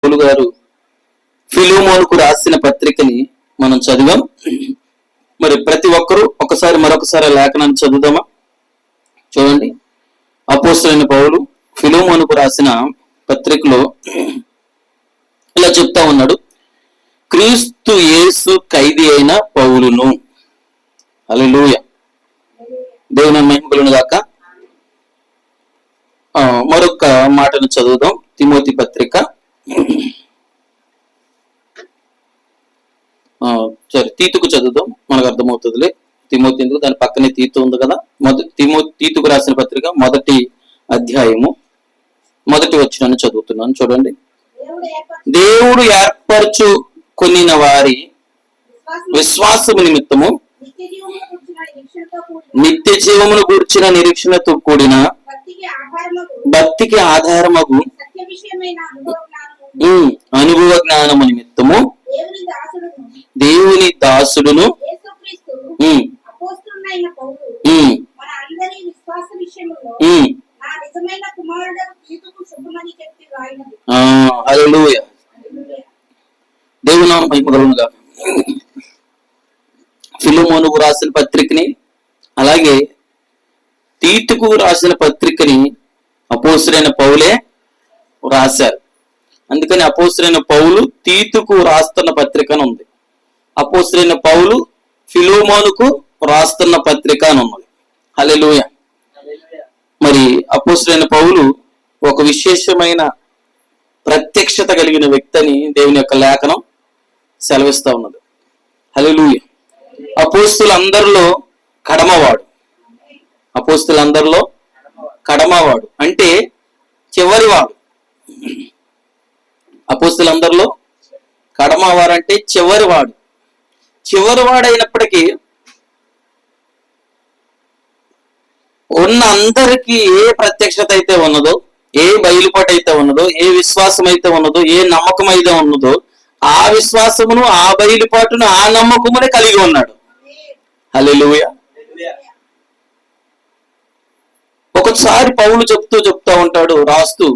పౌలు గారు ఫిలోమోనుకు రాసిన పత్రికని మనం చదివాం. మరి ప్రతి ఒక్కరూ మరొకసారి లేఖనాన్ని చదువుదామా? చూడండి, అపోస్తలుడైన పౌలు ఫిలోమోనుకు రాసిన పత్రికలో ఇలా చెప్తా ఉన్నాడు, క్రీస్తు యేసు ఖైదీ అయిన పౌలును. హల్లెలూయా, దేవుని మహిమ కలుగును గాక. మరొక మాటను చదువుదాం, తిమోతి పత్రిక. సరే, తీతుకు చదువుదాం, మనకు అర్థమవుతుందిలే. తిమోతి ఎందుకు, దాని పక్కనే తీతు ఉంది కదా. తీతుకు రాసిన పత్రిక 1వ అధ్యాయము 1వ వచనాన్ని చదువుతున్నాను. చూడండి, దేవుడు ఏర్పరచు కొనిన వారి విశ్వాసము నిమిత్తము నిత్య జీవమును గూర్చిన నిరీక్షణతో కూడిన భక్తికి ఆధారమగు అనుభవ జ్ఞానము నిమిత్తము దేవుని దాసుడును హల్లెలూయా, దేవుని నామమునకు మహిమ కలుగును గాక. ఫిలోమోనుకు రాసిన పత్రికని అలాగే తీతుకు రాసిన పత్రికని అపోస్తలుడైన పౌలే రాశారు. అందుకని అపోస్తలుడైన పౌలు తీతుకు రాస్తున్న పత్రిక అని ఉంది, అపోస్తలుడైన పౌలు ఫిలోమోనుకు రాస్తున్న పత్రిక అని ఉన్నది. హల్లెలూయా. మరి అపోస్తలుడైన పౌలు ఒక విశేషమైన ప్రత్యక్షత కలిగిన వ్యక్తి అని దేవుని యొక్క లేఖనం సెలవిస్తా ఉన్నది. హల్లెలూయా. అపోస్తలులందరిలో కడమవాడు, అపోస్తలులందరిలో కడమవాడు అంటే చివరివాడు. అపోస్తలులందరిలో కడమవాడు అంటే చివరివాడు. చివరివాడైనప్పటికీ ఉన్న అందరికీ ఏ ప్రత్యక్షత అయితే ఉన్నదో, ఏ బయలుపాటు అయితే ఉన్నదో, ఏ విశ్వాసం అయితే ఉన్నదో, ఏ నమ్మకం అయితే ఉన్నదో, ఆ విశ్వాసమును, ఆ బయలుపాటును, ఆ నమ్మకమునే కలిగి ఉన్నాడు. హల్లెలూయా. ఒకసారి పౌలు చెప్తా ఉంటాడు రాస్తూ,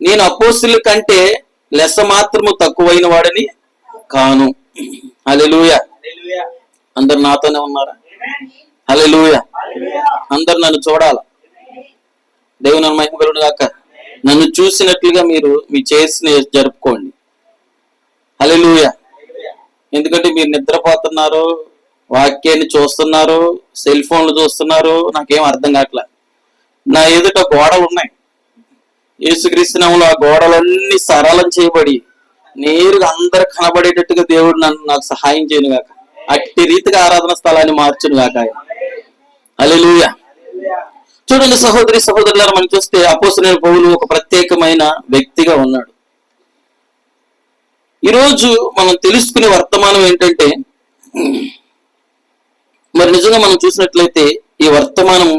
నేను అపోస్తలుల కంటే లెస్స మాత్రము తక్కువైన వాడని కాను. హల్లెలూయా. అందరు నాతోనే ఉన్నారా? హల్లెలూయా. అందరు నన్ను చూడాల. దేవుని మహిమ కలుగును గాక. నన్ను చూసినట్లుగా మీరు మీ చేసిని జరుపుకోండి. హల్లెలూయా. ఎందుకంటే మీరు నిద్రపోతున్నారు, వాక్యాన్ని చూస్తున్నారు, సెల్ ఫోన్లు చూస్తున్నారు, నాకేం అర్థం కావట్లే. నా ఎదుట గోడలు ఉన్నాయి, యేసుక్రీస్తు నామములో ఆ గోడలన్నీ సరళం చేయబడి నేరుగా అందరు కనబడేటట్టుగా దేవుడు నాకు సహాయం చేయను గాక. అట్టి రీతిగా ఆరాధన స్థలాన్ని మార్చును గాక. హల్లెలూయా. చూడండి సహోదరి సహోదరులారా, మనం చూస్తే అపోస్తలుడైన పౌలు ఒక ప్రత్యేకమైన వ్యక్తిగా ఉన్నాడు. ఈరోజు మనం తెలుసుకునే వర్తమానం ఏంటంటే, మరి నిజంగా మనం చూసినట్లయితే ఈ వర్తమానం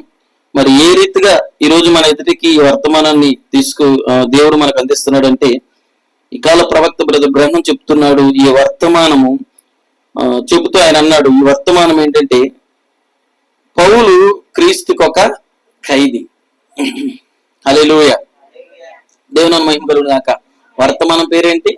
మరి ఏ రీతిగా ఈరోజు మన ఎదుటికి ఈ వర్తమానాన్ని దేవుడు మనకు అందిస్తున్నాడంటే, ఈ కాల ప్రవక్త బ్రదర్ బ్రహ్మం చెప్తున్నాడు, ఈ వర్తమానము చెబుతూ ఆయన అన్నాడు, ఈ వర్తమానం ఏంటంటే పౌలు క్రీస్తుకు ఒక ఖైదీ. హల్లెలూయా. దేవుని మహిమ కలుగును గాక. వర్తమానం పేరేంటి?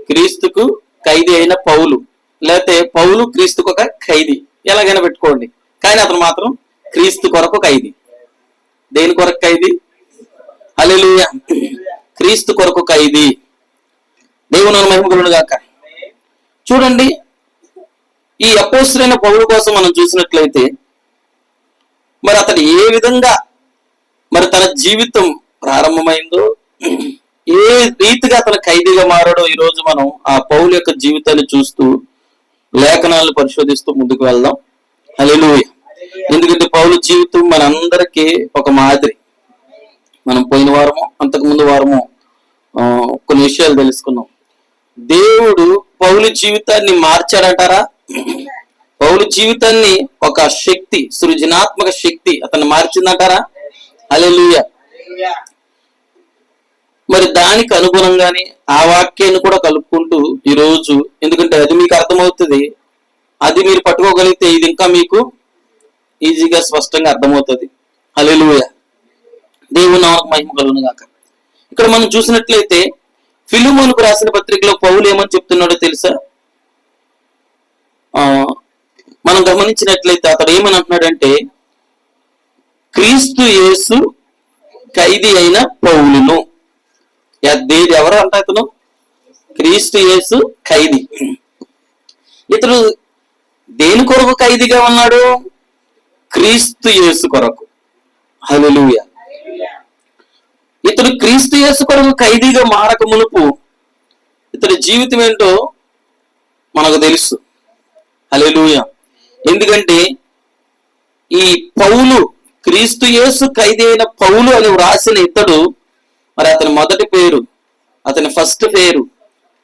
క్రీస్తుకు ఖైదీ అయిన పౌలు, లేకపోతే పౌలు క్రీస్తుకు ఒక ఖైదీ, ఎలాగైనా పెట్టుకోండి. కానీ అతను మాత్రం క్రీస్తు కొరకు ఖైదీ. దేని కొరకు ఖైదీ? హల్లెలూయా. క్రీస్తు కొరకు ఖైదీ. దేవుని మహిమ కలుగును గాక. చూడండి, ఈ అపోస్తలుడైన పౌలు కోసం మనం చూసినట్లయితే మరి అతడు ఏ విధంగా మరి తన జీవితం ప్రారంభమైందో, ఏ రీతిగా అతను ఖైదీగా మారాడో ఈరోజు మనం ఆ పౌలు యొక్క జీవితాన్ని చూస్తూ లేఖనాలను పరిశోధిస్తూ ముందుకు వెళ్దాం. హల్లెలూయా. ఎందుకంటే పౌలు జీవితం మనందరికీ ఒక మాదిరి. మనం పోయిన వారము, అంతకుముందు వారము కొన్ని విషయాలు తెలుసుకున్నాం. దేవుడు పౌలు జీవితాన్ని మార్చాడంటారా? పౌలు జీవితాన్ని ఒక శక్తి, సృజనాత్మక శక్తి అతన్ని మార్చిందంటారా? హల్లెలూయా. మరి దానికి అనుగుణంగానే ఆ వాక్యాన్ని కూడా కలుపుకుంటూ ఈరోజు, ఎందుకంటే అది మీకు అర్థమవుతుంది, అది మీరు పట్టుకోగలిగితే ఇది ఇంకా మీకు ఈజీగా స్పష్టంగా అర్థమవుతుంది. హల్లెలూయా. దేవుని నామమునకు మహిమ కలుగును గాక. ఇక్కడ మనం చూసినట్లయితే ఫిలిమోనుకు రాసిన పత్రికలో పౌలు ఏమని చెప్తున్నాడో తెలుసా? మనం గమనించినట్లయితే అతడు ఏమని అంటున్నాడంటే, క్రీస్తు యేసు ఖైదీ అయిన పౌలును. ఎవరు అంట అతను? క్రీస్తు యేసు ఖైదీ. ఇతడు దేని కొరకు ఖైదీగా ఉన్నాడు? క్రీస్తు యేసు కొరకు. హల్లెలూయా. ఇతడు క్రీస్తు యేసు కొరకు ఖైదీగా మారక మునుపు ఇతడి జీవితం ఏంటో మనకు తెలుసు. హల్లెలూయా. ఎందుకంటే ఈ పౌలు, క్రీస్తు యేసు ఖైదీ అయిన పౌలు అని వ్రాసిన ఇతడు, మరి అతని మొదటి పేరు, అతని ఫస్ట్ పేరు,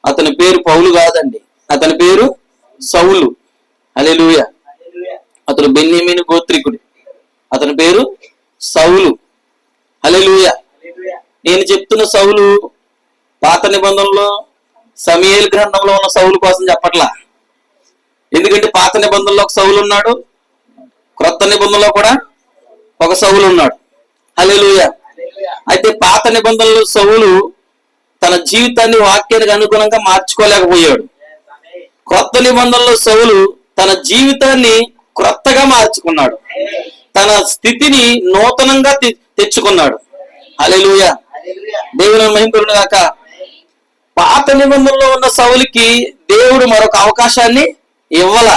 అతని పేరు పౌలు కాదండి, అతని పేరు సౌలు. హల్లెలూయా. అతడు బెన్యామీను గోత్రికుడు, అతని పేరు సౌలు. హల్లెలూయా. నేను చెప్తున్న సౌలు పాత నిబంధనలో సమూయేలు గ్రంథంలో ఉన్న సౌలు కోసం చెప్పట్లా. ఎందుకంటే పాత నిబంధనలో ఒక సౌలు ఉన్నాడు, క్రొత్త నిబంధనలో కూడా ఒక సౌలు ఉన్నాడు. హల్లెలూయా. అయితే పాత నిబంధనలో సౌలు తన జీవితాన్ని వాక్యానికి అనుగుణంగా మార్చుకోలేకపోయాడు. క్రొత్త నిబంధనలో సౌలు తన జీవితాన్ని క్రొత్తగా మార్చుకున్నాడు, తన స్థితిని నూతనంగా తెచ్చుకున్నాడు. హల్లెలూయా. దేవుని మహిమ గాక. పాత నిబంధనలో ఉన్న సౌలుకి దేవుడు మరొక అవకాశాన్ని ఇవ్వాల.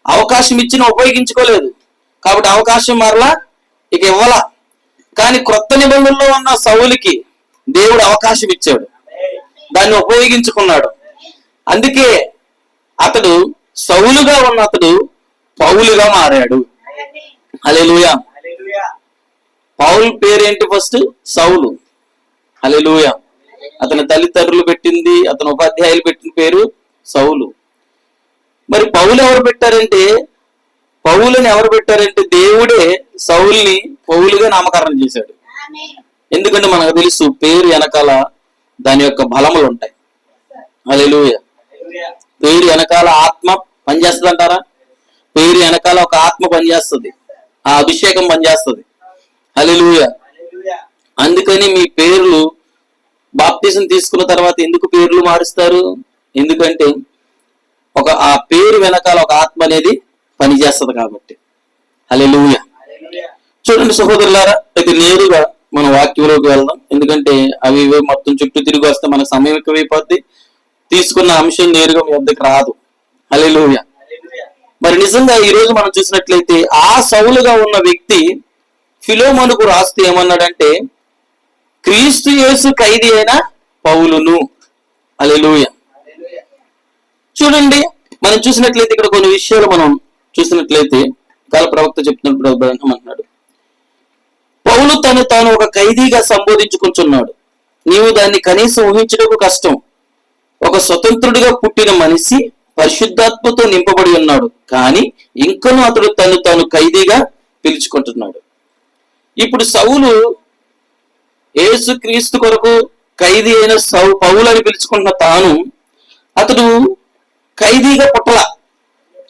అవకాశం ఇచ్చిన ఉపయోగించుకోలేదు కాబట్టి అవకాశం మరలా ఇక ఇవ్వాల. కానీ క్రొత్త నిబంధనలో ఉన్న సౌలుకి దేవుడు అవకాశం ఇచ్చాడు, దాన్ని ఉపయోగించుకున్నాడు. అందుకే అతడు సౌలుగా ఉన్న అతడు పౌలుగా మారాడు. హల్లెలూయా. పౌలు పేరేంటి? ఫస్ట్ సౌలు. హల్లెలూయా. అతని తల్లిదండ్రులు పెట్టింది, అతని ఉపాధ్యాయులు పెట్టిన పేరు సౌలు. మరి పౌలు ఎవరు పెట్టారంటే, పౌలుని ఎవరు పెట్టారంటే దేవుడే సౌలుని పౌలుగా నామకరణం చేశాడు. ఎందుకంటే మనకు తెలుసు పేరు వెనకాల దాని యొక్క బలములు ఉంటాయి. హల్లెలూయా. పేరు వెనకాల ఆత్మ పనిచేస్తుంది అంటారా? పేరు వెనకాల ఒక ఆత్మ పనిచేస్తుంది, ఆ అభిషేకం పనిచేస్తుంది. హల్లెలూయా. అందుకని మీ పేర్లు బాప్తిజం తీసుకున్న తర్వాత ఎందుకు పేర్లు మారుస్తారు? ఎందుకంటే ఆ పేరు వెనకాల ఒక ఆత్మ అనేది పనిచేస్తుంది కాబట్టి. హల్లెలూయా. చూడండి సహోదరులారా, అయితే నేరుగా మన వాక్యంలోకి వెళ్దాం. ఎందుకంటే అవి మొత్తం చుట్టూ తిరిగి వస్తే మన సమయం ఎక్కువైపోద్ది, తీసుకున్న అంశం నేరుగా మీ వద్దకు రాదు. హల్లెలూయా. మరి నిజంగా ఈ రోజు మనం చూసినట్లయితే ఆ సౌలుగా ఉన్న వ్యక్తి ఫిలోమోనుకు రాస్తూ ఏమన్నాడంటే, క్రీస్తు యేసు ఖైదీ అయిన పౌలును. హల్లెలూయా. చూడండి, మనం చూసినట్లయితే ఇక్కడ కొన్ని విషయాలు మనం చూసినట్లయితే కాల ప్రవక్త చెప్తున్నప్పుడు అంటున్నాడు, పౌలు తాను ఒక ఖైదీగా సంబోధించుకుంటున్నాడు. నీవు దాన్ని కనీసం ఊహించడం కష్టం. ఒక స్వతంత్రుడిగా పుట్టిన మనిషి పరిశుద్ధాత్మతో నింపబడి ఉన్నాడు, కానీ ఇంకనూ అతడు తాను ఖైదీగా పిలుచుకుంటున్నాడు. ఇప్పుడు సౌలు యేసు క్రీస్తు కొరకు ఖైదీ అయిన పౌలు అని పిలుచుకుంటున్న తాను, అతడు ఖైదీగా పుట్టల,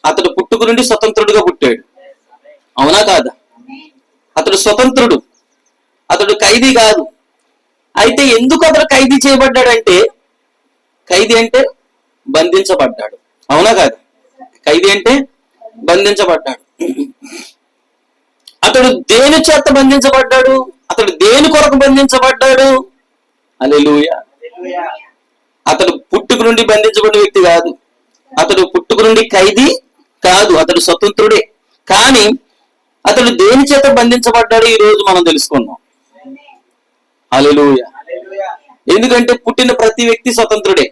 అతడు పుట్టుక నుండి స్వతంత్రుడిగా పుట్టాడు. అవునా కాదా? అతడు స్వతంత్రుడు, అతడు ఖైదీ కాదు. అయితే ఎందుకు అతడు ఖైదీ చేయబడ్డాడంటే, ఖైదీ అంటే బంధించబడ్డాడు. అవునా కాదు? ఖైదీ అంటే బంధించబడ్డాడు. అతడు దేని చేత బంధించబడ్డాడు? అతడు దేని కొరకు బంధించబడ్డాడు? హల్లెలూయా. అతడు పుట్టుక నుండి బంధించబడిన వ్యక్తి కాదు, అతడు పుట్టుక నుండి ఖైదీ కాదు, అతడు స్వతంత్రుడే. కానీ అతడు దేని చేత బంధించబడ్డాడు ఈ రోజు మనం తెలుసుకున్నాం. హల్లెలూయా. ఎందుకంటే పుట్టిన ప్రతి వ్యక్తి స్వతంత్రుడే.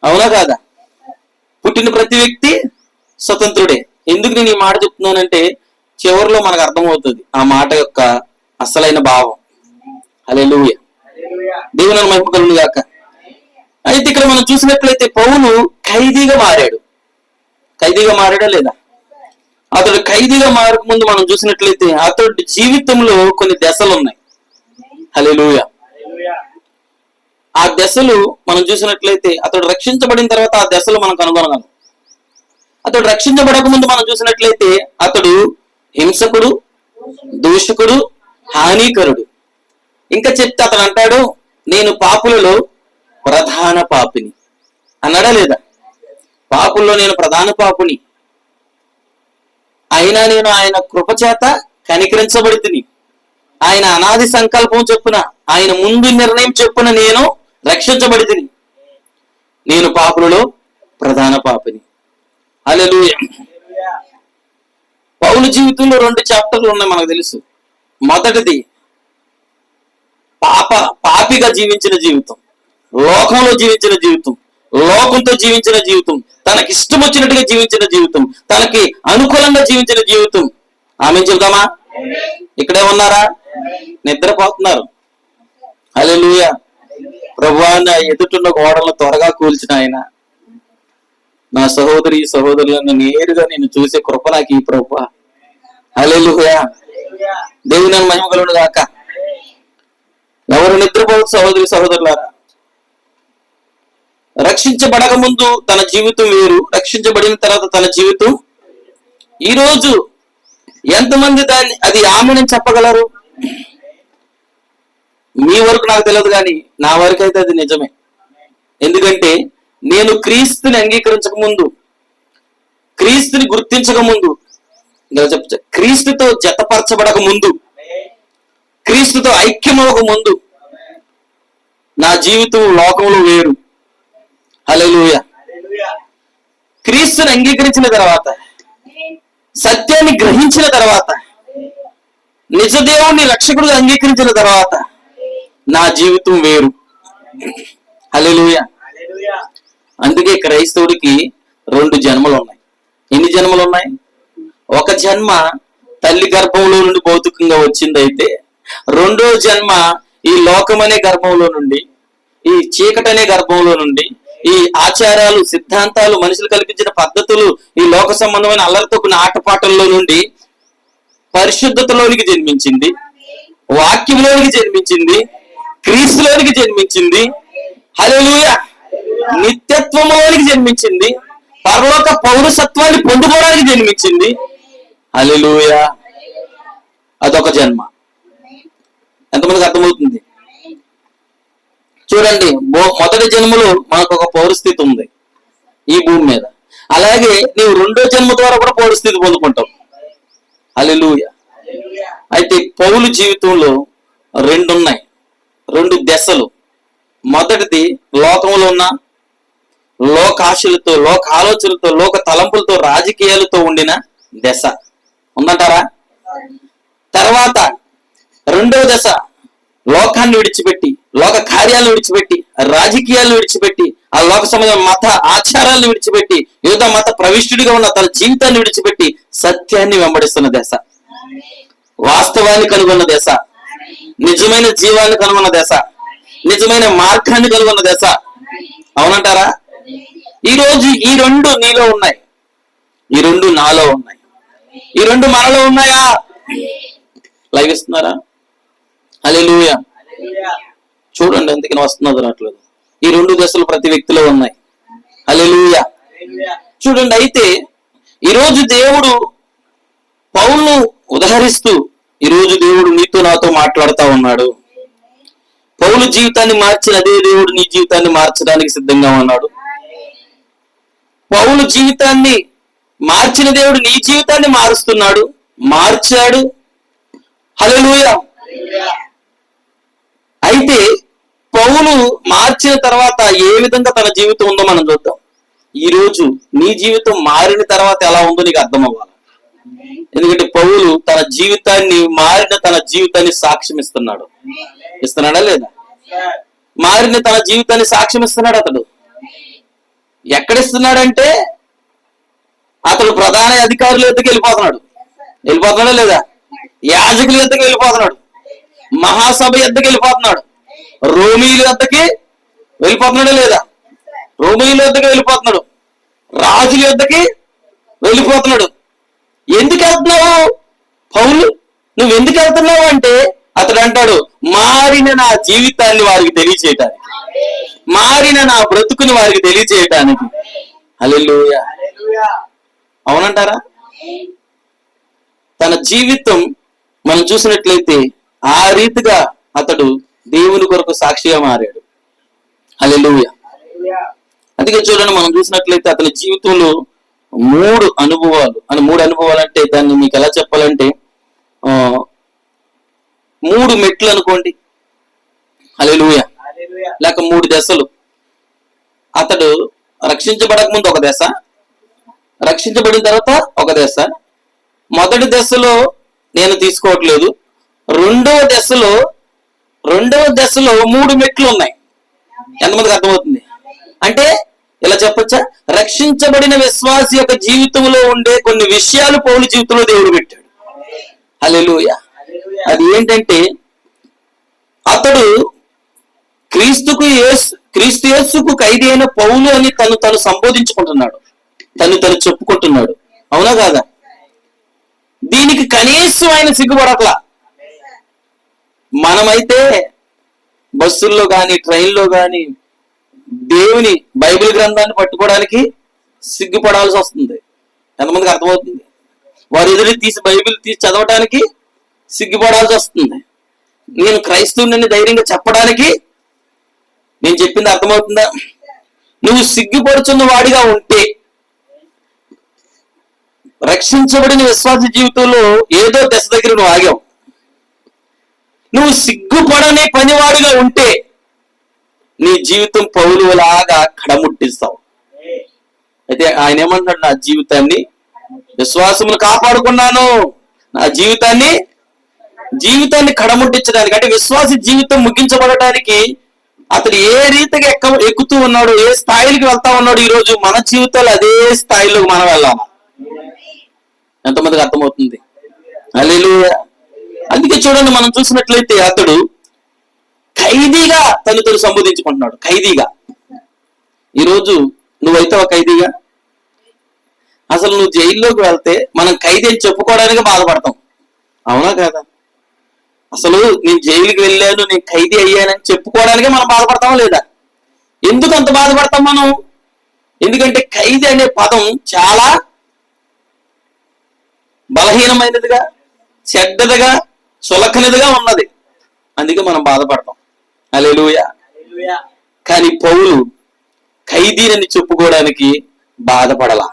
అవునా కాదా? పుట్టిన ప్రతి వ్యక్తి స్వతంత్రుడే. ఎందుకు నేను ఈ మాట చెప్తున్నానంటే చివరిలో మనకు అర్థమవుతుంది ఆ మాట యొక్క అసలైన భావం. హల్లెలూయా. దేవుని మహిమ కలుగును గాక. అయితే ఇక్కడ మనం చూసినట్లయితే పౌలు ఖైదీగా మారాడు. ఖైదీగా మారాడా లేదా? అతడు ఖైదీగా మారక ముందు మనం చూసినట్లయితే అతడి జీవితంలో కొన్ని దశలు ఉన్నాయి. హల్లెలూయా. ఆ దశలు మనం చూసినట్లయితే అతడు రక్షించబడిన తర్వాత ఆ దశలు మనం కనుగొనగలం. అతడు రక్షించబడక ముందు మనం చూసినట్లయితే అతడు హింసకుడు, దూషకుడు, హానికరుడు. ఇంకా చెప్తే అతను అంటాడు, నేను పాపులలో ప్రధాన పాపిని అన్నాడా లేదా? పాపుల్లో నేను ప్రధాన పాపుని, అయినా నేను ఆయన కృపచేత కనికరించబడి తిని, ఆయన అనాది సంకల్పం చొప్పున, ఆయన ముందు నిర్ణయం చొప్పున నేను రక్షించబడి తిని. నేను పాపులలో ప్రధాన పాపిని. హల్లెలూయా. పౌలు జీవితంలో 2 చాప్టర్లు ఉన్నాయి, మనకు తెలుసు. మొదటిది పాపిగా జీవించిన జీవితం, లోకంలో జీవించిన జీవితం, లోకంతో జీవించిన జీవితం, తనకి ఇష్టం వచ్చినట్టుగా జీవించిన జీవితం, తనకి అనుకూలంగా జీవించిన జీవితం. ఆమె చెబుదామా? ఇక్కడే ఉన్నారా? నిద్రపోతున్నారు. హల్లెలూయా. ప్రభువా, నా ఎదుటిన్న గోడలను త్వరగా కూల్చిన ఆయన, నా సహోదరి సహోదరులను నేరుగా నేను చూసే కృప నాకు ఈ ప్రభువా. హల్లెలూయా. దేవుని మహిమ కలుగును గాక. ఎవరు నిద్రపోవచ్చు సహోదరి సహోదరులారా? రక్షించబడక ముందు తన జీవితం వేరు, రక్షించబడిన తర్వాత తన జీవితం. ఈరోజు ఎంతమంది అది ఆమెనని చెప్పగలరు? మీ వరకు నాకు తెలియదు, కానీ నా వరకు అయితే అది నిజమే. ఎందుకంటే నేను క్రీస్తుని అంగీకరించక ముందు, క్రీస్తుని గుర్తించక ముందు, క్రీస్తుతో జతపరచబడక ముందు, క్రీస్తుతో ఐక్యమవక ముందు నా జీవితం లోకంలో వేరు. హల్లెలూయా. క్రీస్తుని అంగీకరించిన తర్వాత, సత్యాన్ని గ్రహించిన తర్వాత, నిజదేవుని రక్షకుడుగా అంగీకరించిన తర్వాత నా జీవితం వేరు. హల్లెలూయా. అందుకే క్రైస్తవుడికి 2 జన్మలు ఉన్నాయి. ఎన్ని జన్మలు ఉన్నాయి? ఒక జన్మ తల్లి గర్భంలో నుండి భౌతికంగా వచ్చిందైతే, 2వ జన్మ ఈ లోకమనే గర్భంలో నుండి, ఈ చీకటనే గర్భంలో నుండి, ఈ ఆచారాలు సిద్ధాంతాలు మనుషులు కల్పించిన పద్ధతులు, ఈ లోక సంబంధమైన అల్లరితో కొన్ని ఆటపాటల్లో నుండి పరిశుద్ధతలోనికి జన్మించింది, వాక్యంలోనికి జన్మించింది, క్రీస్తులోనికి జన్మించింది. హల్లెలూయా. నిత్యత్వంలోనికి జన్మించింది, పరలోక పౌరసత్వాన్ని పొందుకోవడానికి జన్మించింది. హల్లెలూయా. అదొక జన్మ. ఎంతమందికి అర్థమవుతుంది? చూడండి, మొదటి జన్మలో మనకు ఒక పౌరస్థితి ఉంది ఈ భూమి మీద. అలాగే నీవు 2వ జన్మ ద్వారా కూడా పౌరస్థితి పొందుకుంటావు. హల్లెలూయా. అయితే పౌలు జీవితంలో 2 ఉన్నాయి, 2 దశలు. మొదటిది లోకంలో ఉన్న లోకాశలతో, లోక ఆలోచనలతో, లోక తలంపులతో, రాజకీయాలతో ఉండిన దశ ఉందంటారా? తర్వాత 2వ దశ లోకాన్ని విడిచిపెట్టి, లోక కార్యాలను విడిచిపెట్టి, రాజకీయాలను విడిచిపెట్టి, ఆ లోక సంబంధమైన మత ఆచారాలను విడిచిపెట్టి, యూద మత ప్రవిష్టుడిగా ఉన్న తన జీవితాన్ని విడిచిపెట్టి సత్యాన్ని వెంబడిస్తున్న దశ, వాస్తవాన్ని కనుగొన్న దశ, నిజమైన జీవాన్ని కనుగొన్న దశ, నిజమైన మార్గాన్ని కనుగొన్న దశ. అవునంటారా? ఈరోజు ఈ 2 నీలో ఉన్నాయి, ఈ 2 నాలో ఉన్నాయి, ఈ 2 మనలో ఉన్నాయా? లైవ్ ఇస్తున్నారా? హల్లెలూయా. చూడండి, ఎందుకని వస్తున్నది రావట్లేదు. ఈ 2 దశలు ప్రతి వ్యక్తిలో ఉన్నాయి. హల్లెలూయా. చూడండి, అయితే ఈరోజు దేవుడు పౌలును ఉదహరిస్తూ, ఈరోజు దేవుడు నీతో నాతో మాట్లాడుతూ ఉన్నాడు. పౌలు జీవితాన్ని మార్చిన అదే దేవుడు నీ జీవితాన్ని మార్చడానికి సిద్ధంగా ఉన్నాడు. పౌలు జీవితాన్ని మార్చిన దేవుడు నీ జీవితాన్ని మారుస్తున్నాడు, మార్చాడు. హల్లెలూయా. అయితే పౌలు మార్చిన తర్వాత ఏ విధంగా తన జీవితం ఉందో మనం చూద్దాం. ఈరోజు నీ జీవితం మారిన తర్వాత ఎలా ఉందో నీకు అర్థం అవ్వాలి. ఎందుకంటే పౌలు తన జీవితాన్ని, మారిన తన జీవితాన్ని సాక్ష్యం ఇస్తున్నాడు. ఇస్తున్నాడా లేదా? మారిన తన జీవితాన్ని సాక్ష్యం ఇస్తున్నాడు. అతడు ఎక్కడిస్తున్నాడంటే అతడు ప్రధాన అధికారుల వద్దకు వెళ్ళిపోతున్నాడా లేదా? యాజకుల వద్దకు వెళ్ళిపోతున్నాడు, మహాసభ వద్దకు వెళ్ళిపోతున్నాడు, రోమీయుల వద్దకి వెళ్ళిపోతున్నాడా లేదా? రోమీయుల వద్దకు వెళ్ళిపోతున్నాడు, రాజుల వద్దకి వెళ్ళిపోతున్నాడు. ఎందుకు వెళ్తున్నావు పౌలు? నువ్వు ఎందుకు వెళ్తున్నావు అంటే అతడు అంటాడు, మారిన నా జీవితాన్ని వారికి తెలియచేయటానికి, మారిన నా బ్రతుకుని వారికి తెలియచేయటానికి. హల్లెలూయా. అవునంటారా? తన జీవితం మనం చూసినట్లయితే ఆ రీతిగా అతడు దేవుని కొరకు సాక్షిగా మారాడు. హల్లెలూయా. అందుకే చూడండి, మనం చూసినట్లయితే అతని జీవితంలో మూడు అనుభవాలు అంటే దాన్ని మీకు ఎలా చెప్పాలంటే 3 మెట్లు అనుకోండి. హల్లెలూయా. లేక 3 దశలు. అతడు రక్షించబడక ముందు ఒక దశ, రక్షించబడిన తర్వాత ఒక దశ. మొదటి దశలో నేను తీసుకోవట్లేదు. రెండవ దశలో 3 మెట్లు ఉన్నాయి. ఎంతమందికి అర్థమవుతుంది? అంటే ఇలా చెప్పొచ్చా, రక్షించబడిన విశ్వాసి యొక్క జీవితంలో ఉండే కొన్ని విషయాలు పౌలు జీవితంలో దేవుడు పెట్టాడు. హల్లెలూయా. అది ఏంటంటే, అతడు క్రీస్తు యేసుకు ఖైదీ అయిన పౌలు అని తను సంబోధించుకుంటున్నాడు, తను చెప్పుకుంటున్నాడు. అవునా కాదా? దీనికి కనీసం ఆయన సిగ్గుపడట్లా. మనమైతే బస్సుల్లో కానీ ట్రైన్లో కానీ దేవుని బైబిల్ గ్రంథాన్ని పట్టుకోవడానికి సిగ్గుపడాల్సి వస్తుంది. ఎంతమందికి అర్థమవుతుంది? వారి ఎదురు బైబిల్ తీసి చదవడానికి సిగ్గుపడాల్సి వస్తుంది. నేను క్రైస్తవుని ధైర్యంగా చెప్పడానికి, నేను చెప్పింది అర్థమవుతుందా? నువ్వు సిగ్గుపడుచున్న వాడిగా ఉంటే, రక్షించబడిన విశ్వాస జీవితంలో ఏదో దశ దగ్గర నువ్వు ఆగావు. నువ్వు సిగ్గుపడని పనివాడిగా ఉంటే నీ జీవితం పౌలు లాగా కడముట్టిస్తావు. అయితే ఆయన ఏమంటాడు, నా జీవితాన్ని విశ్వాసమును కాపాడుకున్నాను, నా జీవితాన్ని కడముట్టించడానికి, అంటే విశ్వాస జీవితం ముగించబడటానికి అతడు ఏ రీతిగా ఎక్కుతూ ఉన్నాడు, ఏ స్థాయికి వెళ్తా ఉన్నాడు. ఈ రోజు మన జీవితాలు అదే స్థాయిలోకి మనం వెళ్ళాలి. ఎంతమందికి అర్థమవుతుంది? హల్లెలూయా. అందుకే చూడండి, మనం చూసినట్లయితే అతడు ఖైదీగా తను సంబోధించుకుంటున్నాడు. ఖైదీగా. ఈరోజు నువ్వైతే ఒక ఖైదీగా. అసలు నువ్వు జైల్లోకి వెళ్తే మనం ఖైదీ అని చెప్పుకోవడానికి బాధపడతాం. అవునా కాదా? అసలు నేను జైలుకి వెళ్ళాను, నేను ఖైదీ అయ్యానని చెప్పుకోవడానికే మనం బాధపడతామా లేదా? ఎందుకు అంత బాధపడతాం మనం? ఎందుకంటే ఖైదీ అనే పదం చాలా బలహీనమైనదిగా, చెడ్డదిగా, చులకనిదిగా ఉన్నది. అందుకే మనం బాధపడతాం. హల్లెలూయా. కానీ పౌలు ఖైదీని చెప్పుకోవడానికి బాధపడలా.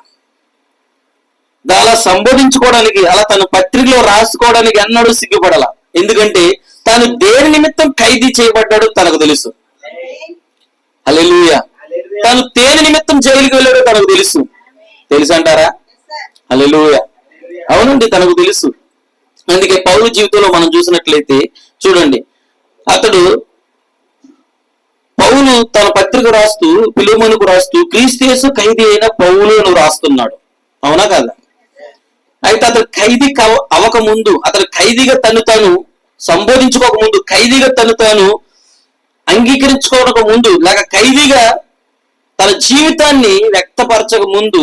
అలా సంబోధించుకోవడానికి, అలా తన పత్రికలో రాసుకోవడానికి ఎన్నడూ సిగ్గుపడలా. ఎందుకంటే తాను దేని నిమిత్తం ఖైదీ చేయబడ్డాడో తనకు తెలుసు. హల్లెలూయా. తాను దేని నిమిత్తం జైలుకి వెళ్ళాడో తనకు తెలుసు అంటారా? హల్లెలూయా. అవునండి, తనకు తెలుసు. అందుకే పౌలు జీవితంలో మనం చూసినట్లయితే చూడండి, పౌలు తన పత్రిక రాస్తూ, ఫిలెమోనుకు రాస్తూ, క్రీస్తు యేసు ఖైదీ అయిన పౌలు అని రాస్తున్నాడు. అవునా కాదా? అయితే అతను ఖైదీ అవక ముందు, అతను ఖైదీగా తను సంబోధించుకోక ముందు, ఖైదీగా తను అంగీకరించుకోవక ముందు, లేక ఖైదీగా తన జీవితాన్ని వ్యక్తపరచక ముందు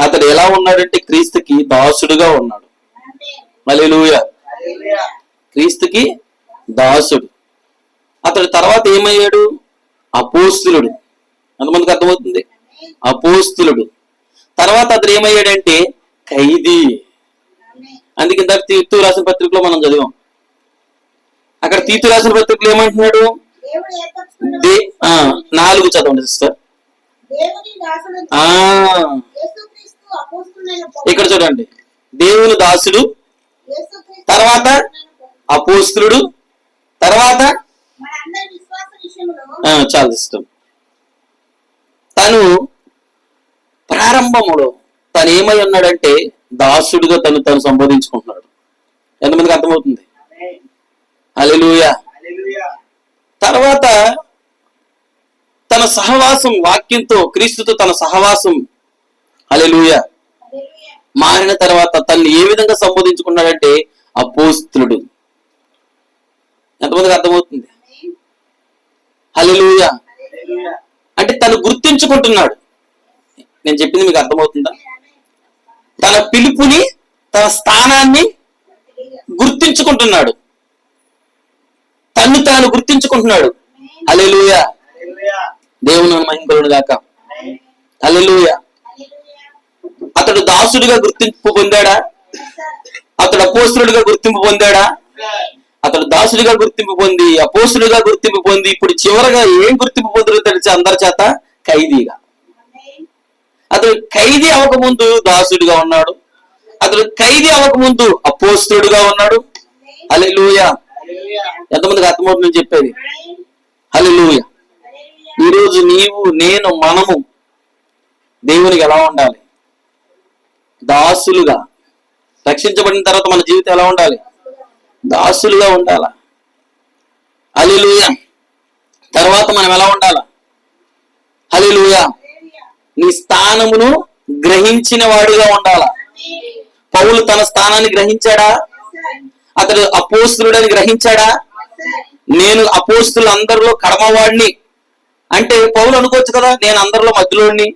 అతడు ఎలా ఉన్నాడంటే క్రీస్తుకి దాసుడుగా ఉన్నాడు. హల్లెలూయా. క్రీస్తుకి దాసుడు. అతడు తర్వాత ఏమయ్యాడు? అపోస్తులుడు. ఎంతమందికి అర్థమవుతుంది? అపోస్తులుడు. తర్వాత అతడు ఏమయ్యాడంటే ఖైదీ. అందుకే ఇందాక తీతు రాసిన పత్రికలో మనం చదివాం. అక్కడ తీతు రాసిన పత్రికలో ఏమంటున్నాడు? 4 చదవండి సిస్టర్. ఇక్కడ చూడండి, దేవుని దాసుడు, తర్వాత అపోస్తులుడు, తర్వాత చాలా ఇష్టం. తను ప్రారంభములో తను ఏమై ఉన్నాడంటే దాసుడుగా తను సంబోధించుకుంటున్నాడు. ఎంతమందికి అర్థమవుతుంది? హల్లెలూయా. తర్వాత తన సహవాసం, వాక్యంతో క్రీస్తుతో తన సహవాసం, హల్లెలూయా, మారిన తర్వాత తను ఏ విధంగా సంబోధించుకున్నాడంటే అపోస్తులుడు. ఎంతమందికి అర్థమవుతుంది? హల్లెలూయా. అంటే తను గుర్తించుకుంటున్నాడు. నేను చెప్పింది మీకు అర్థమవుతుందా? తన పిలుపుని, తన స్థానాన్ని గుర్తించుకుంటున్నాడు. తాను గుర్తించుకుంటున్నాడు. హల్లెలూయా. దేవుని మహిమ కలుగును గాక. హల్లెలూయా. అతడు దాసుడిగా గుర్తింపు పొందాడా? అతడు అపోస్తులుడిగా గుర్తింపు పొందాడా? అతడు దాసుడిగా గుర్తింపు పొంది, అపోస్తుడిగా గుర్తింపు పొంది, ఇప్పుడు చివరగా ఏం గుర్తింపు పొందుతుందో తెలిసి అందరి చేత ఖైదీగా. అతడు ఖైదీ అవ్వకముందు దాసుడిగా ఉన్నాడు, అతడు ఖైదీ అవ్వకముందు అపోస్తుడుగా ఉన్నాడు. హల్లెలూయా. ఎంతమందికి అర్థమవుతుందని చెప్పేది? హల్లెలూయా. ఈరోజు నీవు, నేను, మనము దేవునికి ఎలా ఉండాలి? దాసులుగా. రక్షించబడిన తర్వాత మన జీవితం ఎలా ఉండాలి? దాసులుగా ఉండాలా. హల్లెలూయా. తర్వాత మనం ఎలా ఉండాలా? హల్లెలూయా. నీ స్థానమును గ్రహించిన వాడిగా ఉండాలా. పౌలు తన స్థానాన్ని గ్రహించాడా? అతడు అపోస్తులుడని గ్రహించాడా? నేను అపోస్తులందరిలో కడమవాడిని అంటే పౌలు అనుకోవచ్చు కదా, నేను అందరిలో మధ్యలోని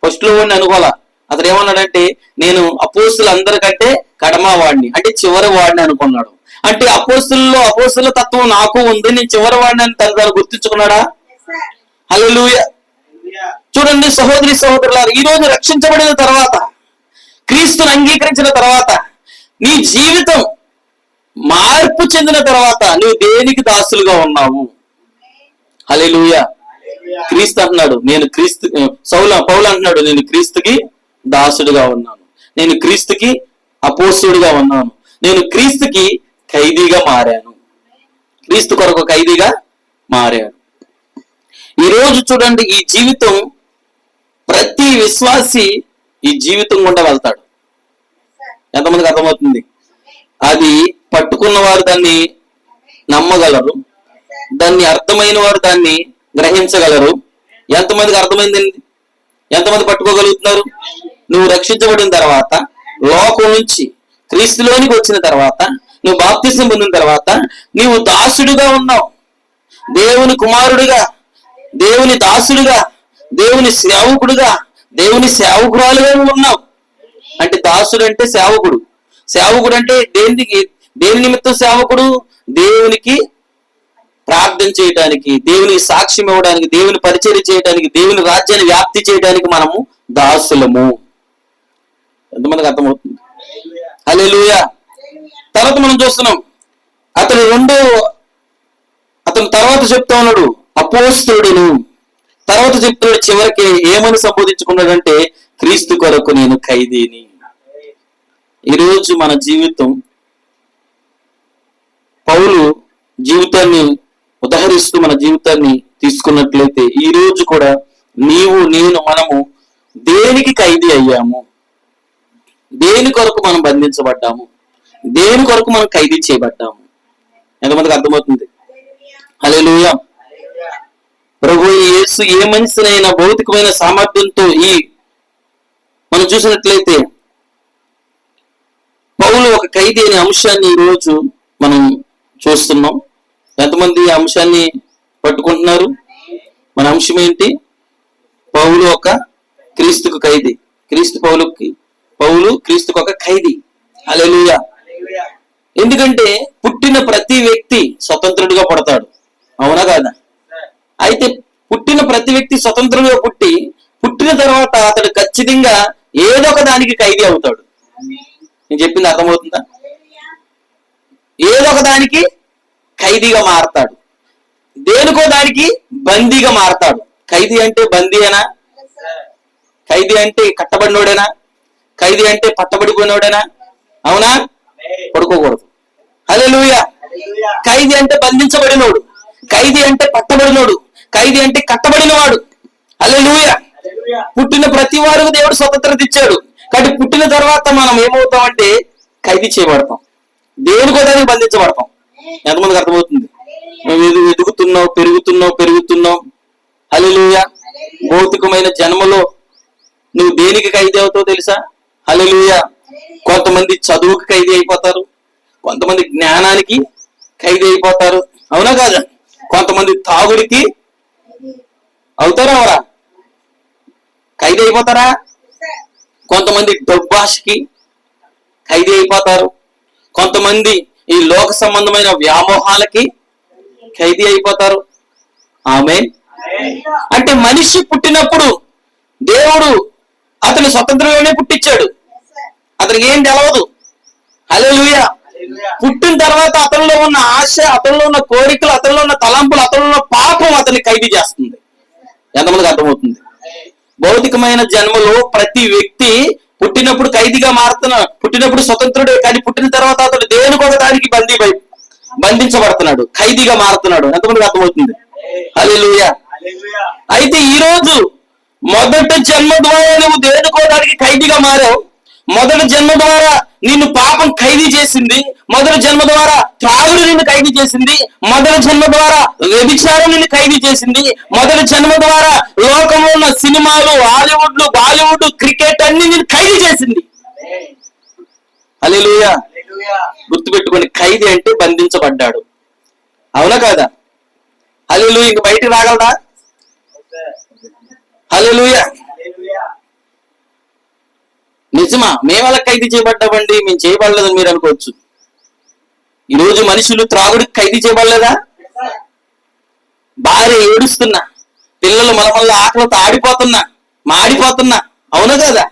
ఫస్ట్ లో వాడిని అనుకోవాలా. అతడు ఏమన్నాడంటే నేను అపోస్తులందరికంటే కడమవాడిని అంటే చివరి వాడిని అనుకున్నాడు. అంటే అపోస్తుల తత్వం నాకు ఉంది, నేను చివరి వాడిని అని తను గుర్తించుకున్నాడా? హల్లెలూయా. చూడండి సహోదరి సహోదరులారా, ఈ రోజు రక్షించబడిన తర్వాత, క్రీస్తుని అంగీకరించిన తర్వాత, నీ జీవితం మార్పు చెందిన తర్వాత నువ్వు దేనికి దాసులుగా ఉన్నావు? హల్లెలూయా. క్రీస్తు అంటున్నాడు నేను క్రీస్తు, పౌలు అంటున్నాడు నేను క్రీస్తుకి దాసుడిగా ఉన్నాను, నేను క్రీస్తుకి అపోస్తుడిగా ఉన్నాను, నేను క్రీస్తుకి ఖైదీగా మారాను, క్రీస్తు కొరకు ఖైదీగా మారాను. ఈరోజు చూడండి, ఈ జీవితం ప్రతి విశ్వాసి ఈ జీవితం గుండా వెళ్తాడు. ఎంతమందికి అర్థమవుతుంది? అది పట్టుకున్న వారు దాన్ని నమ్మగలరు, దాన్ని అర్థమైన వారు దాన్ని గ్రహించగలరు. ఎంతమందికి అర్థమైందండి? ఎంతమంది పట్టుకోగలుగుతున్నారు? నువ్వు రక్షించబడిన తర్వాత, లోకం నుంచి క్రీస్తులోనికి వచ్చిన తర్వాత, నువ్వు బాప్తిసం పొందిన తర్వాత నీవు దాసుడిగా ఉన్నావు, దేవుని కుమారుడిగా, దేవుని దాసుడిగా, దేవుని సేవకుడుగా, దేవుని సేవకురాలుగా ఉన్నావు. అంటే దాసుడు అంటే సేవకుడు. సేవకుడు అంటే దేని నిమిత్తం సేవకుడు? దేవునికి ప్రార్థన చేయడానికి, దేవునికి సాక్ష్యం ఇవ్వడానికి, దేవుని పరిచర్య చేయడానికి, దేవుని రాజ్యాన్ని వ్యాప్తి చేయడానికి మనము దాసులము. ఎంతమందికి అర్థమవుతుంది? హల్లెలూయా. తర్వాత మనం చూస్తున్నాం, అతను తర్వాత చెప్తా ఉన్నాడు అపోస్తుడును. తర్వాత చెప్తున్నాడు చివరికి ఏమని సంబోధించుకున్నాడంటే క్రీస్తు కొరకు నేను ఖైదీని. ఈరోజు మన జీవితం, పౌలు జీవితాన్ని ఉదహరిస్తూ మన జీవితాన్ని తీసుకున్నట్లయితే ఈ రోజు కూడా నీవు, నేను, మనము దేనికి ఖైదీ అయ్యాము? దేని కొరకు మనం బంధించబడ్డాము? దేని కొరకు మనం ఖైదీ చేయబడ్డాము? ఎంతమందికి అర్థమవుతుంది? హల్లెలూయా. ప్రభు యేసు ఏ మనిషినైనా భౌతికమైన సామర్థ్యంతో మనం చూసినట్లయితే పౌలు ఒక ఖైదీ అనే అంశాన్ని ఈ రోజు మనం చూస్తున్నాం. ఎంతమంది ఈ అంశాన్ని పట్టుకుంటున్నారు? మన అంశం ఏంటి? పౌలు ఒక క్రీస్తుకు ఖైదీ. పౌలు క్రీస్తుకు ఒక ఖైదీ. హల్లెలూయా. ఎందుకంటే పుట్టిన ప్రతి వ్యక్తి స్వతంత్రుడిగా పుడతాడు, అవునా కాదా? అయితే పుట్టిన ప్రతి వ్యక్తి స్వతంత్రుడిగా పుట్టిన తర్వాత అతడు ఖచ్చితంగా ఏదో ఒక దానికి ఖైదీ అవుతాడు. నేను చెప్పింది అర్థమవుతుందా? ఏదో ఒక దానికి ఖైదీగా మారతాడు, దేనికో దానికి బందీగా మారతాడు. ఖైదీ అంటే బందీయేనా? ఖైదీ అంటే కట్టబడినోడేనా? ఖైదీ అంటే పట్టబడిపోయినోడేనా? అవునా? పడుకోకూడదు. హల్లెలూయా. ఖైదీ అంటే బంధించబడినోడు, ఖైదీ అంటే పట్టబడినోడు, ఖైదీ అంటే కట్టబడినవాడు. హల్లెలూయా. పుట్టిన ప్రతి వారికి దేవుడు స్వతంత్రత ఇచ్చాడు. కానీ పుట్టిన తర్వాత మనం ఏమవుతామంటే ఖైదీ చేయబడతాం, దేనికో దానికి బంధించబడతాం. ఎంతమందికి అర్థమవుతుంది? నువ్వు పెరుగుతున్నావు. హల్లెలూయా. భౌతికమైన జన్మలో నువ్వు దేనికి ఖైదీ అవుతావు తెలుసా? హల్లెలూయా. కొంతమంది చదువుకి ఖైదీ అయిపోతారు, కొంతమంది జ్ఞానానికి ఖైదీ అయిపోతారు, అవునా కాదా? కొంతమంది తాగుడికి అవుతారా? అవరా ఖైదీ అయిపోతారా? కొంతమంది డబ్బాషకి ఖైదీ అయిపోతారు, కొంతమంది ఈ లోక సంబంధమైన వ్యామోహాలకి ఖైదీ అయిపోతారు. ఆమేన్. అంటే మనిషి పుట్టినప్పుడు దేవుడు అతని స్వతంత్రంలోనే పుట్టించాడు, అతనికి ఏం తెలవదు. హల్లెలూయా. పుట్టిన తర్వాత అతనిలో ఉన్న ఆశ, అతనిలో ఉన్న కోరికలు, అతనిలో ఉన్న తలంపులు, అతనిలో ఉన్న పాపం అతన్ని ఖైదీ చేస్తుంది. ఎంతమందికి అర్థమవుతుంది? భౌతికమైన జన్మలో ప్రతి వ్యక్తి పుట్టినప్పుడు ఖైదీగా పుట్టినప్పుడు స్వతంత్రుడే, కానీ పుట్టిన తర్వాత అతడు దేనికొక దానికి బంధించబడుతున్నాడు, ఖైదీగా మారుతున్నాడు. ఎంతమందికి అర్థమవుతుంది? హల్లెలూయా. అయితే ఈ రోజు మొదటి జన్మ ద్వారా నువ్వు దేనికోవడానికి ఖైదీగా మారావు. మొదటి జన్మ ద్వారా నిన్ను పాపం ఖైదీ చేసింది. మొదటి జన్మ ద్వారా త్రాగుడు నిన్ను ఖైదీ చేసింది. మొదటి జన్మ ద్వారా వ్యభిచారం నిన్ను ఖైదీ చేసింది. మొదటి జన్మ ద్వారా లోకంలో ఉన్న సినిమాలు, హాలీవుడ్, బాలీవుడ్, క్రికెట్ అన్ని నిన్ను ఖైదీ చేసింది. హల్లెలూయా. గుర్తుపెట్టుకొని, ఖైదీ అంటే బంధించబడ్డాడు. అవునా కాదా? హల్లెలూయా. ఇంక బయటికి రాగలరా? హల్లెలూయా. నిజమా? మేము అలా ఖైదీ చేయబడ్డామండి, మేము చేయబడలేదని మీరు అనుకోవచ్చు. ఈరోజు మనుషులు త్రాగుడికి ఖైదీ చేయబడలేదా? భార్య ఏడుస్తున్నా, పిల్లలు మలమల్ల ఆకలితో మాడిపోతున్నా. అవునా కదా?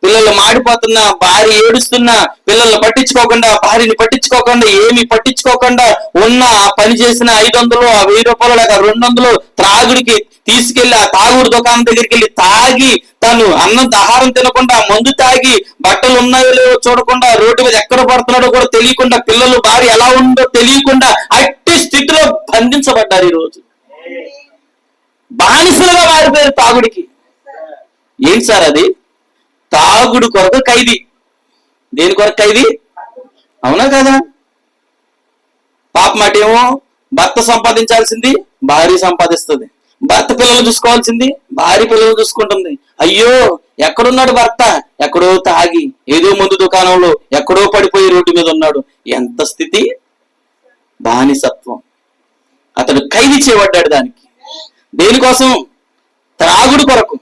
పిల్లలు మాడిపోతున్నా, భార్య ఏడుస్తున్నా, పిల్లల్ని పట్టించుకోకుండా, భార్యని పట్టించుకోకుండా, ఏమి పట్టించుకోకుండా ఉన్న ఆ పని చేసిన 500 ఆ 1000 రూపాయలు లేక 200 త్రాగుడికి తీసుకెళ్లి ఆ తాగుడు దుకాణం దగ్గరికి వెళ్ళి తాగి, తను ఆహారం తినకుండా మందు తాగి, బట్టలు ఉన్నాయో లేవో చూడకుండా, రోడ్డు మీద ఎక్కడ పడుతున్నాడో కూడా తెలియకుండా, పిల్లలు భార్య ఎలా ఉందో తెలియకుండా అట్టి స్థితిలో బంధించబడ్డారు. ఈ రోజు బానిసలుగా మారిపోయారు తాగుడికి. ఏంటి సార్ అది? తాగుడు కొరకు ఖైదీ. దేని కొరకు ఖైదీ? అవునా కదా? పాప మాటేమో భర్త సంపాదించాల్సింది భార్య సంపాదిస్తుంది, భర్త పిల్లలు చూసుకోవాల్సింది భార్య పిల్లలు చూసుకుంటుంది. అయ్యో, ఎక్కడున్నాడు భర్త? ఎక్కడో తాగి ఏదో మందు దుకాణంలో ఎక్కడో పడిపోయి రోడ్డు మీద ఉన్నాడు. ఎంత స్థితి! బానిసత్వం. అతడు ఖైదీ చేయబడ్డాడు దానికి. దేనికోసం? త్రాగుడు కొరకు.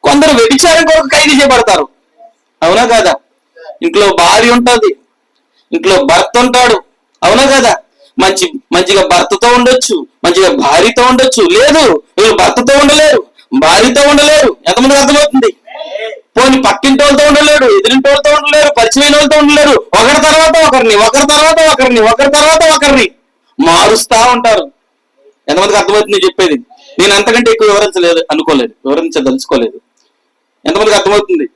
కొందరు వ్యభిచారం కొరకు ఖైదీ చేయబడతారు. అవునా కదా? ఇంట్లో భార్య ఉంటుంది, ఇంట్లో భర్త ఉంటాడు. అవునా కదా? మంచిగా భర్తతో ఉండొచ్చు, మంచిగా భార్యతో ఉండొచ్చు. లేదు, వీళ్ళు భర్తతో ఉండలేరు, భార్యతో ఉండలేరు. ఎంతమందికి అర్థమవుతుంది? పోనీ పక్కింటి వాళ్ళతో ఉండలేరు, ఎదురింటి వాళ్ళతో ఉండలేరు, పరిచయం వాళ్ళతో ఉండలేరు. ఒకరి తర్వాత ఒకరిని మారుస్తా ఉంటారు. ఎంతమందికి అర్థమవుతుంది చెప్పేది? నేను అంతకంటే ఎక్కువ వివరించదలుచుకోలేదు. ఎంతమందికి అర్థమవుతుంది?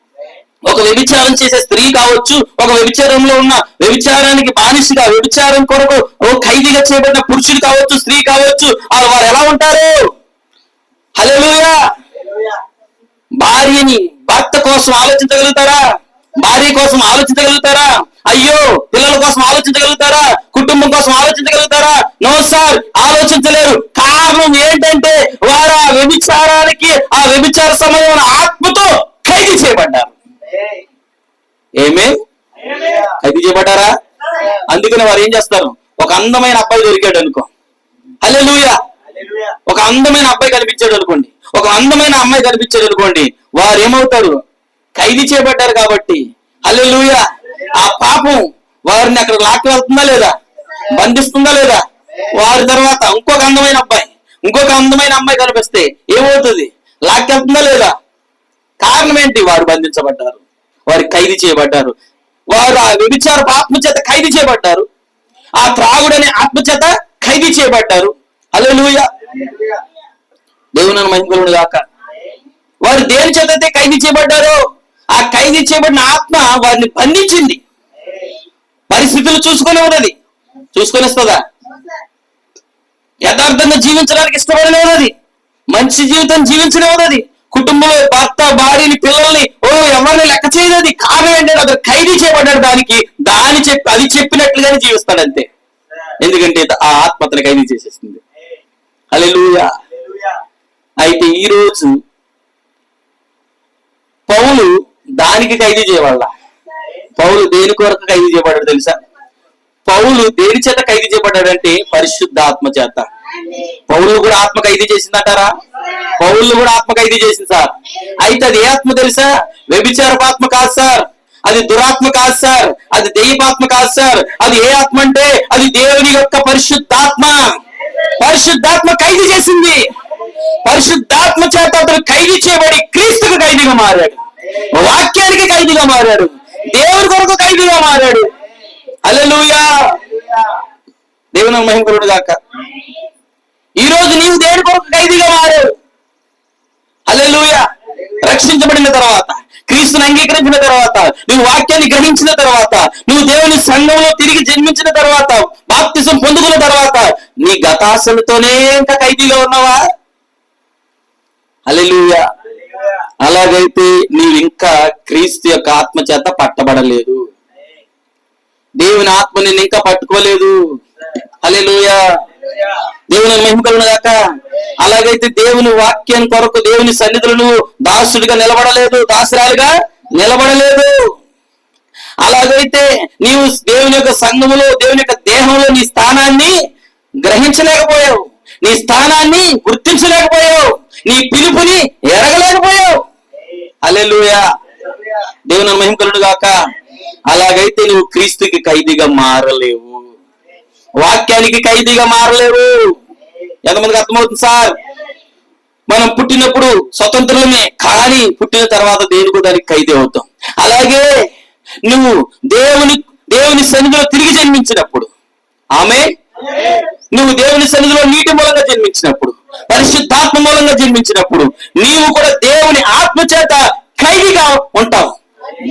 ఒక వ్యభిచారం చేసే స్త్రీ కావచ్చు, ఒక వ్యభిచారంలో ఉన్న వ్యభిచారానికి బానిసగా, వ్యభిచారం కొరకు ఖైదీగా చేయబడిన పురుషుడు కావచ్చు, స్త్రీ కావచ్చు, వారు ఎలా ఉంటారు? హల్లెలూయా. భార్యని భర్త కోసం ఆలోచించగలుగుతారా? భార్య కోసం ఆలోచించగలుగుతారా? అయ్యో, పిల్లల కోసం ఆలోచించగలుగుతారా? కుటుంబం కోసం ఆలోచించగలుగుతారా? No sir, ఆలోచించలేరు. కారణం ఏంటంటే వారు ఆ వ్యభిచార సమయంలో ఆత్మతో ఖైదీ చేయబడ్డారు. ఏమే ఖైదీ చేయబడ్డారా? అందుకని వారు ఏం చేస్తారు? ఒక అందమైన అబ్బాయి దొరికాడు అనుకో, హల్లెలూయా, ఒక అందమైన అబ్బాయి కనిపించాడు అనుకోండి, ఒక అందమైన అమ్మాయి కనిపించాడు అనుకోండి, వారు ఏమవుతారు? ఖైదీ చేయబడ్డారు కాబట్టి. హల్లెలూయా. ఆ పాపం వారిని అక్కడ లాక్కి వెళ్తుందా లేదా? బంధిస్తుందా లేదా? వారి తర్వాత ఇంకొక అందమైన అమ్మాయి కనిపిస్తే ఏమవుతుంది? లాక్కి వెళ్తుందా లేదా? కారణం ఏంటి? వారు బంధించబడ్డారు, వారు ఖైదీ చేయబడ్డారు. వారు ఆ వ్యభిచార ఆత్మ చేత ఖైదీ చేయబడ్డారు, ఆ త్రాగుడనే ఆత్మ చేత ఖైదీ చేయబడ్డారు. హల్లెలూయా. దేవుని మహిమకలుగును గాక. వారు దేని చేత అయితే ఖైదీ చేయబడ్డారో ఆ ఖైదీ చేయబడిన ఆత్మ వారిని బంధించింది. పరిస్థితులు చూసుకొని వస్తుందా? యథార్థంగా జీవించడానికి ఇష్టపడనే ఉన్నది, మంచి జీవితం జీవించనే ఉన్నది. కుటుంబంలో భర్త, భార్యని, పిల్లల్ని ఎవరిని లెక్క చేయదు. కారణం ఏంటంటే అతను ఖైదీ చేయబడ్డాడు. అది చెప్పినట్లుగానే జీవిస్తాడు అంతే. ఎందుకంటే ఆ ఆత్మ అతను ఖైదీ చేసేస్తుంది. హల్లెలూయా. అయితే ఈ రోజు పౌలు దానికి ఖైదీ చేయబడాల. పౌలు దేని కొరకు ఖైదీ చేయబడ్డాడు తెలుసా? పౌలు దేని చేత ఖైదీ చేయబడ్డాడంటే పరిశుద్ధాత్మ చేత. పౌలు కూడా ఆత్మ ఖైదీ చేసిందంటారా? పౌలు కూడా ఆత్మ ఖైదీ చేసింది సార్. అయితే అది ఏ ఆత్మ తెలుసా? వ్యభిచారపాత్మ కాదు సార్, అది దురాత్మ కాదు సార్, అది దెయ్యపాత్మ కాదు సార్. అది ఏ ఆత్మ అంటే అది దేవుని యొక్క పరిశుద్ధాత్మ. పరిశుద్ధాత్మ ఖైదీ చేసింది. పరిశుద్ధాత్మ చేత అతను ఖైదీ చేయబడి క్రీస్తుకు ఖైదీగా మారాడు, వాక్యానికి ఖైదీగా మారాడు, దేవుని కొరకు ఖైదీగా మారాడు. హల్లెలూయా. దేవుని మహిమ కలుగును గాక. ఈ రోజు నీవు దేని కొరకు ఖైదీగా మారావు? హల్లెలూయా. రక్షించబడిన తర్వాత, క్రీస్తుని అంగీకరించిన తర్వాత, నువ్వు వాక్యాన్ని గ్రహించిన తర్వాత, నువ్వు దేవుని సంఘంలో తిరిగి జన్మించిన తర్వాత, బాప్తిజం పొందుకున్న తర్వాత నీ గతాశలతోనే ఇంకా ఖైదీగా ఉన్నావా? హల్లెలూయా. అలాగైతే నీవు ఇంకా క్రీస్తు యొక్క ఆత్మ చేత పట్టబడలేదు. దేవుని ఆత్మ నిన్ను ఇంకా పట్టుకోలేదు. హల్లెలూయా. దేవుని మహిమ కలుగును గాక. అలాగైతే దేవుని వాక్యం కొరకు దేవుని సన్నిధులను దాసుడిగా నిలబడలేదు, దాసురాలుగా నిలబడలేదు. అలాగైతే నీవు దేవుని యొక్క సంఘములో, దేవుని యొక్క దేహంలో నీ స్థానాన్ని గ్రహించలేకపోయావు, నీ స్థానాన్ని గుర్తించలేకపోయావు, నీ పిలుపుని ఎరగలేకపోయావు. హల్లెలూయా. దేవుని మహిమ కలుగును గాక. అలాగైతే నువ్వు క్రీస్తుకి ఖైదీగా మారలేవు, వాక్యానికి ఖైదీగా మారలేవు. ఎంతమందికి అర్థమవుతుంది సార్? మనం పుట్టినప్పుడు స్వతంత్రులమే, కానీ పుట్టిన తర్వాత దేనికో దానికి ఖైదీ అవుతాం. అలాగే నువ్వు దేవుని సన్నిధిలో తిరిగి జన్మించినప్పుడు, ఆమె నువ్వు దేవుని సన్నిధిలో నీటి మూలంగా జన్మించినప్పుడు, పరిశుద్ధాత్మ మూలంగా జన్మించినప్పుడు నీవు కూడా దేవుని ఆత్మ చేత ఖైదీగా ఉంటావు.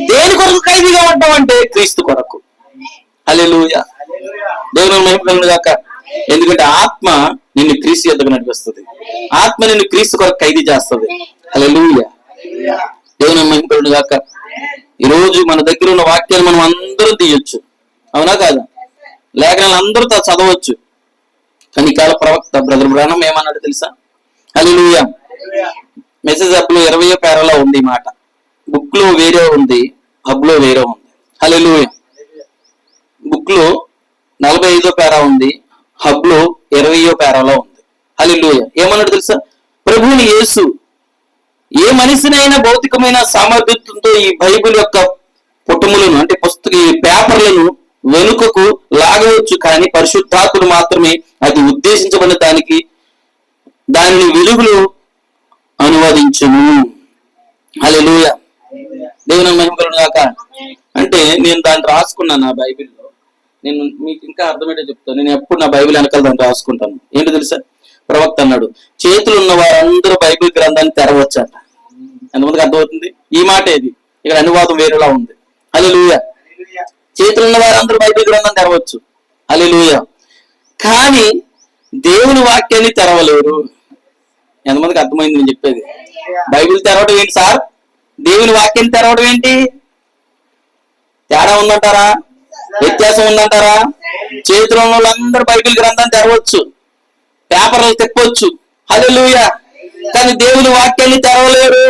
దేని కొరకు ఖైదీగా ఉంటావు అంటే క్రీస్తు కొరకు. హల్లెలూయా. దేవుని మహిమ కలుగును గాక. ఎందుకంటే ఆత్మ నిన్ను క్రీస్తు యొద్దకు నడిపిస్తుంది, ఆత్మ నిన్ను క్రీస్తు కొరకు ఖైదీ చేస్తుంది. హల్లెలూయా. దేవుని మహిమ కలుగును గాక. ఈరోజు మన దగ్గర ఉన్న వాక్యాలు మనం అందరూ తీయొచ్చు, అవునా కాదా? లేఖనాలు అందరూ చదవచ్చు. కానీ కాల ప్రవక్త బ్రదర్ బ్రానం ఏమన్నాడు తెలుసా? హల్లెలూయా. మెసేజ్ హబ్ లో 20వ పేరాలో ఉంది ఈ మాట. బుక్ లో వేరే ఉంది, హబ్ లో వేరే ఉంది. హల్లెలూయా. బుక్ లో 45వ పేరా ఉంది, హబ్ లో 20వ పేరాలో ఉంది. హల్లెలూయా. ఏమన్నాడు తెలుసా? ప్రభువుని యేసు ఏ మనిషినైనా భౌతికమైన సామర్థ్యంతో ఈ బైబిల్ యొక్క పుటములను, అంటే ఈ పేపర్లను వెనుకకు లాగవచ్చు, కానీ పరిశుద్ధాత్ముడు మాత్రమే అది ఉద్దేశించబడిన దానిని వెలుగులో అనువదించును. హల్లెలూయా. దేవుని మహిమ కలుగును గాక. అంటే నేను దాన్ని రాసుకున్నాను నా బైబిల్లో. నేను మీకు ఇంకా అర్థమయ్యే చెప్తాను. నేను ఎప్పుడు నా బైబిల్ వెనకాల దాన్ని రాసుకుంటాను. ఏంటో తెలుసా? ప్రవక్త అన్నాడు, చేతులు ఉన్న వారందరూ బైబిల్ గ్రంథాన్ని తెరవచ్చట. ఎంతమందికి అర్థమవుతుంది ఈ మాట? ఏది ఇక్కడ అనువాదం వేరేలా ఉంది. హల్లెలూయా. చేతులు ఉన్న వారందరూ బైబిల్ గ్రంథం తెరవచ్చు. హల్లెలూయా. కానీ దేవుని వాక్యాన్ని తెరవలేరు. ఎంతమందికి అర్థమైంది నేను చెప్పేది? బైబిల్ తెరవడం ఏంటి సార్? దేవుని వాక్యాన్ని తెరవడం ఏంటి? తేడా ఉందంటారా? వ్యత్యాసం ఉందంటారా? చేతిలో ఉన్న వాళ్ళందరూ బైబిల్ గ్రంథాన్ని తెరవచ్చు, పేపర్లు తెప్పవచ్చు. హల్లెలూయా. కానీ దేవుని వాక్యాన్ని తెరవలేరు.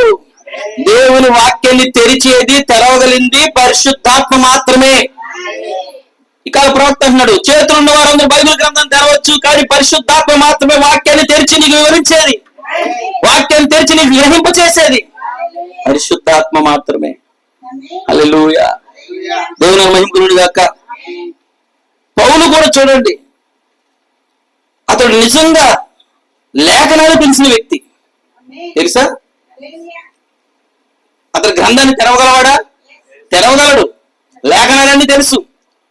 దేవుని వాక్యాన్ని తెరిచేది, తెరవగలింది పరిశుద్ధాత్మ మాత్రమే. ఇక ప్రవక్త అంటున్నాడు, చేతులు ఉన్న వారందరూ బైబిల్ గ్రంథం తెరవచ్చు, కానీ పరిశుద్ధాత్మ మాత్రమే వాక్యాన్ని తెరిచి నీకు వివరించేది, వాక్యాన్ని తెరిచి నీకు గ్రహింప చేసేది పరిశుద్ధాత్మ మాత్రమే. హల్లెలూయా. దేవుని మహిమ కలుగును గాక. పౌలు కూడా చూడండి, అతడు నిజంగా లేఖనాలు తెలిసిన వ్యక్తి తెలుసా? అతడు గ్రంథాన్ని తెరవగలవాడా? తెరవగలడు. లేఖనాలన్నీ తెలుసు,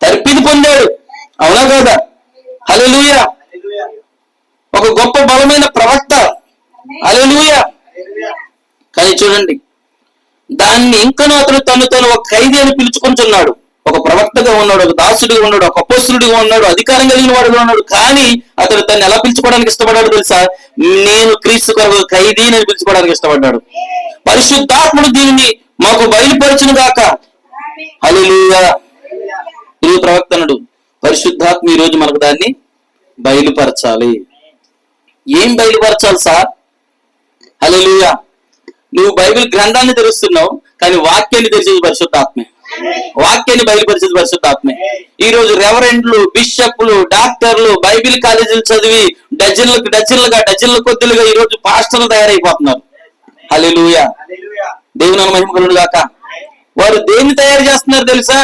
తర్పిది పొందాడు, అవునా కదా? హల్లెలూయా. ఒక గొప్ప బలమైన ప్రవక్త. హల్లెలూయా. కానీ చూడండి, దాన్ని ఇంకనూ అతను తను ఒక ఖైదీ అని పిలుచుకుంటున్నాడు. ఒక ప్రవక్తగా ఉన్నాడు, ఒక దాసుడిగా ఉన్నాడు, ఒక అపోస్తలుడిగా ఉన్నాడు, అధికారం కలిగిన వాడుగా ఉన్నాడు. కానీ అతడు తను ఎలా పిలుచుకోవడానికి ఇష్టపడ్డాడు తెలుసా? నేను క్రీస్తు కొరకు ఖైదీ అని పిలుచుకోవడానికి ఇష్టపడ్డాడు. పరిశుద్ధాత్ముడు దీనిని మాకు బయలుపరచును గాక. హల్లెలూయా. ఈ ప్రవక్త అన్నాడు, పరిశుద్ధాత్మ ఈ రోజు మనకు దాన్ని బయలుపరచాలి. ఏం బయలుపరచాలి సార్? హల్లెలూయా. నువ్వు బైబిల్ గ్రంథాన్ని తెరుస్తున్నావు, కానీ వాక్యాన్ని తెరిచేది పరిశుద్ధాత్మే, వాక్యాన్ని బయలుపరిచేది పరిశుద్ధాత్మే. ఈ రోజు రెవరెండ్లు, బిషప్లు, డాక్టర్లు బైబిల్ కాలేజీలు చదివి డజన్ల కొద్దిలుగా ఈ రోజు పాస్టర్లు తయారైపోతున్నారు. హల్లెలూయా. దేవుని మహిమ కలుగును గాక. వారు దేన్ని తయారు చేస్తున్నారు తెలుసా?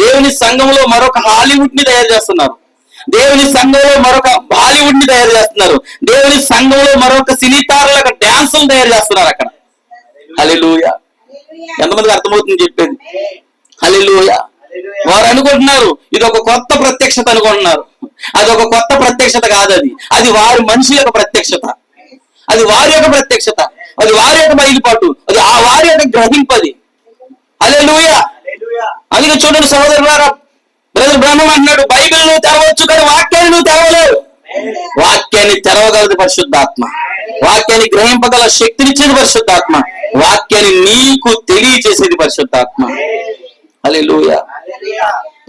దేవుని సంఘంలో మరొక హాలీవుడ్ ని తయారు చేస్తున్నారు, దేవుని సంఘంలో మరొక బాలీవుడ్ ని తయారు చేస్తున్నారు, దేవుని సంఘంలో మరొక సినీ తారల డాన్సులు తయారు చేస్తున్నారు అక్కడ. హల్లెలూయా. ఎంతమందికి అర్థమవుతుంది చెప్పేది? హల్లెలూయా. వారు అనుకుంటున్నారు ఇది ఒక కొత్త ప్రత్యక్షత అనుకుంటున్నారు. అది ఒక కొత్త ప్రత్యక్షత కాదు, అది వారి మనిషి యొక్క ప్రత్యక్షత, అది వారి యొక్క ప్రత్యక్షత, అది వారి యొక్క బయలుపాటు, అది ఆ వారి యొక్క గ్రహింపది. హల్లెలూయా. అందుకే చూడండి సహోదరులారా, బ్రదర్ బ్రహ్మం అంటున్నాడు బైబిల్ నువ్వు తెరవచ్చు కానీ వాక్యాన్ని నువ్వు తెరవలేవు. వాక్యాన్ని తెరవగలదు పరిశుద్ధాత్మ, వాక్యాన్ని గ్రహింపగల శక్తినిచ్చేది పరిశుద్ధాత్మ, వాక్యాన్ని నీకు తెలియచేసేది పరిశుద్ధాత్మ. హల్లెలూయా.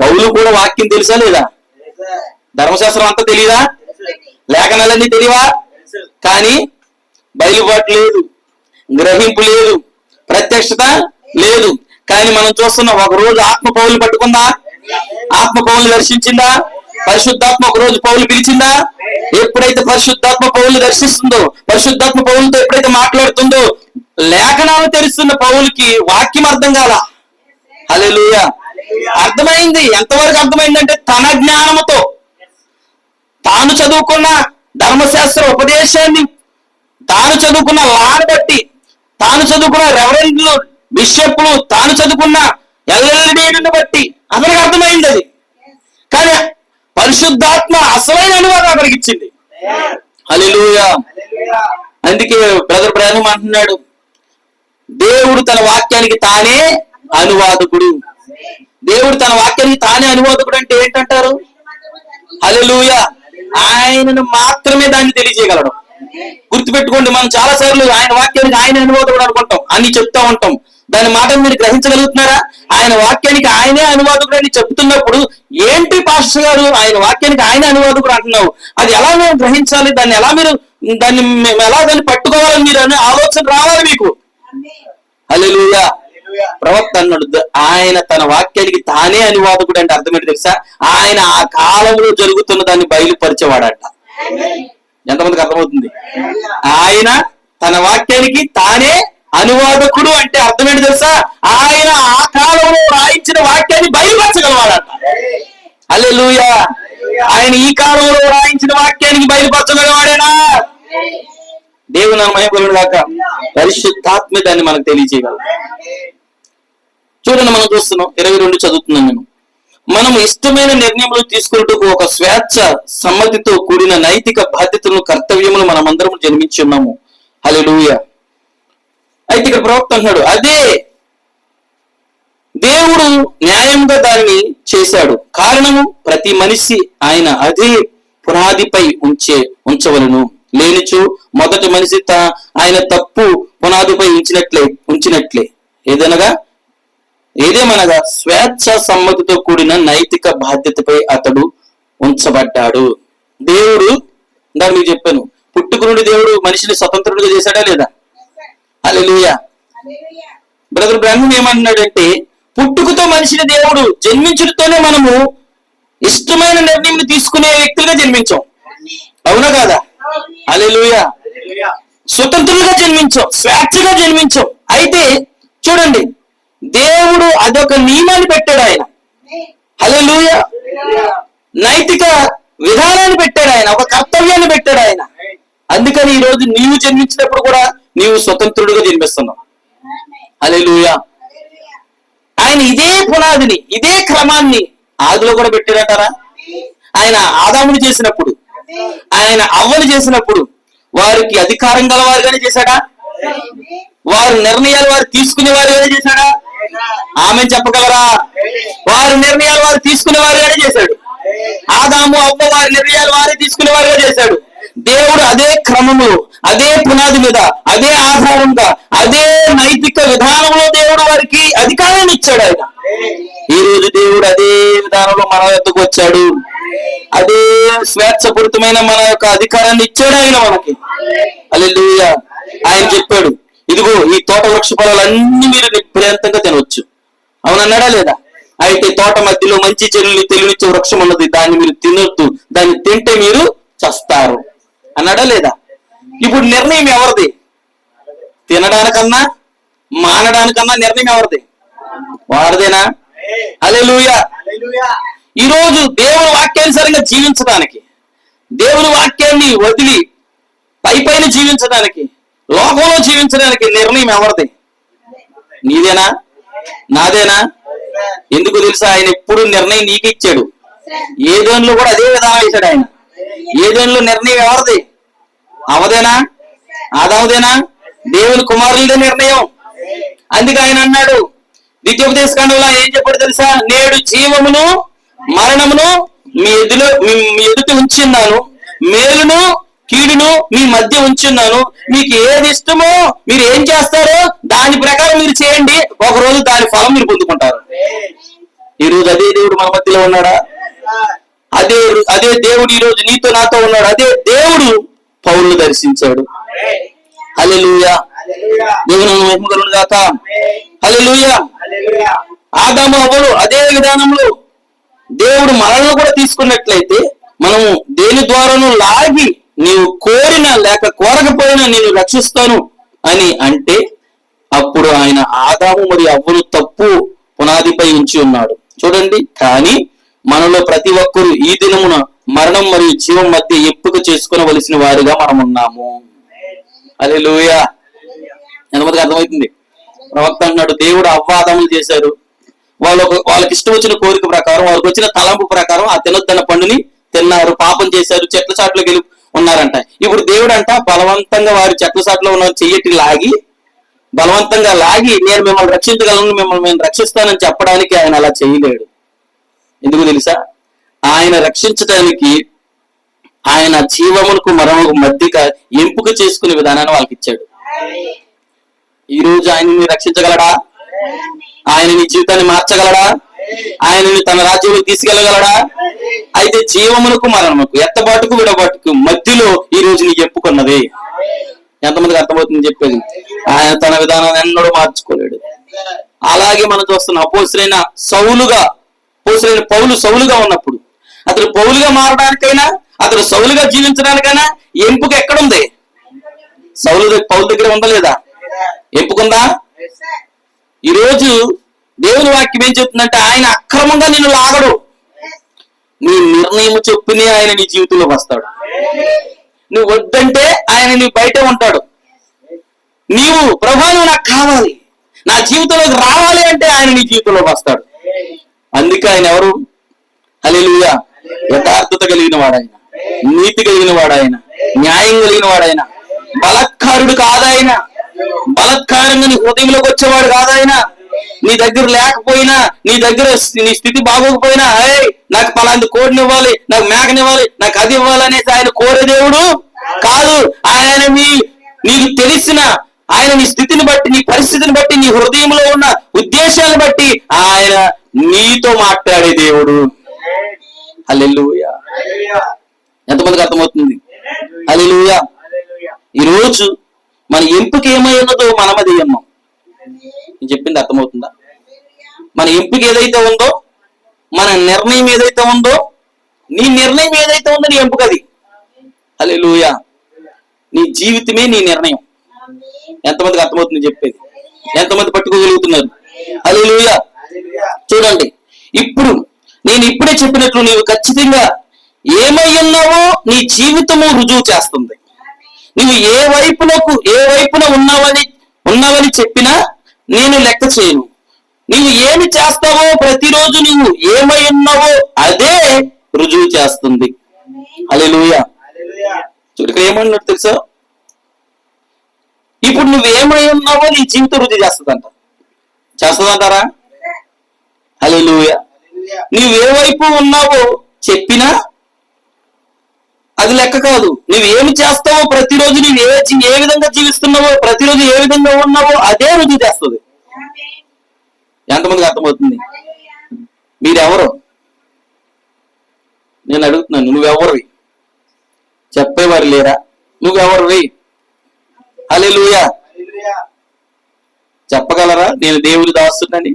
పౌలు కూడా వాక్యం తెలుసా లేదా? ధర్మశాస్త్రం అంతా తెలియదా? లేఖనాలన్నీ తెలియవా? కానీ బయలుబాటు లేదు, గ్రహింపు లేదు, ప్రత్యక్షత లేదు. కానీ మనం చూస్తున్నాం, ఒక రోజు ఆత్మ పౌలు పట్టుకుందా? ఆత్మ పౌలు దర్శించిందా? పరిశుద్ధాత్మ ఒక రోజు పౌలు పిలిచిందా? ఎప్పుడైతే పరిశుద్ధాత్మ పౌలు దర్శిస్తుందో, పరిశుద్ధాత్మ పౌలుతో ఎప్పుడైతే మాట్లాడుతుందో, లేఖనాలు తెరుస్తున్న పౌలుకి వాక్యం అర్థం కాల. హల్లెలూయా. అర్థమైంది. ఎంతవరకు అర్థమైందంటే తన జ్ఞానముతో, తాను చదువుకున్న ధర్మశాస్త్ర ఉపదేశాన్ని, తాను చదువుకున్న లాను బట్టి, తాను చదువుకున్న రెవరెండ్లు, బిషప్లు, తాను చదువుకున్న ఎల్ఎల్డీని బట్టి అతనికి అర్థమైంది అది. కానీ పరిశుద్ధాత్మ అసలైన అనువాదం అతనికి ఇచ్చింది. హల్లెలూయా. అందుకే బ్రదర్ బ్రహ్మం అంటున్నాడు దేవుడు తన వాక్యానికి తానే అనువాదకుడు. దేవుడు తన వాక్యానికి తానే అనువాదకుడు అంటే ఏంటంటారు? హల్లెలూయా. ఆయనను మాత్రమే దాన్ని తెలియజేయగలడు. గుర్తుపెట్టుకోండి, మనం చాలా సార్లు ఆయన వాక్యానికి ఆయన అనువాదకుడు అనుకుంటాం, అన్ని చెప్తా ఉంటాం. దాని మాటను మీరు గ్రహించగలుగుతున్నారా? ఆయన వాక్యానికి ఆయనే అనువాదకుడు అని చెప్తున్నప్పుడు ఏంటి పాస్టర్ గారు ఆయన వాక్యానికి ఆయనే అనువాదకుడు అంటున్నావు, అది ఎలా మేము గ్రహించాలి, దాన్ని ఎలా మేము ఎలా దాన్ని పట్టుకోవాలని మీరు అనే ఆలోచన రావాలి మీకు. హల్లెలూయా. ప్రవక్త అన్నాడు ఆయన తన వాక్యానికి తానే అనువాదకుడు అంటే అర్థం ఏంటి తెలుసా? ఆయన ఆ కాలంలో జరుగుతున్న దాన్ని బయలుపరిచేవాడట. ఎంతమందికి అర్థమవుతుంది? ఆయన తన వాక్యానికి తానే అనువాదకుడు అంటే అర్థం ఏంటి తెలుసా? ఆయన ఆ కాలంలో రాయించిన వాక్యాన్ని బయలుపరచగలవాడట. హల్లెలూయా. ఆయన ఈ కాలంలో రాయించిన వాక్యానికి బయలుపరచగలవాడేనా? దేవుని మహిమ గాక. పరిశుద్ధాత్మ దాన్ని మనకు తెలియజేయగలరు. చూడండి, మనం చూస్తున్నాం 22 చదువుతున్నాను నేను. మనం ఇష్టమైన నిర్ణయములు తీసుకున్నట్టుకు ఒక స్వేచ్ఛ సమ్మతితో కూడిన నైతిక బాధ్యతలను కర్తవ్యములు మనమందరం జన్మించి ఉన్నాము. హల్లెలూయా. అయితే ఇక్కడ ప్రవక్త అంటున్నాడు అదే దేవుడు న్యాయంగా దానిని చేశాడు. కారణము ప్రతి మనిషి ఆయన అదే పునాదిపై ఉంచవలను. లేనిచో మొదటి మనిషి ఆయన తప్పు పునాదిపై ఉంచినట్లే ఏదేమనగా స్వేచ్ఛ సమ్మతితో కూడిన నైతిక బాధ్యతపై అతడు ఉంచబడ్డాడు. దేవుడు ఇందాక మీకు చెప్పాను, పుట్టుక నుండి దేవుడు మనిషిని స్వతంత్రుడిగా చేశాడా లేదా? హల్లెలూయా. బ్రదర్ బ్రహ్మం ఏమంటున్నాడంటే పుట్టుకతో మనిషిని దేవుడు జన్మించడంతోనే మనము ఇష్టమైన నిర్ణయం తీసుకునే వ్యక్తులుగా జన్మించాం. అవునా కాదా? హల్లెలూయా. స్వతంత్రులుగా జన్మించాం, స్వేచ్ఛగా జన్మించాం. అయితే చూడండి, దేవుడు అదొక నియమాన్ని పెట్టాడు ఆయన. హల్లెలూయా. నైతిక విధానాన్ని పెట్టాడు ఆయన, ఒక కర్తవ్యాన్ని పెట్టాడు ఆయన. అందుకని ఈ రోజు నీవు జన్మించినప్పుడు కూడా నీవు స్వతంత్రుడిగా జన్మిస్తున్నావు. హల్లెలూయా. ఆయన ఇదే పునాదిని, ఇదే క్రమాన్ని ఆదిలో కూడా పెట్టాడటారా? ఆయన ఆదాముని చేసినప్పుడు, ఆయన అవ్వని చేసినప్పుడు వారికి అధికారం గలవారుగానే చేశాడా? వారు నిర్ణయాలు వారు తీసుకునేవారుగానే చేశాడా? ఆమె చెప్పగలరా? వారి నిర్ణయాలు వారు తీసుకునేవారుగానే చేశాడు. ఆదాము అవ్వ వారి నిర్ణయాలు వారే తీసుకునేవారుగా చేశాడు. దేవుడు అదే క్రమము, అదే పునాది మీద, అదే ఆధారంగా, అదే నైతిక విధానంలో దేవుడు వారికి అధికారాన్ని ఇచ్చాడు ఆయన. ఈ రోజు దేవుడు అదే విధానంలో మన యొద్దకు వచ్చాడు. అదే స్వేచ్ఛపూరితమైన మన యొక్క అధికారాన్ని ఇచ్చాడు ఆయన మనకి. హల్లెలూయా. ఆయన చెప్పాడు ఇదిగో ఈ తోట వృక్ష ఫలాలన్నీ మీరు నిప్రాంతంగా తినవచ్చు. అవునన్నాడా లేదా? అయితే తోట మధ్యలో మంచి చెరువులు తెలివిచ్చే వృక్షం ఉన్నది, దాన్ని మీరు తినొద్దు, దాన్ని తింటే మీరు చస్తారు అన్నాడా లేదా? ఇప్పుడు నిర్ణయం ఎవరిది? తినడానికన్నా మానడానికన్నా నిర్ణయం ఎవరిది? వారిదేనా? హల్లెలూయా. ఈ రోజు దేవుని వాక్యానుసారంగా జీవించడానికి, దేవుని వాక్యాన్ని వదిలి పైపైన జీవించడానికి, లోకంలో జీవించడానికి నిర్ణయం ఎవరిది? నీదేనా? నాదేనా? ఎందుకు తెలుసా? ఆయన ఎప్పుడు నిర్ణయం నీకు ఇచ్చాడు. ఏదోన్లో కూడా అదే విధానం వేశాడు ఆయన. ఏదోన్లో నిర్ణయం ఎవరిది? అవదేనా? ఆదాముదేనా? దేవుని కుమారులదే నిర్ణయం. అందుకే ఆయన అన్నాడు ద్వితీయోపదేశ కాండంలో ఏం చెప్పాడు తెలుసా? నేడు జీవమును మరణమును మీ ఎదుట ఉంచున్నాను, మేలును కీడును మీ మధ్య ఉంచున్నాను. మీకు ఏది ఇష్టమో మీరు ఏం చేస్తారో దాని ప్రకారం మీరు చేయండి, ఒక రోజు దాని ఫలం మీరు పొందుకుంటారు. ఈ రోజు అదే దేవుడు మన మధ్యలో ఉన్నాడా? అదే దేవుడు ఈ రోజు నీతో నాతో ఉన్నాడు. అదే దేవుడు పౌలును దర్శించాడు. హల్లెలూయా, దేవుని మహిమ కలుగును గాక. హల్లెలూయా. ఆదాము హవ్వలు అదే విధానంలో దేవుడు మనల్ని కూడా తీసుకున్నట్లయితే మనము దేని ద్వారాను లాగి నీవు కోరినా లేక కోరకపోయినా నేను రక్షిస్తాను అని అంటే అప్పుడు ఆయన ఆదాము మరియు హవ్వను తప్పు పునాదిపై ఉంచి ఉన్నాడు. చూడండి, కానీ మనలో ప్రతి ఒక్కరూ ఈ దినమున మరణం మరియు జీవం మధ్య ఎంపిక చేసుకునవలసిన వారిగా మనం ఉన్నాము. హల్లెలూయా. ఎంతమందికి అర్థమవుతుంది? ప్రవక్త అన్నాడు దేవుడు అవ్వాదములు చేశారు. వాళ్ళకి ఇష్టం వచ్చిన కోరిక ప్రకారం, వాళ్ళకి వచ్చిన తలంపు ప్రకారం ఆ తినొద్దన్న పండుని తిన్నారు, పాపం చేశారు, చెట్ల చాట్లోకి వెళ్ళి ఉన్నారంట. ఇప్పుడు దేవుడు అంట బలవంతంగా వారి చెట్ల చాట్లో ఉన్న చెయ్యటి లాగి బలవంతంగా లాగి నేను మిమ్మల్ని రక్షించగలను, మిమ్మల్ని నేను రక్షిస్తానని చెప్పడానికి ఆయన అలా చేయలేడు. ఎందుకు తెలుసా? ఆయన రక్షించడానికి ఆయన జీవములకు మరణములకు మధ్య ఎంపిక చేసుకునే విధానాన్ని వాళ్ళకి ఇచ్చాడు. ఈ రోజు ఆయనని రక్షించగలడా? ఆయన నీ జీవితాన్ని మార్చగలడా? ఆయనని తన రాజ్యంలోకి తీసుకెళ్లగలడా? అయితే జీవమునకు మరణముకు, ఎత్తబాటుకు విడబాటుకు మధ్యలో ఈ రోజు నీకు చెప్పుకున్నది. ఎంతమందికి అర్థమవుతుంది చెప్పేది? ఆయన తన విధానాన్ని ఎన్నడూ మార్చుకోలేడు. అలాగే మనం చూస్తున్నాం అపోస్తలుడైన పౌలు సౌలుగా ఉన్నప్పుడు అతడు పౌలుగా మారడానికైనా అతడు సౌలుగా జీవించడానికైనా ఎంపిక ఎక్కడుంది? పౌలు దగ్గర ఉందా లేదా? ఎంపుకుందా? ఈరోజు దేవుని వాక్యం ఏం చెప్తుందంటే ఆయన అక్రమంగా నిన్ను లాగడు. నీ నిర్ణయం చొప్పునే ఆయన నీ జీవితంలోకి వస్తాడు. నువ్వు వద్దంటే ఆయన నీ బయటే ఉంటాడు. నీవు ప్రభువా నువ్వు నాకు కావాలి, నా జీవితంలోకి రావాలి అంటే ఆయన నీ జీవితంలోకి వస్తాడు. అందుకే ఆయన ఎవరు? హల్లెలూయా. యథార్థత కలిగిన వాడాయన, నీతి కలిగిన వాడాయన, న్యాయం కలిగిన వాడాయన, బలత్కారుడు కాదాయన. బలత్కారంగా నీ హృదయంలోకి వచ్చేవాడు కాదాయన. నీ దగ్గర లేకపోయినా, నీ స్థితి బాగోకపోయినా నాకు పలాంటి కోడిని ఇవ్వాలి, నాకు మేకనివ్వాలి, నాకు అది ఇవ్వాలి అనేసి ఆయన కోరే దేవుడు కాదు. ఆయన నీకు తెలిసిన ఆయన నీ స్థితిని బట్టి, నీ పరిస్థితిని బట్టి, నీ హృదయంలో ఉన్న ఉద్దేశాలను బట్టి ఆయన నీతో మాట్లాడే దేవుడు. హల్లెలూయా. ఎంతమందికి అర్థమవుతుంది? హల్లెలూయా. ఈరోజు మన ఎంపిక ఏమై ఉన్నదో మనం అది అన్నాం. నేను చెప్పింది అర్థమవుతుందా? మన ఎంపిక ఏదైతే ఉందో, మన నిర్ణయం ఏదైతే ఉందో, నీ నిర్ణయం ఏదైతే ఉందో నీ ఎంపిక అది. హల్లెలూయా. నీ జీవితమే నీ నిర్ణయం. ఎంతమందికి అర్థమవుతుంది చెప్పేది? ఎంతమంది పట్టుకోగలుగుతున్నారు? హల్లెలూయా. చూడండి, నేను ఇప్పుడే చెప్పినట్లు నీవు ఖచ్చితంగా ఏమై ఉన్నావో నీ జీవితము రుజువు చేస్తుంది. నువ్వు ఏ వైపున ఉన్నావని చెప్పినా నేను లెక్క చేయను. నువ్వు ఏమి చేస్తావో ప్రతిరోజు నువ్వు ఏమై ఉన్నావో అదే రుజువు చేస్తుంది. హల్లెలూయా. ఇక్కడ ఏమన్నాడు తెలుసా? ఇప్పుడు నువ్వేమై ఉన్నావో నీ జీవితం రుజువు చేస్తుందంటారా? హల్లెలూయా. నువ్వు ఏ వైపు ఉన్నావో చెప్పినా అది లెక్క కాదు. నువ్వు ఏమి చేస్తావో ప్రతిరోజు, నువ్వు ఏ విధంగా జీవిస్తున్నావో, ప్రతిరోజు ఏ విధంగా ఉన్నావో అదే రుజువు చేస్తుంది. ఎంతమందికి అర్థమవుతుంది? మీరెవరు? నేను అడుగుతున్నాను, నువ్వెవరివి? చెప్పేవారు లేరా? నువ్వెవరివి? హల్లెలూయా. చెప్పగలరా నేను దేవుని దాసునని?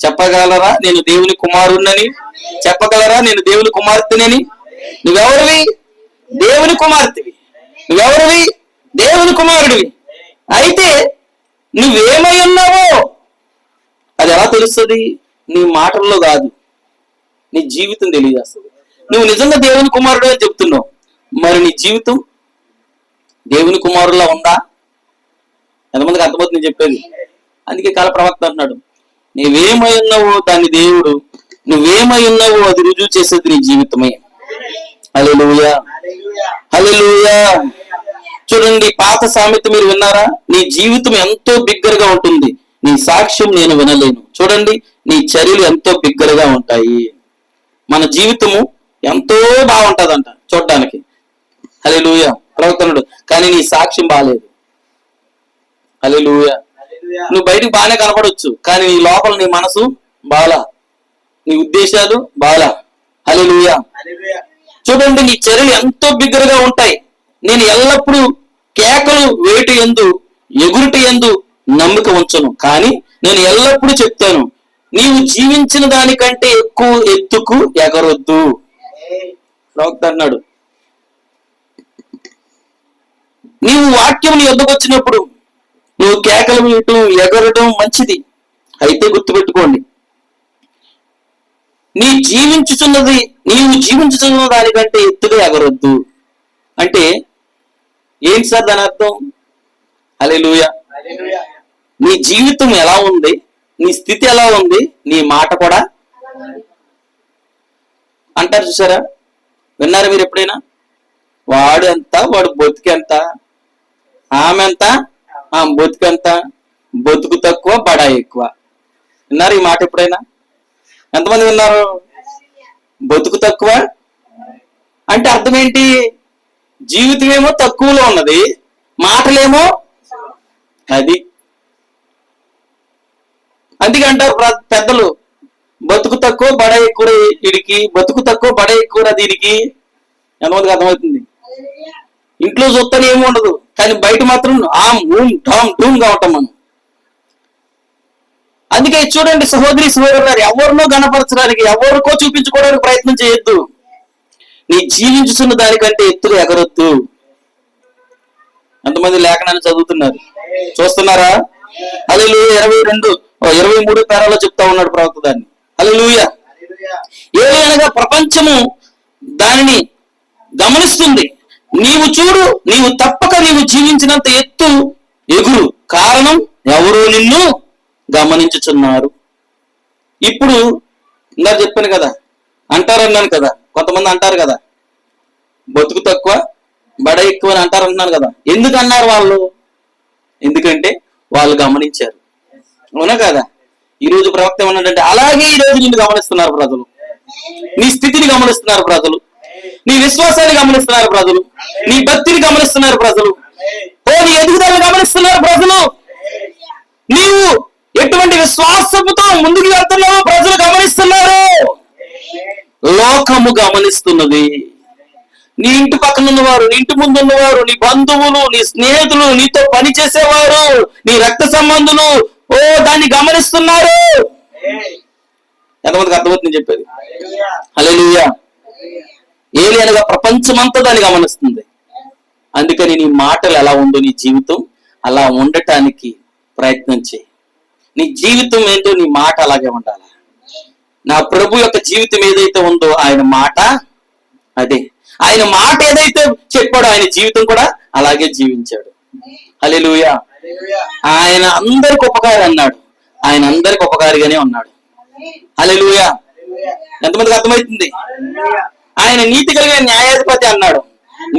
చెప్పగలరా నేను దేవుని కుమారుణ్ణని? చెప్పగలరా నేను దేవుని కుమార్తెనని? నువ్వెవరివి? దేవుని కుమార్తెవి. నువ్వెవరివి? దేవుని కుమారుడివి. అయితే నువ్వేమై ఉన్నావో అది ఎలా తెలుస్తుంది? నీ మాటల్లో కాదు, నీ జీవితం తెలియజేస్తుంది. నువ్వు నిజంగా దేవుని కుమారుడు అని చెప్తున్నావు, మరి నీ జీవితం దేవుని కుమారులా ఉందా? ఎంతమందికి అర్థమవుతుంది చెప్పేది? అందుకే కాల ప్రవక్త అంటున్నాడు, నువ్వేమై ఉన్నావో దాన్ని దేవుడు, నువ్వేమై ఉన్నావో అది రుజువు చేసేది నీ జీవితమే. హల్లెలూయా, హల్లెలూయా. చూడండి, పాత సామెత మీరు విన్నారా? నీ జీవితం ఎంతో బిగ్గరగా ఉంటుంది, నీ సాక్ష్యం నేను వినలేను. చూడండి, నీ చర్యలు ఎంతో బిగ్గరగా ఉంటాయి. మన జీవితము ఎంతో బాగుంటదంట చూడడానికి. హల్లెలూయా. ప్రవక్తనుడు, కానీ నీ సాక్ష్యం బాగాలేదు. హల్లెలూయా. నువ్వు బయటకు బాగానే కనపడవచ్చు, కానీ నీ లోపల నీ మనసు బాలా, నీ ఉద్దేశాలు బాలా. హల్లెలూయా. చూడండి, నీ చర్యలు ఎంతో బిగ్గరగా ఉంటాయి. నేను ఎల్లప్పుడూ కేకలు వేటి యందు ఎగురుటి యందు నమ్మిక ఉంచను, కానీ నేను ఎల్లప్పుడూ చెప్తాను, నీవు జీవించిన దానికంటే ఎక్కువ ఎత్తుకు ఎగరొద్దు. ప్రవక్త అన్నాడు, నీవు వాక్యం నీ వద్దకు వచ్చినప్పుడు నువ్వు కేకలు వేయటం ఎగరడం మంచిది, అయితే గుర్తుపెట్టుకోండి, నీవు జీవించుతున్న దానికంటే ఎత్తుగా ఎగరొద్దు. అంటే ఏంటి సార్ దాని అర్థం? హల్లెలూయా. నీ జీవితం ఎలా ఉంది, నీ స్థితి ఎలా ఉంది, నీ మాట కూడా అంటారు. చూసారా, విన్నారా మీరు ఎప్పుడైనా? వాడు ఎంత, వాడు బతుకెంత, ఆమె ఎంత, ఆమె బతుకెంత, బతుకు తక్కువ బడా ఎక్కువ. విన్నారు ఈ మాట ఎప్పుడైనా? ఎంతమంది విన్నారు? బతుకు తక్కువ అంటే అర్థం ఏంటి? జీవితం ఏమో తక్కువలో ఉన్నది, మాటలేమో అది. అందుకే అంటారు పెద్దలు, బతుకు తక్కువ బడ ఎక్కువ వీడికి, బతుకు తక్కువ బడ ఎక్కువ దీనికి. ఎంతమందికి అర్థమవుతుంది? ఇంట్లో చూస్తానే ఏమి ఉండదు, కానీ బయట మాత్రం ఆమ్ ఊమ్ ఠామ్ ఠూమ్ గా ఉంటాం మనం. అందుకే చూడండి సహోదరి సహోదరులారు, ఎవరినో గణపరచడానికి, ఎవరికో చూపించుకోవడానికి ప్రయత్నం చేయొద్దు. నీ జీవించుతున్న దానికంటే ఎత్తుగా ఎగరొద్దు. ఎంతమంది లేఖనాన్ని చదువుతున్నారు, చూస్తున్నారా? హల్లెలూయా. 23 పేరాలో చెప్తా ఉన్నాడు ప్రవక్త దాన్ని. హల్లెలూయా. ఏదైనా ప్రపంచము దానిని గమనిస్తుంది. నీవు చూడు, నీవు తప్పక నీవు జీవించినంత ఎత్తు ఎగురు, కారణం ఎవరో నిన్ను గమనించుచున్నారు. ఇప్పుడు ఇందాక చెప్పాను కదా, అంటారన్నాను కదా, కొంతమంది అంటారు కదా, బతుకు తక్కువ బడ ఎక్కువ అని అంటారు అంటున్నాను కదా. ఎందుకు అన్నారు వాళ్ళు? ఎందుకంటే వాళ్ళు గమనించారు. అవునా కదా? ఈ రోజు ప్రవక్త ఏమన్నాడంటే, అలాగే ఈ రోజు నిన్ను గమనిస్తున్నారు ప్రజలు, నీ స్థితిని గమనిస్తున్నారు ప్రజలు, నీ విశ్వాసాన్ని గమనిస్తున్నారు ప్రజలు, నీ భక్తిని గమనిస్తున్నారు ప్రజలు, నీ ఎదుగుదలను గమనిస్తున్నారు ప్రజలు, నీవు ఎటువంటి విశ్వాసముతో ముందుకు వెళ్తున్నావో ప్రజలు గమనిస్తున్నారు. లోకము గమనిస్తున్నది. నీ ఇంటి పక్కన ఉన్నవారు, నీ ఇంటి ముందు ఉన్నవారు, నీ బంధువులు, నీ స్నేహితులు, నీతో పని చేసేవారు, నీ రక్త సంబంధులు దాన్ని గమనిస్తున్నారు. ఎంతమందికి అర్థమవుతుంది చెప్పేది? హల్లెలూయా. ఏలి అనగా ప్రపంచమంతా దాన్ని గమనిస్తుంది. అందుకని నీ మాటలు ఎలా ఉందో నీ జీవితం అలా ఉండటానికి ప్రయత్నం చేయి. నీ జీవితం ఏంటో నీ మాట అలాగే ఉండాలి. నా ప్రభు యొక్క జీవితం ఏదైతే ఉందో ఆయన మాట అదే. ఆయన మాట ఏదైతే చెప్పాడో ఆయన జీవితం కూడా అలాగే జీవించాడు. హల్లెలూయా. ఆయన అందరికి ఉపకారి అన్నాడు, ఆయన అందరికి ఉపకారిగానే ఉన్నాడు. హల్లెలూయా. ఎంతమందికి అర్థమవుతుంది? ఆయన నీతి కలిగిన న్యాయాధిపతి అన్నాడు,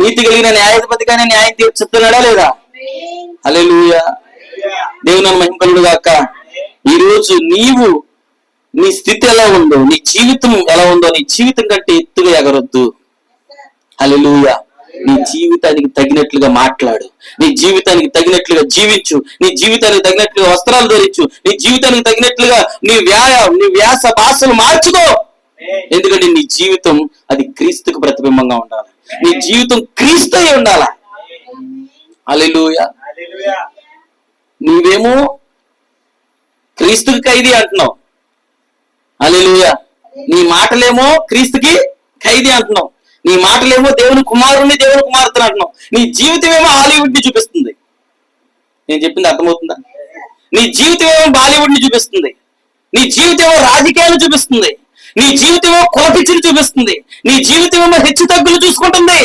నీతి కలిగిన న్యాయాధిపతిగానే న్యాయం తీర్చుతున్నాడా లేదా? హల్లెలూయా. దేవుని మహిమ కలుగును గాక. ఈ రోజు నీవు నీ స్థితి ఎలా ఉందో, నీ జీవితం ఎలా ఉందో, నీ జీవితం కంటే ఎత్తుగా ఎగరొద్దు. హల్లెలూయా. నీ జీవితానికి తగినట్లుగా మాట్లాడు, నీ జీవితానికి తగినట్లుగా జీవించు, నీ జీవితానికి తగినట్లుగా వస్త్రాలు ధరించు, నీ జీవితానికి తగినట్లుగా నీ వ్యాస భాషలు మార్చుకో. ఎందుకంటే నీ జీవితం అది క్రీస్తుకు ప్రతిబింబంగా ఉండాలి. నీ జీవితం క్రీస్తు అయి ఉండాలి. హల్లెలూయా. నీవేమో క్రీస్తుకి ఖైదీ అంటున్నావు. హల్లెలూయా. నీ మాటలేమో క్రీస్తుకి ఖైదీ అంటున్నావు. నీ మాటలేమో దేవుని కుమారుని, దేవుని కుమార్తెను అంటున్నావు. నీ జీవితం ఏమో హాలీవుడ్ ని చూపిస్తుంది. నేను చెప్పింది అర్థమవుతుందా? నీ జీవితం ఏమో బాలీవుడ్ ని చూపిస్తుంది, నీ జీవితం ఏమో రాజకీయాలు చూపిస్తుంది, నీ జీవితం ఏమో కోటిచిని చూపిస్తుంది, నీ జీవితం ఏమో హెచ్చు తగ్గులు చూసుకుంటుంది.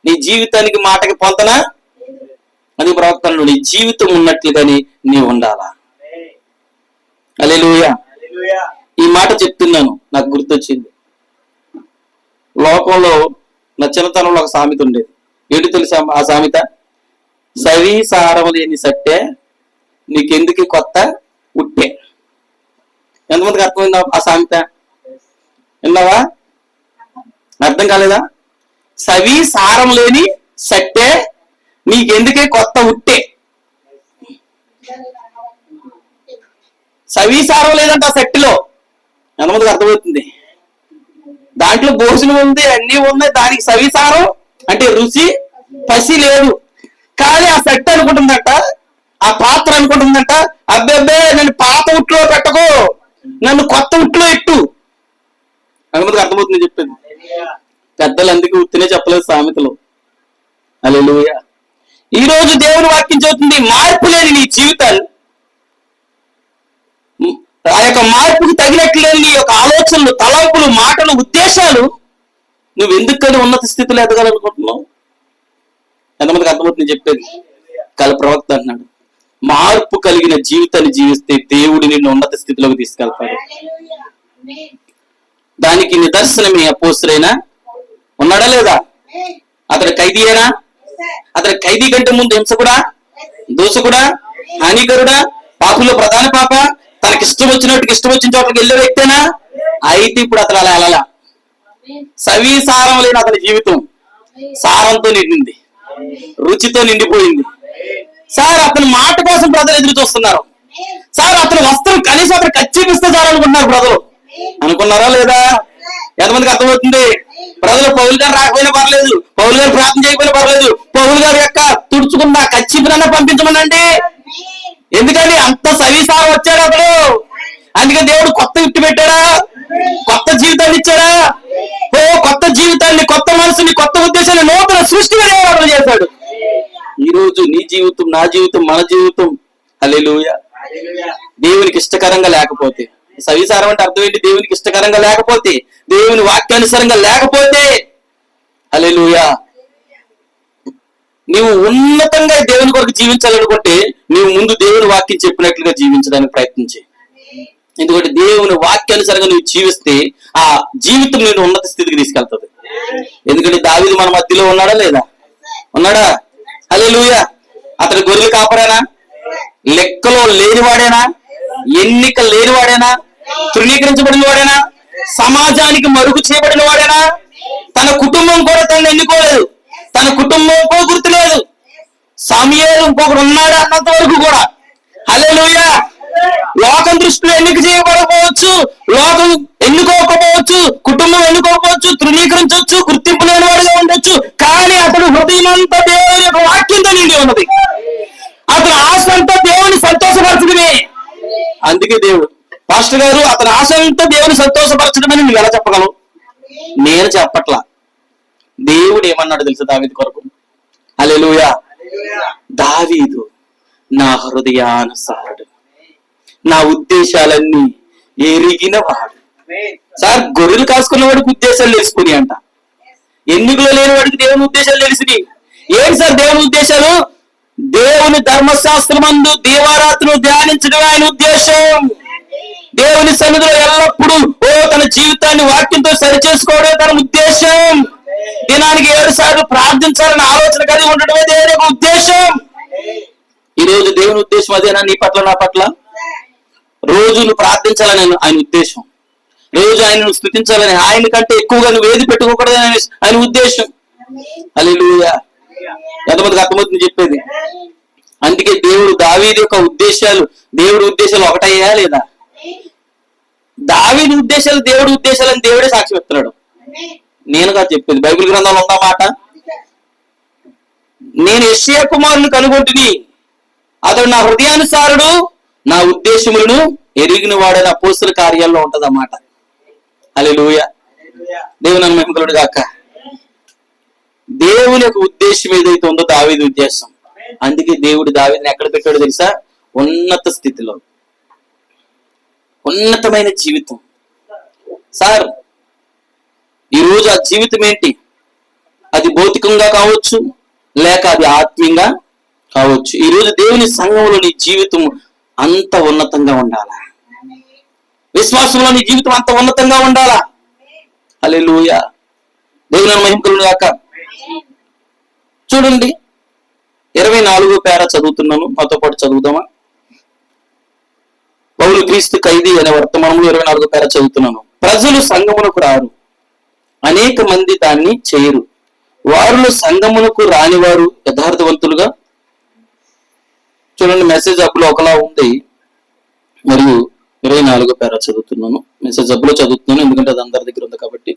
నీ జీవితానికి మాటకి పొంతనా? అది ప్రవక్తలు నీ జీవితం ఉన్నట్లుగాని నీవు ఉండాలా. హల్లెలూయా. ఈ మాట చెప్తున్నాను, నాకు గుర్తొచ్చింది. లోకంలో నా చిన్నతనంలో ఒక సామెత ఉండేది. ఏంటి తెలుసా ఆ సామెత? సవి సారం లేని సట్టే నీకెందుకు కొత్త ఉట్టే. ఎంతమందికి అర్థమైందా ఆ సామెత? విన్నావా? అర్థం కాలేదా? సవి సారం లేని సట్టే నీకెందుకే కొత్త ఉట్టే. సవి సారం లేదంట ఆ సెట్టులో. ఎంతమందికి అర్థమవుతుంది? దాంట్లో భోజనం ఉంది, అన్ని ఉన్నాయి, దానికి సవిసారం అంటే రుచి పసి లేదు. కానీ ఆ సెట్ అనుకుంటుందట, ఆ పాత్ర అనుకుంటుందట, అబ్బే నన్ను పాత ఉట్లో పెట్టకు, నన్ను కొత్త ఉట్లో ఎట్టు. ఎంతమందికి అర్థమవుతుంది చెప్పింది? పెద్దలు అందుకే ఉత్తినే చెప్పలేదు సామెతలు. హల్లెలూయా. ఈ రోజు దేవుని వాక్యం చెబుతుంది, మార్పు లేని నీ జీవితాలు, ఆ యొక్క మార్పుకు తగినట్లు నీ యొక్క ఆలోచనలు, తలంపులు, మాటలు, ఉద్దేశాలు నువ్వు ఎందుకని ఉన్నత స్థితిలో ఎదగాలనుకుంటున్నావు? ఎంతమందికి అర్థమవుతుంది చెప్పేది? ప్రవక్త అన్నాడు, మార్పు కలిగిన జీవితాన్ని జీవిస్తే దేవుడు నిన్ను ఉన్నత స్థితిలోకి తీసుకెళ్తాడు. దానికి నిదర్శనమే అపోస్తలుడైన ఉన్నాడా లేదా? అతడు ఖైదీయేనా? అతడు ఖైదీ కంటే ముందు హింసకుడా, దోషకుడా, హానికరుడా, పాపులో ప్రధాన పాప, తనకి ఇష్టం వచ్చినట్టుకి ఇష్టం వచ్చిన చోట్లకి వెళ్ళే వ్యక్తేనా? అయితే ఇప్పుడు అతను అలా వెళ్ళాల. సవి సారం లేని అతని జీవితం సారంతో నిండింది, రుచితో నిండిపోయింది. సార్ అతని మాట కోసం ప్రజలు ఎదురు చూస్తున్నారు. సార్ అతని వస్త్రం కనీసం అతను కచ్చిపిస్తే చాలనుకుంటున్నారు ప్రజలు. అనుకున్నారా లేదా? ఎంతమందికి అర్థమవుతుంది? ప్రజలు పౌలు గారు రాకపోయినా పర్లేదు, పౌలు గారు ప్రార్థన చేయకపోయినా పర్లేదు, పౌలు గారి యొక్క తుడుచుకున్న కచ్చిపినన్నా పంపించమనండి. ఎందుకని అంత సవిసారం వచ్చాడు అతడు. అందుకే దేవుడు కొత్త ఇట్టు పెట్టాడా? కొత్త జీవితాన్ని ఇచ్చాడా? కొత్త జీవితాన్ని, కొత్త మనసుని, కొత్త ఉద్దేశాన్ని, నూతన సృష్టిగా దేవుడు చేశాడు. ఈ రోజు నీ జీవితం, నా జీవితం, మన జీవితం హల్లెలూయా దేవునికి ఇష్టకరంగా లేకపోతే, సవిసారం అంటే అర్థం ఏంటి? దేవునికి ఇష్టకరంగా లేకపోతే, దేవుని వాక్యానుసారంగా లేకపోతే హల్లెలూయా. నీవు ఉన్నతంగా దేవుని కొరకు జీవించాలనుకుంటే నీవు ముందు దేవుని వాక్యం చెప్పినట్లుగా జీవించడానికి ప్రయత్నించే. ఎందుకంటే దేవుని వాక్యానుసారంగా నువ్వు జీవిస్తే ఆ జీవితం నేను ఉన్నత స్థితికి తీసుకెళ్తుంది. ఎందుకంటే దావీదు మన మధ్యలో ఉన్నాడా లేదా? ఉన్నాడా? హల్లెలూయా. అతడు గొర్రెలు కాపరేనా? లెక్కలో లేనివాడేనా? ఎన్నిక లేనివాడేనా? తృణీకరించబడిన వాడేనా? సమాజానికి మరుగు చేయబడిన వాడేనా? తన కుటుంబం కూడా తనను ఎన్నుకోలేదు, తన కుటుంబంకో గుర్తు లేదు. సమూయేలు ఇంకొకడు ఉన్నాడు అన్నంత వరకు కూడా హల్లెలూయా. లోకం దృష్టిలో ఎన్నిక చేయబడకపోవచ్చు, లోకం ఎన్నుకోకపోవచ్చు, కుటుంబం ఎన్నుకోకపోవచ్చు, తృణీకరించవచ్చు, గుర్తింపు లేని వాడిగా ఉండొచ్చు. కానీ అతడు హృదయం అంతా దేవుని యొక్క వాక్యంతో నిండి ఉన్నది. అతని ఆశ అంతా దేవుని సంతోషపరచడమే. అందుకే దేవుడు పాస్టర్ గారు అతని ఆశ అంతా దేవుని సంతోషపరచడమని నువ్వు ఎలా చెప్పగలవు? నేను చెప్పట్లా. దేవుడు ఏమన్నాడు తెలుసా దావీదు కొరకు? హల్లెలూయా. దావీదు నా హృదయానుసారుడు, నా ఉద్దేశాలన్నీ ఎరిగిన వాడు. సార్ గొర్రెలు కాసుకున్న వాడికి ఉద్దేశాలు తెలుసుకుని అంట, ఎన్నికలో లేని వాడికి దేవుని ఉద్దేశాలు తెలిసినాయి. ఏంటి సార్ దేవుని ఉద్దేశాలు? దేవుని ధర్మశాస్త్రమందు దీవారాత్రులు ధ్యానించడం ఆయన ఉద్దేశం. దేవుని సన్నిధిలో ఎల్లప్పుడూ తన జీవితాన్ని వాక్యంతో సరిచేసుకోవడమే తన ఉద్దేశం. దినానికి 7 సార్లు ప్రార్థించాలని ఆలోచన కలిగి ఉండడమే దేవుని యొక్క ఉద్దేశం. ఈ రోజు దేవుని ఉద్దేశం అదేనా నీ పట్ల, నా పట్ల? రోజు నువ్వు ప్రార్థించాలని ఆయన ఉద్దేశం, రోజు ఆయనను స్తుతించాలని, ఆయన కంటే ఎక్కువగా నువ్వు ఏది పెట్టుకోకూడదని ఆయన ఉద్దేశం. హల్లెలూయా. ఎంతమందికి అర్థమవుతుంది చెప్పేది? అందుకే దేవుడు దావీదు యొక్క ఉద్దేశాలు, దేవుడి ఉద్దేశాలు ఒకటయ్యా లేదా? దావీదు ఉద్దేశాలు దేవుడి ఉద్దేశాలని దేవుడే సాక్షి చెప్తున్నాడు. నేనుగా చెప్పేది, బైబిల్ గ్రంథంలో ఉన్న మాట. నేను యెషయా కుమారుని కనుగొంటిని, అతడు నా హృదయానుసారుడు, నా ఉద్దేశములను ఎరిగిన వాడని అపోస్తల కార్యాల్లో ఉంటది అన్నమాట. హల్లెలూయా. దేవుని మహిమకలుడు గాక. దేవుని యొక్క ఉద్దేశం ఏదైతే ఉందో దావీదు ఉద్దేశం. అందుకే దేవుడు దావీదుని ఎక్కడ పెట్టాడో తెలుసా? ఉన్నత స్థితిలో, ఉన్నతమైన జీవితం. సార్ ఈ రోజు ఆ జీవితం ఏంటి? అది భౌతికంగా కావచ్చు, లేక అది ఆత్మీయంగా కావచ్చు. ఈ రోజు దేవుని సంఘంలో నీ జీవితం అంత ఉన్నతంగా ఉండాలా? విశ్వాసంలో నీ జీవితం అంత ఉన్నతంగా ఉండాలా. హల్లెలూయా. దేవుని మహిమ కలుగును గాక. చూడండి 24వ పేర చదువుతున్నాను, మాతో పాటు చదువుదామా? పౌలు క్రీస్తు ఖైదీ అనే వర్తమానంలో 24వ పేర చదువుతున్నాను. ప్రజలు సంఘమునకు రారు, అనేక మంది దాన్ని చేయరు. వారిలో సంఘమునకు రాని వారు యథార్థవంతులుగా. చూడండి, మెసేజ్ అప్పులో ఒకలా ఉంది, మరియు 24వ పేర చదువుతున్నాను. మెసేజ్ అప్పులో చదువుతున్నాను ఎందుకంటే అది అందరి దగ్గర ఉంది కాబట్టి.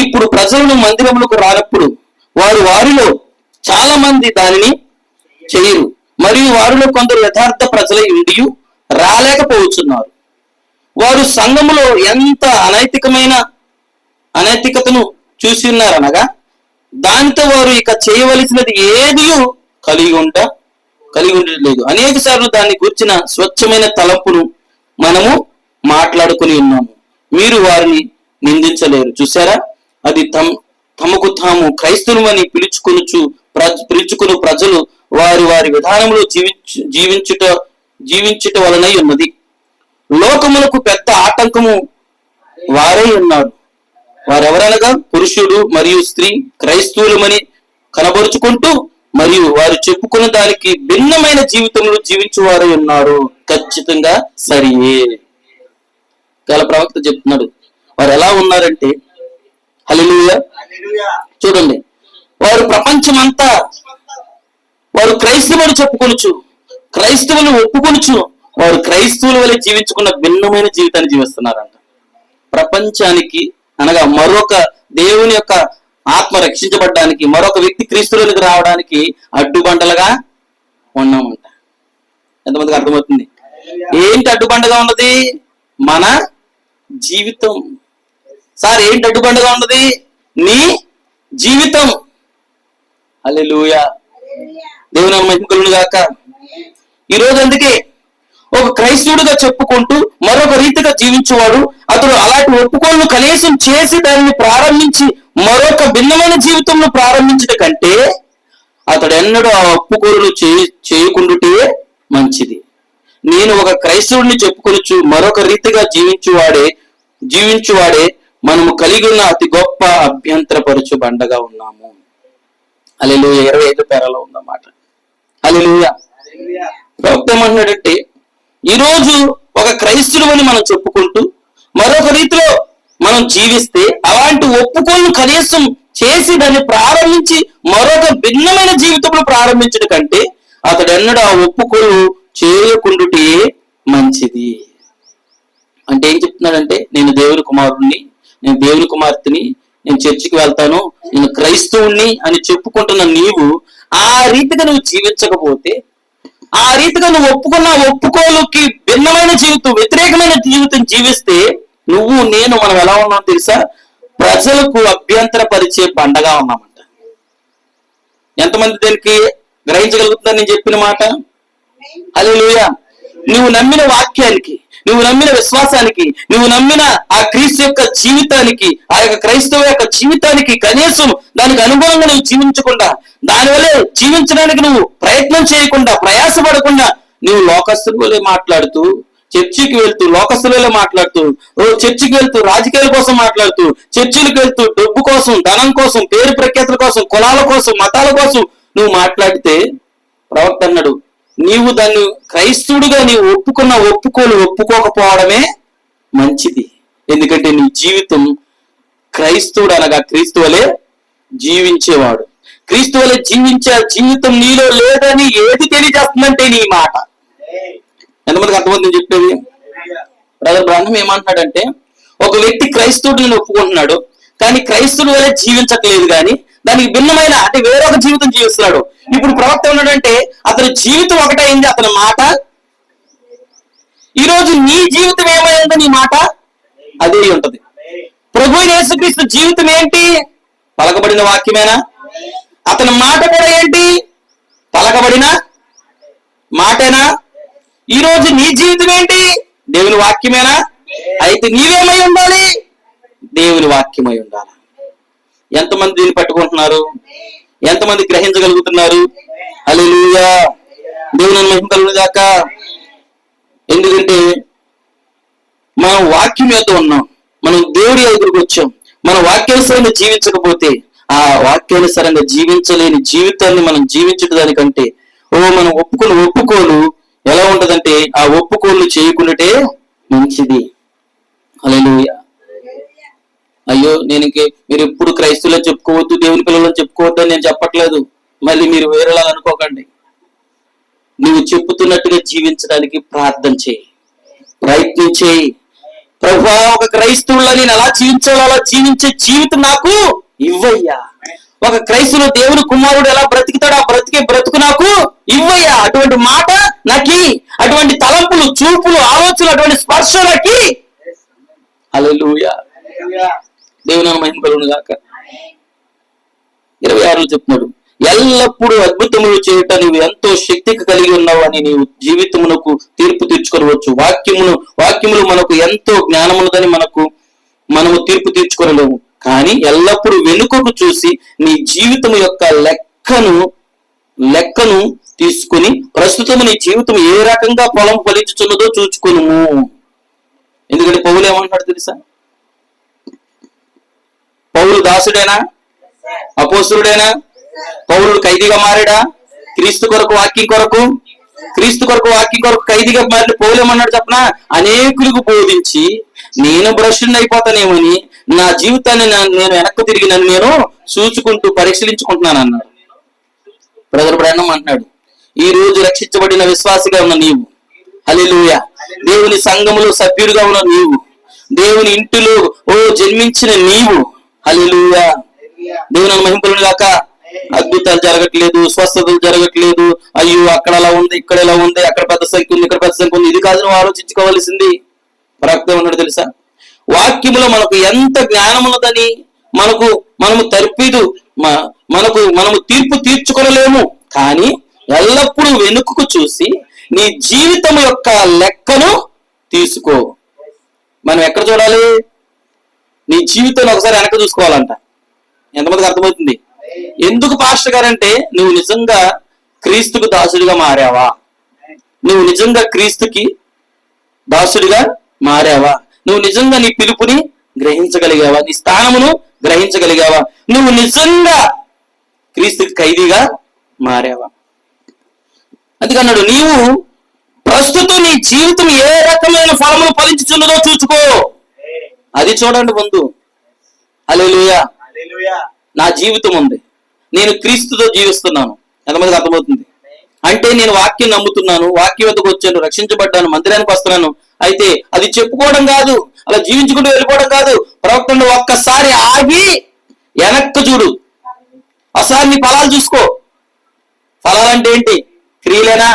ఇప్పుడు ప్రజలను మందిరములకు రానప్పుడు వారిలో చాలా మంది దానిని చేయరు, మరియు వారిలో కొందరు యథార్థ ప్రజలై ఉండి రాలేకపోతున్నారు. వారు సంఘములో ఎంత అనైతికతను చూసి ఉన్నారనగా దానితో వారు ఇక చేయవలసినది ఏది కలిగి ఉండలేదు. అనేక సార్లు దాన్ని గుర్చిన స్వచ్ఛమైన తలంపును మనము మాట్లాడుకుని ఉన్నాము. మీరు వారిని నిందించలేరు. చూసారా, అది తమకు తాము క్రైస్తవులని పిలుచుకుని ప్రజలు వారి విధానంలో జీవించుట వలనై ఉన్నది. లోకములకు పెద్ద ఆటంకము వారై ఉన్నారు. వారెవరనగా పురుషుడు మరియు స్త్రీ క్రైస్తవులమని కనబరుచుకుంటూ మరియు వారు చెప్పుకున్న దానికి భిన్నమైన జీవితంలో జీవించువారై ఉన్నారు. ఖచ్చితంగా సరియే. గల ప్రవక్త చెప్తున్నాడు, వారు ఎలా ఉన్నారంటే, హల్లెలూయా, చూడండి, వారు ప్రపంచమంతా వారు క్రైస్తవులు చెప్పుకొనుచు, క్రైస్తవులు ఒప్పుకొనుచు, వారు క్రైస్తవుల వల్ల జీవించుకున్న భిన్నమైన జీవితాన్ని జీవిస్తున్నారంట. ప్రపంచానికి అనగా మరొక దేవుని యొక్క ఆత్మ రక్షించబడ్డానికి, మరొక వ్యక్తి క్రీస్తులోనికి రావడానికి అడ్డుబండలుగా ఉన్నామంట. ఎంతమందికి అర్థమవుతుంది? ఏంటి అడ్డుబండగా ఉన్నది? మన జీవితం. సార్, ఏంటి అడ్డుబండగా ఉన్నది? నీ జీవితం. హల్లెలూయా. దేవుని మహిమ కలుగును గాక. ఈరోజు అందుకే ఒక క్రైస్తవుడిగా చెప్పుకుంటూ మరొక రీతిగా జీవించేవాడు అతడు అలాంటి ఒప్పుకోలను కనీసం చేసి దానిని ప్రారంభించి మరొక భిన్నమైన జీవితంలో ప్రారంభించడం కంటే అతడు ఎన్నడూ ఆ ఒప్పుకోలు చేయకుండుటే మంచిది. నేను ఒక క్రైస్తవుడిని చెప్పుకొనొచ్చు మరొక రీతిగా జీవించువాడే మనము కలిగి ఉన్న అతి గొప్ప అభ్యంతరపరచు బండగా ఉన్నాము. హల్లెలూయా. 25వ పేరాలో ఉందన్నమాట. హల్లెలూయా. ప్రవక్త ఏమంటున్నాడంటే, ఈరోజు ఒక క్రైస్తవుని మనం చెప్పుకుంటూ మరొక రీతిలో మనం జీవిస్తే అలాంటి ఒప్పుకోలను కనీసం చేసి దాన్ని ప్రారంభించి మరొక భిన్నమైన జీవితంలో ప్రారంభించడం కంటే అతడు ఎన్నడూ ఆ ఒప్పుకోలు చేయకుండుటే మంచిది. అంటే ఏం చెప్తున్నాడంటే, నేను దేవుని కుమారుడిని, నేను దేవుని కుమార్తెని, నేను చర్చికి వెళ్తాను, నేను క్రైస్తవుణ్ణి అని చెప్పుకుంటున్న నీవు ఆ రీతిగా నువ్వు జీవించకపోతే, ఆ రీతిగా నువ్వు ఒప్పుకున్న ఒప్పుకోలుకి భిన్నమైన జీవితం, వ్యతిరేకమైన జీవితం జీవిస్తే మనం ఎలా ఉన్నాం తెలుసా? ప్రజలకు అభ్యంతరపరిచే బండగా ఉన్నామంట. ఎంతమంది దీనికి గ్రహించగలుగుతున్నారు నేను చెప్పిన మాట? హల్లెలూయా. నువ్వు నమ్మిన వాక్యానికి, నువ్వు నమ్మిన విశ్వాసానికి, నువ్వు నమ్మిన ఆ క్రీస్తు యొక్క జీవితానికి, ఆ యొక్క క్రైస్తవ యొక్క జీవితానికి కనీసం దానికి అనుగుణంగా నువ్వు జీవించకుండా, దానివల్లే జీవించడానికి నువ్వు ప్రయత్నం చేయకుండా, ప్రయాసపడకుండా నువ్వు లోకస్తుల వల్లే మాట్లాడుతూ, చర్చికి వెళ్తూ లోకస్తుల వల్లే మాట్లాడుతూ, చర్చికి వెళ్తూ రాజకీయాల కోసం మాట్లాడుతూ, చర్చిలకు వెళ్తూ డబ్బు కోసం, ధనం కోసం, పేరు ప్రఖ్యాతుల కోసం, కులాల కోసం, మతాల కోసం నువ్వు మాట్లాడితే, ప్రవక్త అన్నాడు, నీవు దాన్ని క్రైస్తవుడిగా నీవు ఒప్పుకోకపోవడమే మంచిది. ఎందుకంటే నీ జీవితం క్రైస్తవుడు అనగా క్రీస్తు వలె జీవించేవాడు. క్రీస్తు వలె జీవించే జీవితం నీలో లేదని ఏది తెలియజేస్తుందంటే నీ మాట. ఎంతమందికి అర్థమవుతుంది చెప్పేది? బ్రదర్ బ్రహ్మం ఏమంటున్నాడంటే, ఒక వ్యక్తి క్రైస్తవుడిని ఒప్పుకుంటున్నాడు కానీ క్రైస్తవుడు వలె జీవించట్లేదు, కానీ దానికి భిన్నమైన అంటే వేరొక జీవితం జీవిస్తున్నాడు. ఇప్పుడు ప్రవక్త ఉన్నాడంటే అతని జీవితం ఒకటైంది, అతని మాట. ఈరోజు నీ జీవితం ఏమైందో నీ మాట అదే ఉంటది. ప్రభువైన యేసుక్రీస్తు జీవితం ఏంటి? పలకబడిన వాక్యమేనా? అతని మాట కూడా ఏంటి? పలకబడిన మాటేనా? ఈరోజు నీ జీవితం ఏంటి? దేవుని వాక్యమేనా? అయితే నీవేమై ఉండాలి? దేవుని వాక్యమై ఉండాలి. ఎంతమంది దీన్ని పట్టుకుంటున్నారు? ఎంతమంది గ్రహించగలుగుతున్నారు? హల్లెలూయా. దేవుని మహిమ కలుగును గాక. ఎందుకంటే మనం వాక్యం మీద ఉన్నాం, మనం దేవుడి ఎదురుకు వచ్చాం, మన వాక్యానుసారంగా జీవించకపోతే ఆ వాక్యానుసారంగా జీవించలేని జీవితాన్ని మనం జీవించడం దానికంటే మనం ఒప్పుకోలు ఎలా ఉంటదంటే ఆ ఒప్పుకోలు చేయకుండాటే మంచిది. హల్లెలూయా. అయ్యో నేను మీరు ఎప్పుడు క్రైస్తవులని చెప్పుకోవద్దు, దేవుని పిల్లలని చెప్పుకోవద్దు అని నేను చెప్పట్లేదు, మళ్ళీ మీరు వేరేలా అనుకోకండి. నువ్వు చెప్పుతున్నట్టుగా జీవించడానికి ప్రార్థన చేయి, ప్రయత్నం చేయి. ప్రభువా, ఒక క్రైస్తవుల్లో నేను ఎలా జీవించాలో అలా జీవించే జీవితం నాకు ఇవ్వయ్యా. ఒక క్రైస్తవులు దేవుని కుమారుడు ఎలా బ్రతికితాడో ఆ బ్రతుకు నాకు ఇవ్వయ్యా. అటువంటి మాట నాకి, అటువంటి తలంపులు, చూపులు, ఆలోచనలు, అటువంటి స్పర్శ నాకి. హల్లెలూయా. దేవుని మహిమ కలుగును గాక. 26లో చెప్తున్నాడు, ఎల్లప్పుడూ అద్భుతములు చేయట నువ్వు ఎంతో శక్తికి కలిగి ఉన్నావు అని నీవు జీవితమునకు తీర్పు తీర్చుకోవచ్చు. వాక్యములు మనకు ఎంతో జ్ఞానమున్నదని మనము తీర్పు తీర్చుకోలేము. కానీ ఎల్లప్పుడూ వెనుకకు చూసి నీ జీవితం యొక్క లెక్కను తీసుకుని ప్రస్తుతం నీ జీవితం ఏ రకంగా పొలం ఫలించుచున్నదో చూచుకును. ఎందుకంటే పౌలు ఏమంటాడు తెలుసా? పౌలు దాసుడేనా? అపోస్తుడేనా? పౌలు ఖైదీగా మారాడా? క్రీస్తు కొరకు వాక్యం కొరకు ఖైదీగా మారిన పౌలు ఏమన్నాడు చెప్పనా? అనేకులకు బోధించి నేను భ్రష్టుని అయిపోతానేమని నా జీవితాన్ని నేను వెనక్కు తిరిగి నన్ను నేను చూచుకుంటూ పరిశీలించుకుంటున్నాను అన్నాడు. బ్రదర్ బ్రహ్మం అంటున్నాడు, ఈ రోజు రక్షించబడిన విశ్వాసిగా ఉన్న నీవు, హల్లెలూయా, దేవుని సంఘములో సభ్యుడిగా ఉన్న నీవు, దేవుని ఇంటిలో జన్మించిన నీవు, హల్లెలూయా, దేవుని మహింపలును గాక. అద్భుతాలు జరగట్లేదు, స్వస్థతలు జరగట్లేదు, అయ్యో అక్కడ అలా ఉంది, ఇక్కడ ఎలా ఉంది, అక్కడ పెద్ద సంఖ్య ఉంది, ఇక్కడ పెద్ద సంఖ్య ఉంది, ఇది కాదు నువ్వు ఆలోచించుకోవాల్సింది. ప్రవక్త ఉన్నాడు తెలుసా? వాక్యములో మనకు ఎంత జ్ఞానం ఉన్నదని మనము తీర్పు తీర్చుకోలేము. కానీ ఎల్లప్పుడూ వెనుకకు చూసి నీ జీవితం యొక్క లెక్కను తీసుకో. మనం ఎక్కడ చూడాలి? నీ జీవితాన్ని ఒకసారి వెనక చూసుకోవాలంట. ఎంతమందికి అర్థమవుతుంది? ఎందుకు పాస్టర్ గారంటే, నువ్వు నిజంగా క్రీస్తుకు దాసుడిగా మారావా? నువ్వు నిజంగా క్రీస్తుకి దాసుడిగా మారావా? నువ్వు నిజంగా నీ పిలుపుని గ్రహించగలిగావా? నీ స్థానమును గ్రహించగలిగావా? నువ్వు నిజంగా క్రీస్తుకి ఖైదీగా మారావా? అందుకన్నాడు, నీవు ప్రస్తుతం నీ జీవితం ఏ రకమైన ఫలములు ఫలించుచున్నదో చూసుకో. అది చూడండి ముందు. హల్లెలూయా. నా జీవితం ఉంది, నేను క్రీస్తుతో జీవిస్తున్నాను. ఎంతమందికి అర్థమవుతుంది? అంటే నేను వాక్యం నమ్ముతున్నాను, వాక్యం వద్దకు వచ్చాను, రక్షించబడ్డాను, మందిరానికి వస్తున్నాను. అయితే అది చెప్పుకోవడం కాదు, అలా జీవించుకుంటూ వెళ్ళిపోవడం కాదు. ప్రవక్తను ఒక్కసారి ఆగి వెనక్కి చూడు, ఒకసారి నీ ఫలాలు చూసుకో. ఫలాలంటే ఏంటి? క్రియలేనా?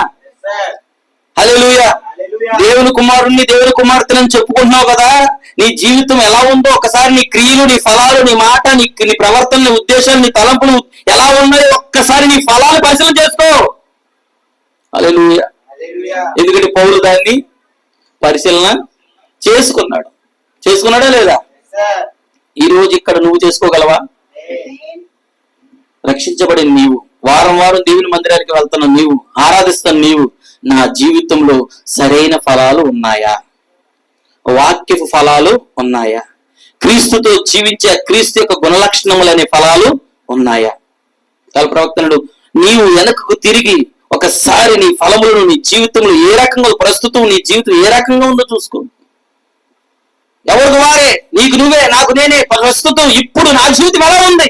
హల్లెలూయా. దేవుని కుమారుణ్ణి, దేవుని కుమార్తెని చెప్పుకుంటున్నావు కదా, నీ జీవితం ఎలా ఉందో ఒకసారి నీ క్రియలు, నీ ఫలాలు, నీ మాట, నీ ప్రవర్తన, నీ ఉద్దేశాలు, నీ తలంపులు ఎలా ఉన్నాయో ఒక్కసారి నీ ఫలాలు పరిశీలన చేసుకో. హల్లెలూయా. ఎందుకంటే పౌలు దాన్ని పరిశీలన చేసుకున్నాడా లేదా? ఈ రోజు ఇక్కడ నువ్వు చేసుకోగలవా? రక్షించబడిన నీవు, వారం దేవుని మందిరానికి వెళ్తున్న నీవు, ఆరాధిస్తున్న నీవు, నా జీవితంలో సరైన ఫలాలు ఉన్నాయా? వాక్యపు ఫలాలు ఉన్నాయా? క్రీస్తుతో జీవించే క్రీస్తు యొక్క గుణలక్షణములు అనే ఫలాలు ఉన్నాయా? చాలా ప్రవక్తనుడు, నీవు వెనకకు తిరిగి ఒకసారి నీ ఫలములను నీ జీవితంలో ఏ రకంగా, ప్రస్తుతం నీ జీవితం ఏ రకంగా ఉందో చూసుకో. ఎవరికి వారే, నీకు నువ్వే, నాకు నేనే. ప్రస్తుతం ఇప్పుడు నా జీవితం ఎలా ఉంది?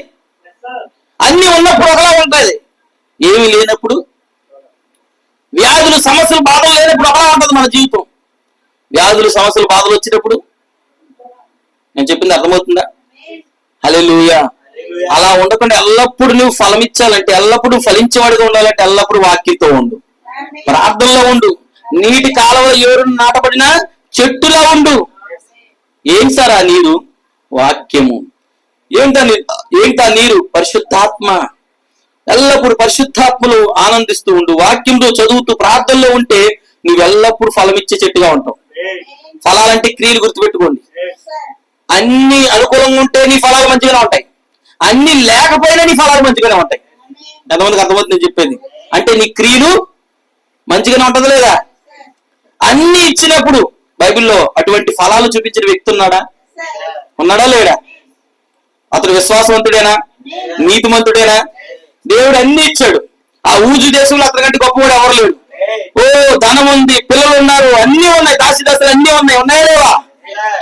అన్ని ఉన్నప్పుడు ఒకలా ఉంటుంది, ఏమీ లేనప్పుడు, వ్యాధులు, సమస్యలు, బాధలు లేనప్పుడు ఒకలా ఉంటుంది మన జీవితం. వ్యాధులు, సమస్యలు, బాధలు వచ్చినప్పుడు నేను చెప్పింది అర్థమవుతుందా? హల్లెలూయా. అలా ఉండకుండా ఎల్లప్పుడు నువ్వు ఫలం ఇచ్చాలంటే, ఎల్లప్పుడూ ఫలించేవాడిగా ఉండాలంటే ఎల్లప్పుడూ వాక్యంతో ఉండు, ప్రార్థనలో ఉండు, నీటి కాలువ ఏరును నాటబడిన చెట్టులా ఉండు. ఏం సార్ ఆ నీరు? వాక్యము. ఏంటా నీరు? పరిశుద్ధాత్మ. ఎల్లప్పుడు పరిశుద్ధాత్మలు ఆనందిస్తూ ఉండు, వాక్యంలో చదువుతూ ప్రార్థనలో ఉంటే నువ్వు ఎల్లప్పుడు ఫలం ఇచ్చే చెట్టుగా ఉంటావు. ఫలాలంటే క్రియలు గుర్తుపెట్టుకోండి. అన్ని అనుకూలంగా ఉంటే నీ ఫలాలు మంచిగానే ఉంటాయి, అన్ని లేకపోయినా నీ ఫలాలు మంచిగానే ఉంటాయి. ఎంతమందికి అర్థమవుతుంది నేను చెప్పేది? అంటే నీ క్రియలు మంచిగానే ఉంటుందా లేదా? అన్ని ఇచ్చినప్పుడు బైబిల్లో అటువంటి ఫలాలు చూపించిన వ్యక్తి ఉన్నాడా? ఉన్నాడా లేడా? అతడు విశ్వాసవంతుడేనా? నీతిమంతుడేనా? దేవుడు అన్ని ఇచ్చాడు. ఆ ఊజు దేశంలో అతనికంటే గొప్పవాడు ఎవరు లేడు. ఓ ధనం ఉంది, పిల్లలు ఉన్నారు, అన్ని ఉన్నాయి, దాసిదాసులు అన్ని ఉన్నాయి, ఉన్నాయా లేవా?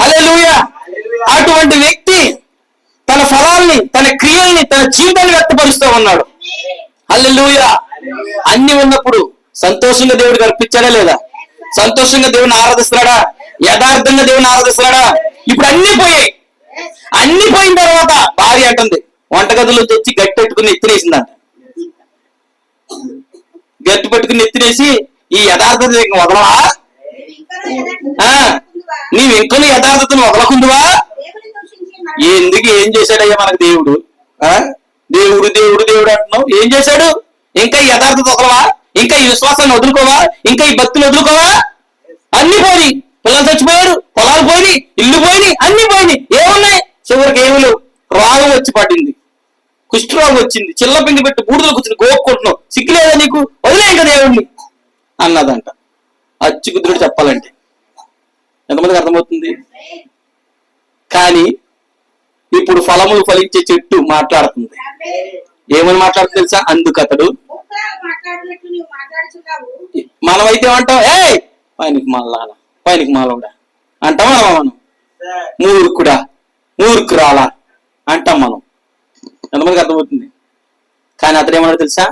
హల్లెలూయా. అటువంటి వ్యక్తి తన ఫలాల్ని, తన క్రియల్ని, తన జీవితాన్ని వ్యక్తపరుస్తూ ఉన్నాడు. హల్లెలూయా. అన్ని ఉన్నప్పుడు సంతోషంగా దేవుడికి అర్పించాడా లేదా? సంతోషంగా దేవుని ఆరాధిస్తున్నాడా? యథార్థంగా దేవుని ఆరాధిస్తున్నాడా? ఇప్పుడు అన్ని పోయాయి. అన్ని పోయిన తర్వాత భార్య అంటుంది, వంటగదిలో తెచ్చి గట్టి పెట్టుకుని ఎత్తినేసిందంట. గట్టి పెట్టుకుని ఎత్తినేసి, ఈ యథార్థత వదలవా? నీవు ఇంకొన్ని యథార్థతను వదలకుందువా? ఎందుకు? ఏం చేశాడయ్యా మనకు దేవుడు? దేవుడు దేవుడు దేవుడు అంటున్నావు, ఏం చేశాడు? ఇంకా ఈ యథార్థత వదలవా? ఇంకా ఈ విశ్వాసాన్ని వదులుకోవా? ఇంకా ఈ భక్తులు వదులుకోవా? అన్ని పోయి, పిల్లలు చచ్చిపోయారు, పొలాలు పోయి, ఇల్లు పోయి, అన్ని పోయి, ఏమున్నాయి? చివరికి ఏమి లేవు. రోగం వచ్చి పడింది, కుష్ఠరోగం వచ్చింది, చిల్ల పిండి పెట్టి బూడిదలకు వచ్చింది, గోక్కుంటున్నావు, సిగ్గులేదా నీకు? వదిలే ఇంకా దేవుడిని అన్నదంట. అచ్చుకుద్దుడు చెప్పాలంటే ఎంతమందికి అర్థమవుతుంది? కానీ ఇప్పుడు ఫలములు ఫలించే చెట్టు మాట్లాడుతుంది. ఏమని మాట్లాడుతుంది తెలుసా? అందుకతడు. మనమైతే ఏమంటాం? పైనకి మాలాలా, పైనకి మాలవుడా అంటామా? మనం మూర్ఖుడా, మూర్ఖురాలా అంటాం మనం. ఎంతమందికి అర్థమవుతుంది? కానీ అతను ఏమన్నాడు తెలుసా?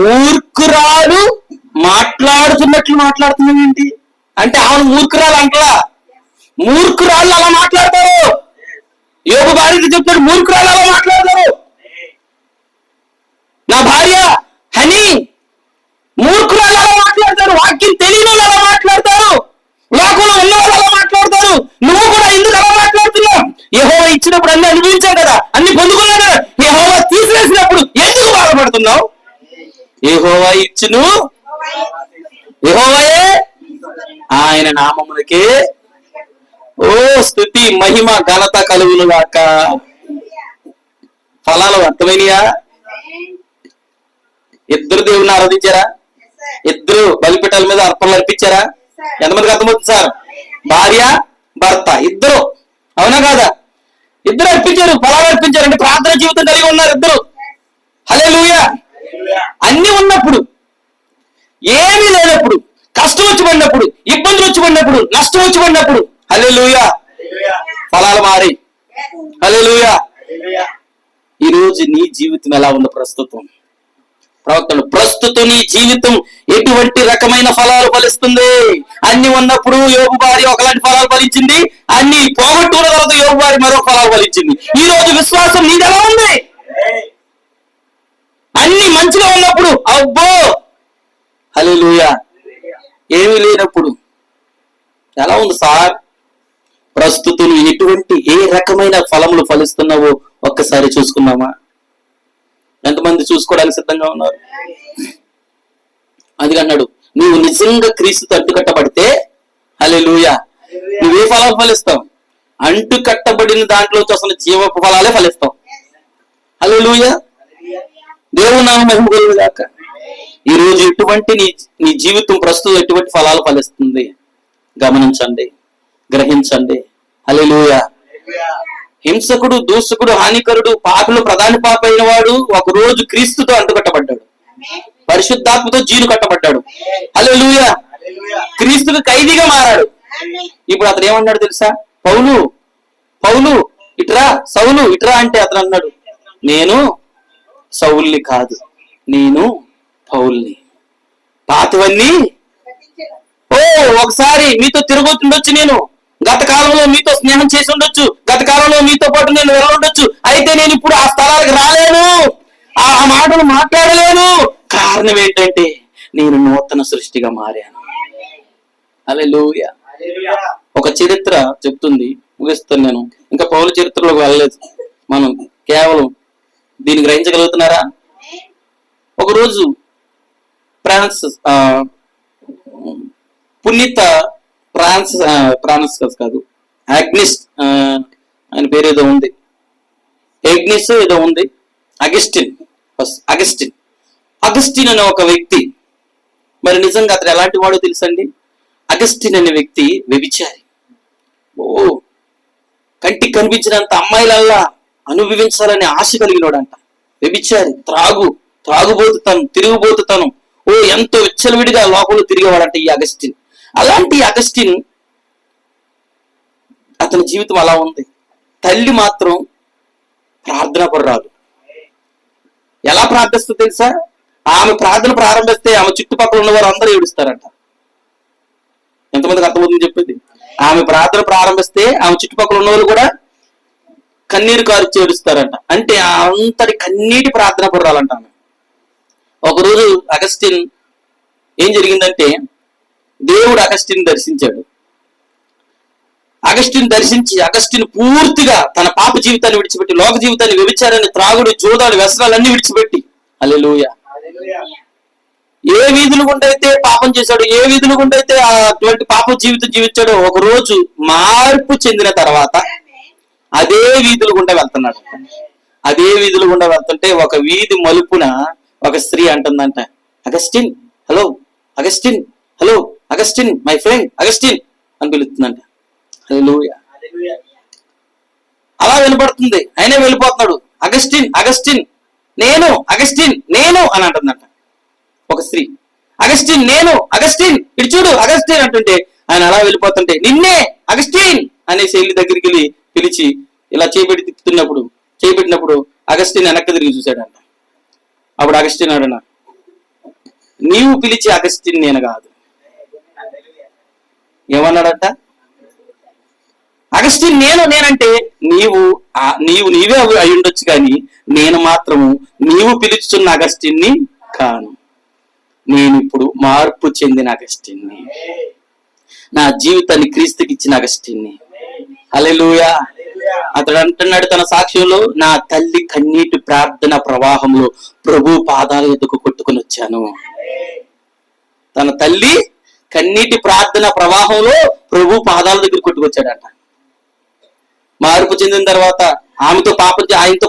మూర్ఖురాలు మాట్లాడుతున్నట్లు మాట్లాడుతున్నాం ఏంటి అంటే, ఆమె మూర్ఖురాలు అంటలా. మూర్ఖురాళ్ళు అలా మాట్లాడతారు. యోబు భార్యకి చెప్తాడు, మూర్ఖురాలు అలా మాట్లాడతారు. నా భార్య హనీ మూర్ఖురాలు అలా మాట్లాడతారు. వాక్యం తెలియని వాళ్ళు అలా మాట్లాడతారు. లోకంలో ఉన్న వాళ్ళు అలా మాట్లాడతారు. నువ్వు కూడా ఎందుకు అలా మాట్లాడుతున్నావు? యెహోవా ఇచ్చినప్పుడు అన్ని అనుభవించావు కదా, అన్ని పొందుకున్నావు కదా. యెహోవా తీసివేసినప్పుడు ఎందుకు బాధపడుతున్నావు? యెహోవా ఇచ్చును, యెహోవాయే ఆయన నామమునకే ఓ స్తుతి మహిమ ఘనత కలుగును గాక. ఫలాలు అర్థమైనయా? ఇద్దరు దేవుని ఆరాధించారా? ఇద్దరు బలిపీఠాల మీద అర్పణలు అర్పించారా? ఎంతమందికి అర్థమవుతుంది సార్? భార్య భర్త ఇద్దరు, అవునా కాదా? ఇద్దరు అర్పించారు, ఫలాలు అర్పించారు. అంటే ప్రార్థన జీవితం కలిగి ఉన్నారు ఇద్దరు. హల్లెలూయా. అన్ని ఉన్నప్పుడు, ఏమీ లేనప్పుడు, కష్టం వచ్చి పడినప్పుడు, ఇబ్బందులు వచ్చి పడినప్పుడు, నష్టం వచ్చి పడినప్పుడు, హల్లెలూయా, ఫలాలు మారి. హల్లెలూయా. ఈరోజు నీ జీవితం ఎలా ఉంది? ప్రవక్తలు ప్రస్తుతం నీ జీవితం ఎటువంటి రకమైన ఫలాలు ఫలిస్తుంది? అన్ని ఉన్నప్పుడు యోబు భార్య ఒకలాంటి ఫలాలు ఫలించింది, అన్ని పోగొట్టుకున్న తర్వాత యోబు భార్య మరొక ఫలాలు ఫలించింది. ఈ రోజు విశ్వాసం నీది ఎలా ఉంది? అన్ని మంచిగా ఉన్నప్పుడు అబ్బో హల్లెలూయా, ఏమీ లేనప్పుడు ఎలా ఉంది సార్? ప్రస్తుతం ఎటువంటి ఏ రకమైన ఫలములు ఫలిస్తున్నావో ఒక్కసారి చూసుకున్నామా? ఎంతమంది చూసుకోవడానికి సిద్ధంగా ఉన్నారు? అది అన్నాడు, నీవు నిజంగా క్రీస్తుతో అంటుకట్టబడితే హల్లెలూయా నువ్వే ఫలాలు ఫలిస్తావు? అంటుకట్టబడిన దాంట్లో అసలు జీవపు ఫలాలే ఫలిస్తావు. హల్లెలూయా. దేవుని నామం మహిమ కలుగును గాక. ఈ రోజు ఎటువంటి నీ జీవితం ప్రస్తుతం ఎటువంటి ఫలాలు ఫలిస్తుంది గమనించండి, గ్రహించండి. హల్లెలూయా. హింసకుడు, దూషకుడు, హానికరుడు, పాపులు ప్రధాన పాప అయిన వాడు ఒక రోజు క్రీస్తుతో అంటుకట్టబడ్డాడు, పరిశుద్ధాత్మతో జీలు కట్టబడ్డాడు. హల్లెలూయా. క్రీస్తుకు ఖైదీగా మారాడు. ఇప్పుడు అతను ఏమన్నాడు తెలుసా? పౌలు ఇట్రా, సౌలు ఇట్రా అంటే అతను అన్నాడు, నేను సౌల్ని కాదు, నేను పౌల్ని. పాతవన్నీ ఒకసారి మీతో తిరగొచ్చుండొచ్చు, నేను గత కాలంలో మీతో స్నేహం చేసి ఉండొచ్చు, గత కాలంలో మీతో పాటు నేను వెళ్ళుండొచ్చు, అయితే నేను ఇప్పుడు ఆ స్థలాలకు రాలేను, ఆ మాటలు మాట్లాడలేను. కారణం ఏంటంటే నేను నూతన సృష్టిగా మారాను. హల్లెలూయా. ఒక చరిత్ర చెప్తుంది, ముగిస్తాను నేను. ఇంకా పౌలు చరిత్రలోకి వెళ్ళలేదు, మనం కేవలం దీన్ని గ్రహించగలుగుతున్నారా? ఒకరోజు పునీత ఫ్రాన్సిస్ కాదు, అగ్నిస్ ఆయన పేరు ఏదో ఉంది, ఎగ్నిస్ ఏదో ఉంది, అగస్టిన్ అనే ఒక వ్యక్తి. మరి నిజంగా అతను ఎలాంటి వాడో తెలుసండి? అగస్టిన్ అనే వ్యక్తి వ్యభిచారి. ఓ కంటికి కనిపించినంత అమ్మాయిలల్లా అనుభవించాలనే ఆశ కలిగినోడంట. వ్యభిచారి, త్రాగుబోతుతనం, తిరుగుబోతుతనం, ఎంతో విచ్చలవిడిగా లోకంలో తిరిగేవాడంట ఈ అగస్టిన్. అలాంటి అగస్టిన్ అతని జీవితం అలా ఉంది. తల్లి మాత్రం ప్రార్థనా పరురాలు. ఎలా ప్రార్థిస్తుందో తెలుసా? ఆమె ప్రార్థన ప్రారంభిస్తే ఆమె చుట్టుపక్కల ఉన్నవారు అందరూ ఏడుస్తారంట. ఎంతమందికి అర్థమవుతుంది చెప్పేది? ఆమె ప్రార్థన ప్రారంభిస్తే ఆమె చుట్టుపక్కల ఉన్నవాళ్ళు కూడా కన్నీరు కారు ఏడుస్తారంట. అంటే అంతటి కన్నీటి ప్రార్థన పరురాలంట ఆమె. ఒకరోజు అగస్టిన్ ఏం జరిగిందంటే, దేవుడు అగస్టిన్ దర్శించాడు. అగస్టిన్ దర్శించి అగస్టిన్ పూర్తిగా తన పాప జీవితాన్ని విడిచిపెట్టి, లోక జీవితాన్ని, వ్యభిచారాన్ని, త్రాగుడు, జూదాలు, వ్యసనాలన్నీ విడిచిపెట్టి, హల్లెలూయా, ఏ వీధులు గుండా అయితే పాపం చేశాడు, ఏ వీధులు గుండా అయితే అటువంటి పాప జీవితం జీవించాడో, ఒక రోజు మార్పు చెందిన తర్వాత అదే వీధులు గుండా వెళ్తున్నాడు. అదే వీధులు గుండా వెళ్తుంటే ఒక వీధి మలుపున ఒక స్త్రీ అంటుందంట, Augustine, hello Augustine, hello Augustine, my friend Augustine అని పిలుస్తుందంట. హల్లెలూయా. అలా వినపడుతుంది, అయినా వెళ్ళిపోతున్నాడు. అగస్టిన్, అగస్టిన్ నేను, అగస్టిన్ నేను అని అంటుందంట ఒక స్త్రీ. అగస్టిన్ నేను, అగస్టిన్ ఇటు చూడు అగస్టిన్ అంటుంటే ఆయన అలా వెళ్ళిపోతుంటే, నిన్నే అగస్టిన్ అనే శైలి దగ్గరికి వెళ్ళి పిలిచి ఇలా చేపెట్టినప్పుడు అగస్టిన్ వెనక్కి తిరిగి చూశాడంట. అప్పుడు అగస్టిన్ అడనా, నీవు పిలిచి అగస్టిన్ నేను కాదు. ఏమన్నాడంట? అగస్టిన్ నేనంటే నీవే అయి ఉండొచ్చు, కానీ నేను మాత్రము నీవు పిలుచుతున్న అగస్టిన్ని కాను. నేను ఇప్పుడు మార్పు చెందిన అగస్టిన్ని, నా జీవితాన్ని క్రీస్తుకి ఇచ్చిన అగస్టిన్ని. హల్లెలూయా. అతడు అంటున్నాడు తన సాక్ష్యంలో, నా తల్లి కన్నీటి ప్రార్థన ప్రవాహంలో ప్రభు పాదాల ఎదుకు కొట్టుకుని వచ్చాను. తన తల్లి కన్నీటి ప్రార్థన ప్రవాహంలో ప్రభు పాదాల దగ్గర కొట్టుకొచ్చాడట. మార్పు చెందిన తర్వాత ఆయనతో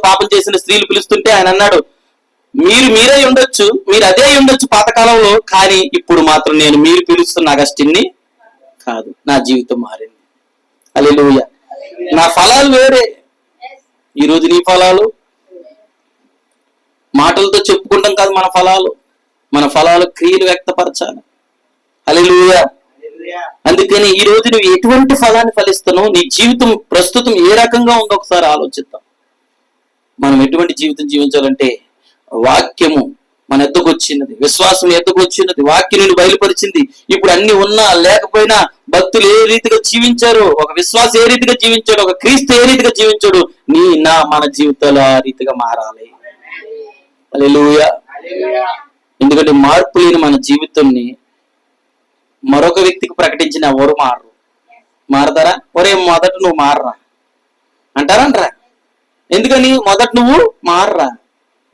పాపం చేసిన స్త్రీలు పిలుస్తుంటే ఆయన అన్నాడు, మీరే ఉండొచ్చు, మీరు అదే ఉండొచ్చు పాతకాలంలో, కానీ ఇప్పుడు మాత్రం నేను మీరు పిలుస్తున్న అగస్టిన్ని కాదు. నా జీవితం మారింది. హల్లెలూయా. నా ఫలాలు వేరే. ఈరోజు నీ ఫలాలు మాటలతో చెప్పుకుంటాం కాదు, మన ఫలాలు క్రియలు వ్యక్తపరచాలి. హల్లెలూయా. అందుకని ఈ రోజు నువ్వు ఎటువంటి ఫలాన్ని ఫలిస్తున్నావు, నీ జీవితం ప్రస్తుతం ఏ రకంగా ఉందో ఒకసారి ఆలోచిద్దాం. మనం ఎటువంటి జీవితం జీవించాలంటే, వాక్యము మన ఎద్దకు వచ్చినది, విశ్వాసం ఎద్దకు వచ్చినది, వాక్యం నేను బయలుపరిచింది. ఇప్పుడు అన్ని ఉన్నా లేకపోయినా భక్తులు ఏ రీతిగా జీవించారో, ఒక విశ్వాస ఏ రీతిగా జీవించాడు, ఒక క్రీస్తు ఏ రీతిగా జీవించాడు, మన జీవితాలు ఆ రీతిగా మారాలి. హల్లెలూయా. ఎందుకంటే మార్పు లేని మన జీవితాన్ని మరొక వ్యక్తికి ప్రకటించిన ఎవరు మారతారా? ఒరే మొదట నువ్వు మారరా అంటారా? ఎందుకని మొదట నువ్వు మారరా,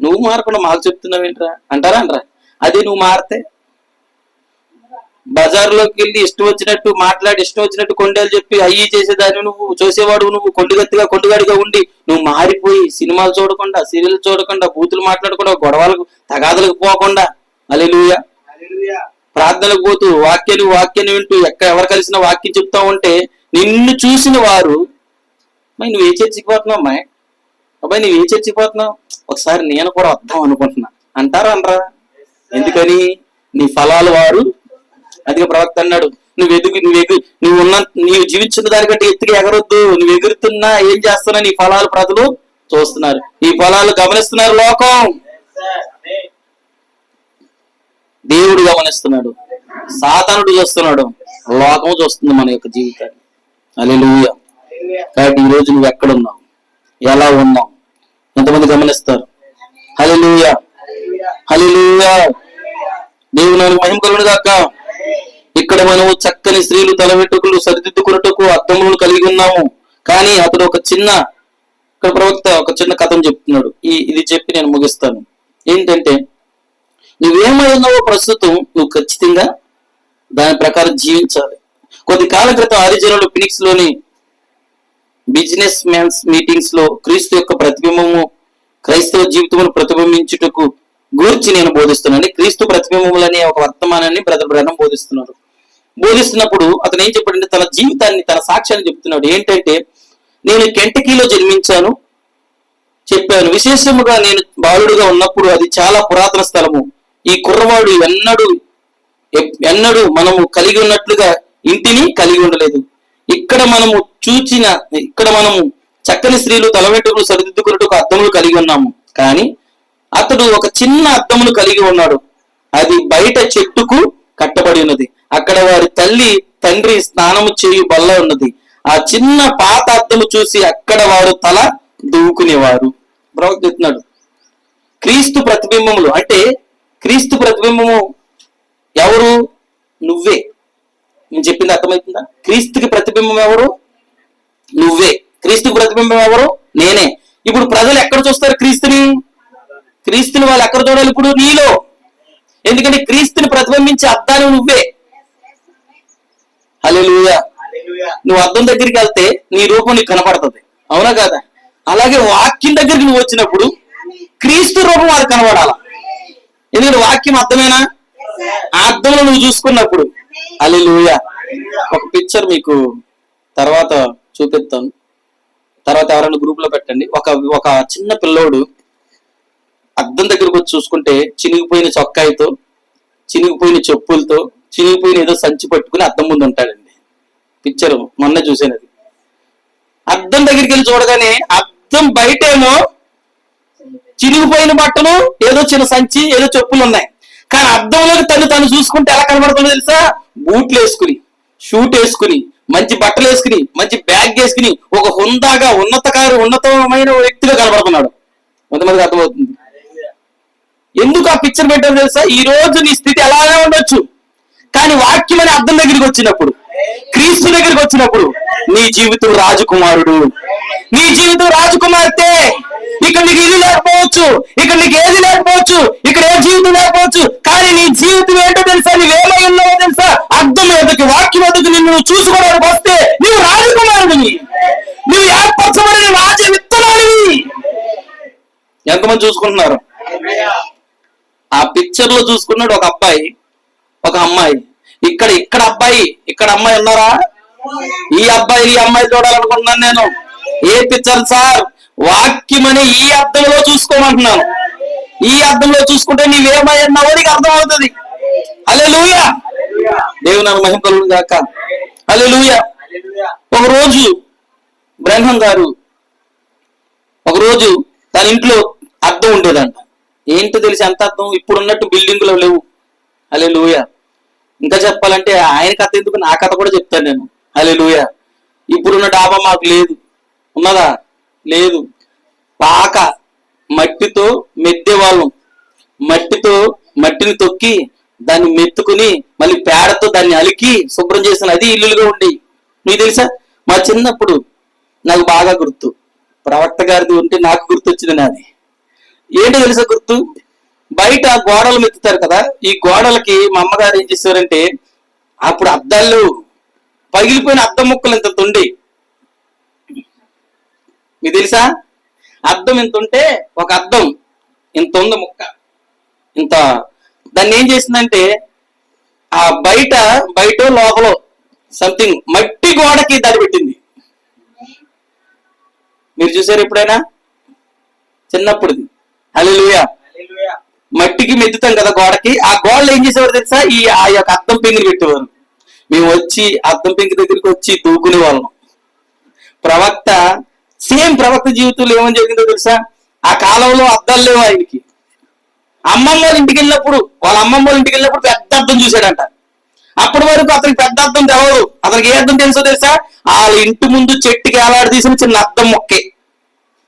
నువ్వు మారకుండా మాకు చెప్తున్నావేంట్రా అంటారా? అదే నువ్వు మారితే బజార్లోకి వెళ్ళి ఇష్టం వచ్చినట్టు మాట్లాడి, ఇష్టం వచ్చినట్టు కొండలు చెప్పి అయ్యి చేసేదాన్ని నువ్వు చూసేవాడు, నువ్వు కొండుగాడిగా ఉండి నువ్వు మారిపోయి సినిమాలు చూడకుండా, సీరియల్ చూడకుండా, బూతులు మాట్లాడకుండా, గొడవలకు తగాదలకు పోకుండా, హల్లెలూయా, ప్రార్థనకు పోతూ వాక్యాన్ని వింటూ ఎవరు కలిసిన వాక్యం చెప్తా ఉంటే నిన్ను చూసిన వారు, నువ్వు ఏ చర్చికి పోతున్నావు అబ్బాయి నువ్వు ఏ చర్చికి పోతున్నావు, ఒకసారి నేను కూడా వద్దాం అనుకుంటున్నా అంటారా? ఎందుకని నీ ఫలాలు వారు, అదిగా ప్రవక్త అన్నాడు, నీవు జీవించిన దానికంటే ఎత్తుగా ఎగరొద్దు, నువ్వు ఎగురుతున్నా ఏం చేస్తున్నా నీ ఫలాలు ప్రజలు చూస్తున్నారు, నీ ఫలాలు గమనిస్తున్నారు. లోకం, దేవుడు గమనిస్తున్నాడు, సాతానుడు చూస్తున్నాడు, లోకం చూస్తుంది మన యొక్క జీవితాన్ని. హల్లెలూయా. కాబట్టి ఈ రోజు నువ్వు ఎక్కడున్నావు, ఎలా ఉన్నావు, ఎంతమంది గమనిస్తారు? హల్లెలూయా, హల్లెలూయా. దేవుని మహిమ కలుగును గాక. ఇక్కడ మనము చక్కని స్త్రీలు తల వెంట్రుకలు సరిదిద్దుకున్నట్టుకు అద్దములను కలిగి ఉన్నాము. కానీ అతడు ఇక్కడ ప్రవక్త ఒక చిన్న కథను చెప్తున్నాడు. ఇది చెప్పి నేను ముగిస్తాను. ఏంటంటే, నువ్వేమై ఉన్నావో ప్రస్తుతం నువ్వు ఖచ్చితంగా దాని ప్రకారం జీవించాలి. కొద్ది కాలం క్రితం అరిజనులు ఫినిక్స్ లోని బిజినెస్ మ్యాన్స్ మీటింగ్స్ లో క్రీస్తు యొక్క ప్రతిబింబము క్రైస్తవ జీవితమును ప్రతిబింబించుటకు గూర్చి నేను బోధిస్తున్నాను. క్రీస్తు ప్రతిబింబములనే ఒక వర్తమానాన్ని బ్రదర్ బోధిస్తున్నారు. బోధిస్తున్నప్పుడు అతను ఏం చెప్పాడంటే తన జీవితాన్ని, తన సాక్ష్యాన్ని చెప్తున్నాడు. ఏంటంటే, నేను కెంటకీలో జన్మించాను చెప్పాను. విశేషముగా నేను బాలుడుగా ఉన్నప్పుడు అది చాలా పురాతన స్థలము. ఈ కుర్రవాడు ఎన్నడూ మనము కలిగి ఉన్నట్లుగా ఇంటిని కలిగి ఉండలేదు. ఇక్కడ మనము చక్కని స్త్రీలు తల వెంట్రుకలు సరిదిద్దుకున్నట్టు అద్దములు కలిగి ఉన్నాము. కానీ అతడు ఒక చిన్న అద్దమును కలిగి ఉన్నాడు. అది బయట చెట్టుకు కట్టబడి ఉన్నది. అక్కడ వారి తండ్రి స్నానము చేయు బల్ల ఉన్నది. ఆ చిన్న పాత అద్దము చూసి అక్కడ వారు తల దూకునేవారు. ప్రవక్త చెప్తున్నాడు, క్రీస్తు ప్రతిబింబములు అంటే క్రీస్తు ప్రతిబింబము ఎవరు? నువ్వే. నేను చెప్పింది అర్థమవుతుందా? క్రీస్తుకి ప్రతిబింబం ఎవరు? నువ్వే. క్రీస్తుకి ప్రతిబింబం ఎవరు? నేనే. ఇప్పుడు ప్రజలు ఎక్కడ చూస్తారు క్రీస్తుని? క్రీస్తుని వాళ్ళు ఎక్కడ చూడాలి? ఇప్పుడు నీలో. ఎందుకంటే క్రీస్తుని ప్రతిబింబించే అద్దాలు నువ్వే. హల్లెలూయా. నువ్వు అద్దం దగ్గరికి వెళ్తే నీ రూపం నీకు కనపడుతుంది, అవునా కాదా? అలాగే వాక్యం దగ్గరికి నువ్వు వచ్చినప్పుడు క్రీస్తు రూపం అది కనబడాల. ఎందుకంటే వాక్యం అర్థమేనా? ఆ అర్థంలో నువ్వు చూసుకున్నప్పుడు. హల్లెలూయా. ఒక పిక్చర్ మీకు తర్వాత చూపిస్తాను, తర్వాత ఎవరైనా గ్రూప్ లో పెట్టండి. ఒక చిన్న పిల్లోడు అద్దం దగ్గరకు వచ్చి చూసుకుంటే చినిగిపోయిన చొక్కాయితో, చినిగిపోయిన చెప్పులతో, చినిగిపోయిన ఏదో సంచి పట్టుకుని అద్దం ముందు ఉంటాడండి. పిక్చర్ మొన్న చూసాను. అది అద్దం దగ్గరికి వెళ్ళి చూడగానే అద్దం బయటేమో చినిగిపోయిన బట్టలు, ఏదో చిన్న సంచి, ఏదో చెప్పులు ఉన్నాయి. కానీ అద్దంలోకి తను చూసుకుంటే ఎలా కనబడుతుందో తెలుసా? బూట్లు వేసుకుని, షూట్ వేసుకుని, మంచి బట్టలు వేసుకుని, మంచి బ్యాగ్ వేసుకుని, ఒక హుందాగా ఉన్నతమైన వ్యక్తిగా కనబడుతున్నాడు. కొంతమందికి అర్థమవుతుంది. ఎందుకు ఆ పిక్చర్ పెట్టారు తెలుసా? ఈ రోజు నీ స్థితి అలాగే ఉండొచ్చు, కానీ వాక్యం అనే అద్దం దగ్గరికి వచ్చినప్పుడు, క్రీస్తు దగ్గరికి వచ్చినప్పుడు నీ జీవితం రాజకుమారుడు, నీ జీవితం రాజకుమార్తె. ఇక్కడ నీకు ఇల్లు లేకపోవచ్చు, ఇక్కడ నీకు ఏది లేకపోవచ్చు, ఇక్కడ ఏ జీవితం లేకపోవచ్చు, కానీ నీ జీవితం ఏంటో తెలుసా? నువ్వేమై ఉన్నావో తెలుసా? అర్థం ఎదుకు, వాక్యం ఎదుకు నిన్ను చూసుకోవడానికి వస్తే నువ్వు రాజకుమారుడివి, నువ్వు ఏర్పరచబడిన రాజ విత్తనాడివి. ఎంతమంది చూసుకుంటున్నారు? ఆ పిక్చర్ లో చూసుకున్నాడు ఒక అబ్బాయి, ఒక అమ్మాయి. ఇక్కడ అబ్బాయి, ఇక్కడ అమ్మాయి ఉన్నారా? ఈ అమ్మాయి చూడాలనుకుంటున్నాను నేను. ఏ పిక్చర్ సార్? వాక్యం అని ఈ అర్థంలో చూసుకోమంటున్నాను. ఈ అర్థంలో చూసుకుంటే నీవేమై ఉన్నావో నీకు అర్థం అవుతుంది. హల్లెలూయా. దేవుని మహిమ కలుగును గాక. హల్లెలూయా. ఒకరోజు బ్రహ్మం గారు తన ఇంట్లో అద్దం ఉండేదంట. ఏంటో తెలిసి ఎంత అర్థం? ఇప్పుడున్నట్టు బిల్డింగ్లో లేవు. హల్లెలూయా. ఇంకా చెప్పాలంటే ఆయన కథ ఎందుకు, నా కథ కూడా చెప్తాను నేను. హల్లెలూయా. ఇప్పుడున్న డాబా మాకు లేదు. ఉన్నదా? లేదు. పాక మట్టితో మెత్తేవాళ్ళం. మట్టిని తొక్కి దాన్ని మెత్తుకుని మళ్ళీ పేడతో దాన్ని అలికి శుభ్రం చేసిన అది ఇల్లులుగా ఉండేవి. మీకు తెలుసా? మా చిన్నప్పుడు నాకు బాగా గుర్తు, ప్రవక్త గారిది ఉంటే నాకు గుర్తొచ్చింది నాది. ఏంటో తెలుసా గుర్తు? బయట గోడలు మెత్తుతారు కదా, ఈ గోడలకి మా అమ్మగారు ఏం చేశారంటే, అప్పుడు అద్దాలు పగిలిపోయిన అద్దం ముక్కలు ఇంత ఉండి, మీకు తెలుసా? అద్దం ఇంత ఉంటే ఒక అద్దం ఇంత ఉంది ముక్క, ఇంత. దాన్ని ఏం చేసిందంటే ఆ బయట లోపల సంథింగ్ మట్టి గోడకి దాడి పెట్టింది. మీరు చూసారు ఎప్పుడైనా? చిన్నప్పుడు. హల్లెలూయా. మట్టికి మెత్తుతాం కదా గోడకి, ఆ గోడలు ఏం చేసేవారు తెలుసా? ఆ యొక్క అద్దం పెంకుని పెట్టేవారు. మేము వచ్చి అద్దం పెంకు దగ్గరికి వచ్చి దూకునే వాళ్ళం. ప్రవక్త జీవితంలో ఏమని జరిగిందో తెలుసా? ఆ కాలంలో అద్దాలు లేవు ఆయనకి. వాళ్ళ అమ్మమ్మ వాళ్ళ ఇంటికి వెళ్ళినప్పుడు పెద్ద అద్దం చూశాడంట. అప్పటి వరకు అతనికి పెద్ద అద్దం తెలవదు. అతనికి ఏ అద్దం తెలుసో తెలుసా? వాళ్ళ ఇంటి ముందు చెట్టుకి ఏలాడి తీసిన చిన్న అద్దం మొక్కే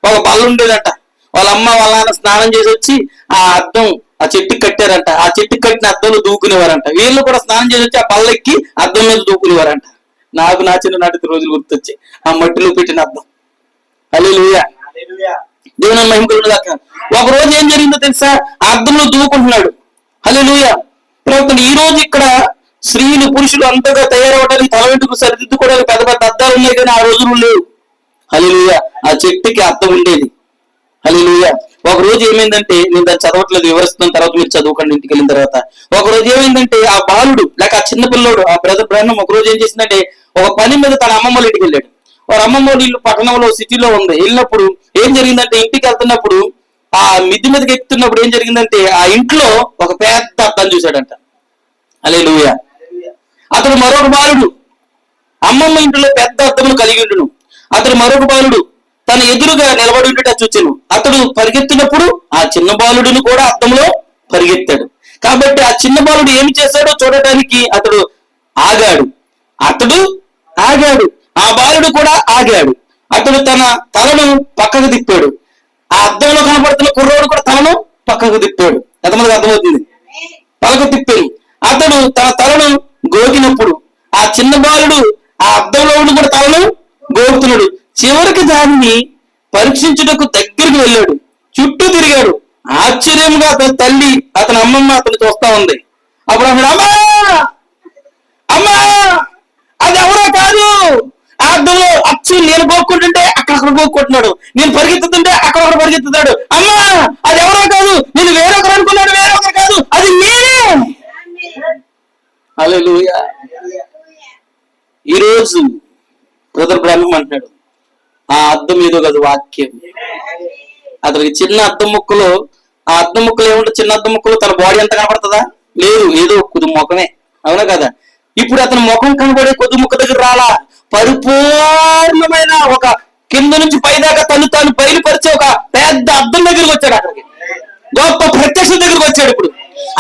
ఒక బల్ల ఉండేదంట. వాళ్ళ అమ్మ వాళ్ళ నాన్న స్నానం చేసి వచ్చి ఆ అద్దం ఆ చెట్టుకి కట్టారంట. ఆ చెట్టుకి కట్టిన అద్దంలో దూకునేవారంట. వీళ్ళు కూడా స్నానం చేసి వచ్చి ఆ పల్లెక్కి అద్దం మీద దూకునేవారంట. నాకు నా చిన్ననాటి రోజులు గుర్తొచ్చి ఆ మట్టిలో పెట్టిన అద్దం. హల్లెలూయా. దేవుని మహిమ కలుగును గాక. ఒక రోజు ఏం జరిగిందో తెలుసా? ఆ అద్దంలో దూకుంటున్నాడు. హల్లెలూయా. ప్రవక్తలు ఈ రోజు ఇక్కడ స్త్రీలు పురుషులు అంతగా తయారవడానికి, తల వెంట్రుకలు సరిదిద్దుకోవడానికి పెద్ద పెద్ద అద్దాలు ఉన్నాయి, కానీ ఆ రోజులు లేవు. హల్లెలూయా. ఆ చెట్టుకి అద్దం ఉండేది. హల్లెలూయా. ఒక రోజు ఏమైందంటే, నేను దాన్ని చదవట్లేదు, వివరిస్తున్న తర్వాత మీరు చదువుకోండి ఇంటికి వెళ్ళిన తర్వాత. ఒక రోజు ఏమైందంటే, ఆ బాలుడు లేక ఆ చిన్న పిల్లోడు, ఆ బ్రదర్ బ్రహ్మం ఒక రోజు ఏం చేసిందంటే, ఒక పని మీద తన అమ్మమ్మ వాళ్ళ ఇంటికి వెళ్ళాడు. వాడు అమ్మమ్మ వాళ్ళ ఇల్లు పట్టణంలో సిటీలో ఉంది. వెళ్ళినప్పుడు ఏం జరిగిందంటే, ఇంటికి వెళ్తున్నప్పుడు ఆ మిద్ది మీదకి ఎక్కుతున్నప్పుడు ఏం జరిగిందంటే, ఆ ఇంట్లో ఒక పెద్ద అద్దం చూశాడంట. హల్లెలూయా. అతడు మరొక బాలుడు అమ్మమ్మ ఇంట్లో పెద్ద అద్దమును కలిగి ఉండును. అతడు మరొక బాలుడు తన ఎదురుగా నిలబడి ఉండుట చూచెను. అతడు పరిగెత్తినప్పుడు ఆ చిన్న బాలుడిని కూడా అద్దంలో పరిగెత్తాడు. కాబట్టి ఆ చిన్న బాలుడు ఏమి చేశాడో చూడటానికి అతడు ఆగాడు. ఆ బాలుడు కూడా ఆగాడు. అతడు తన తలను పక్కకు తిప్పాడు. ఆ అద్దంలో కనపడుతున్న కుర్రోడు కూడా తలను పక్కకు తిప్పాడు. ఎంతమందికి అర్థమవుతుంది? పక్కకు తిప్పాడు. అతడు తన తలను గోకినప్పుడు ఆ చిన్న బాలుడు ఆ అద్దంలో ఉండి కూడా తలను గోకుతున్నాడు. చివరికి దానిని పరీక్షించుటకు దగ్గరికి వెళ్ళాడు. చుట్టూ తిరిగాడు. ఆశ్చర్యంగా అతని తల్లి, అతని అమ్మమ్మ అతను చూస్తా ఉంది. అప్పుడు అన్నాడు, అమ్మా అమ్మా, అది ఎవరో కాదు. ఆ అద్దంలో అచ్చు నేను గోక్కుంటుంటే అక్కడ గోక్కుంటున్నాడు, నేను పరిగెత్తుతుంటే అక్కడ పరిగెత్తుతాడు. అమ్మా, అది ఎవరో కాదు, నేను వేరొకరు అనుకున్నాడు, వేరొకరు కాదు, అది నేనే. హల్లెలూయా. ఈరోజు బ్రదర్ బ్రహ్మం అంటున్నాడు, ఆ అద్దం ఏదో కాదు, వాక్యం. అతనికి చిన్న అద్దం ముక్కలు, ఆ అద్దం ముక్కలు ఏముంటుంది? చిన్న అద్దం ముక్కలు తన బాడీ ఎంత కనపడుతుందా? లేదు, ఏదో కొద్ది ముఖమే. అవునా కదా? ఇప్పుడు అతని ముఖం కనబడే కొద్ది ముక్క దగ్గర రాలా, పరిపూర్ణమైన ఒక కింద నుంచి పైదాకా తాను బయలుపరిచే ఒక పెద్ద అద్దం దగ్గరికి వచ్చాడు. అక్కడికి గొప్ప ప్రత్యక్ష దగ్గరికి వచ్చాడు. ఇప్పుడు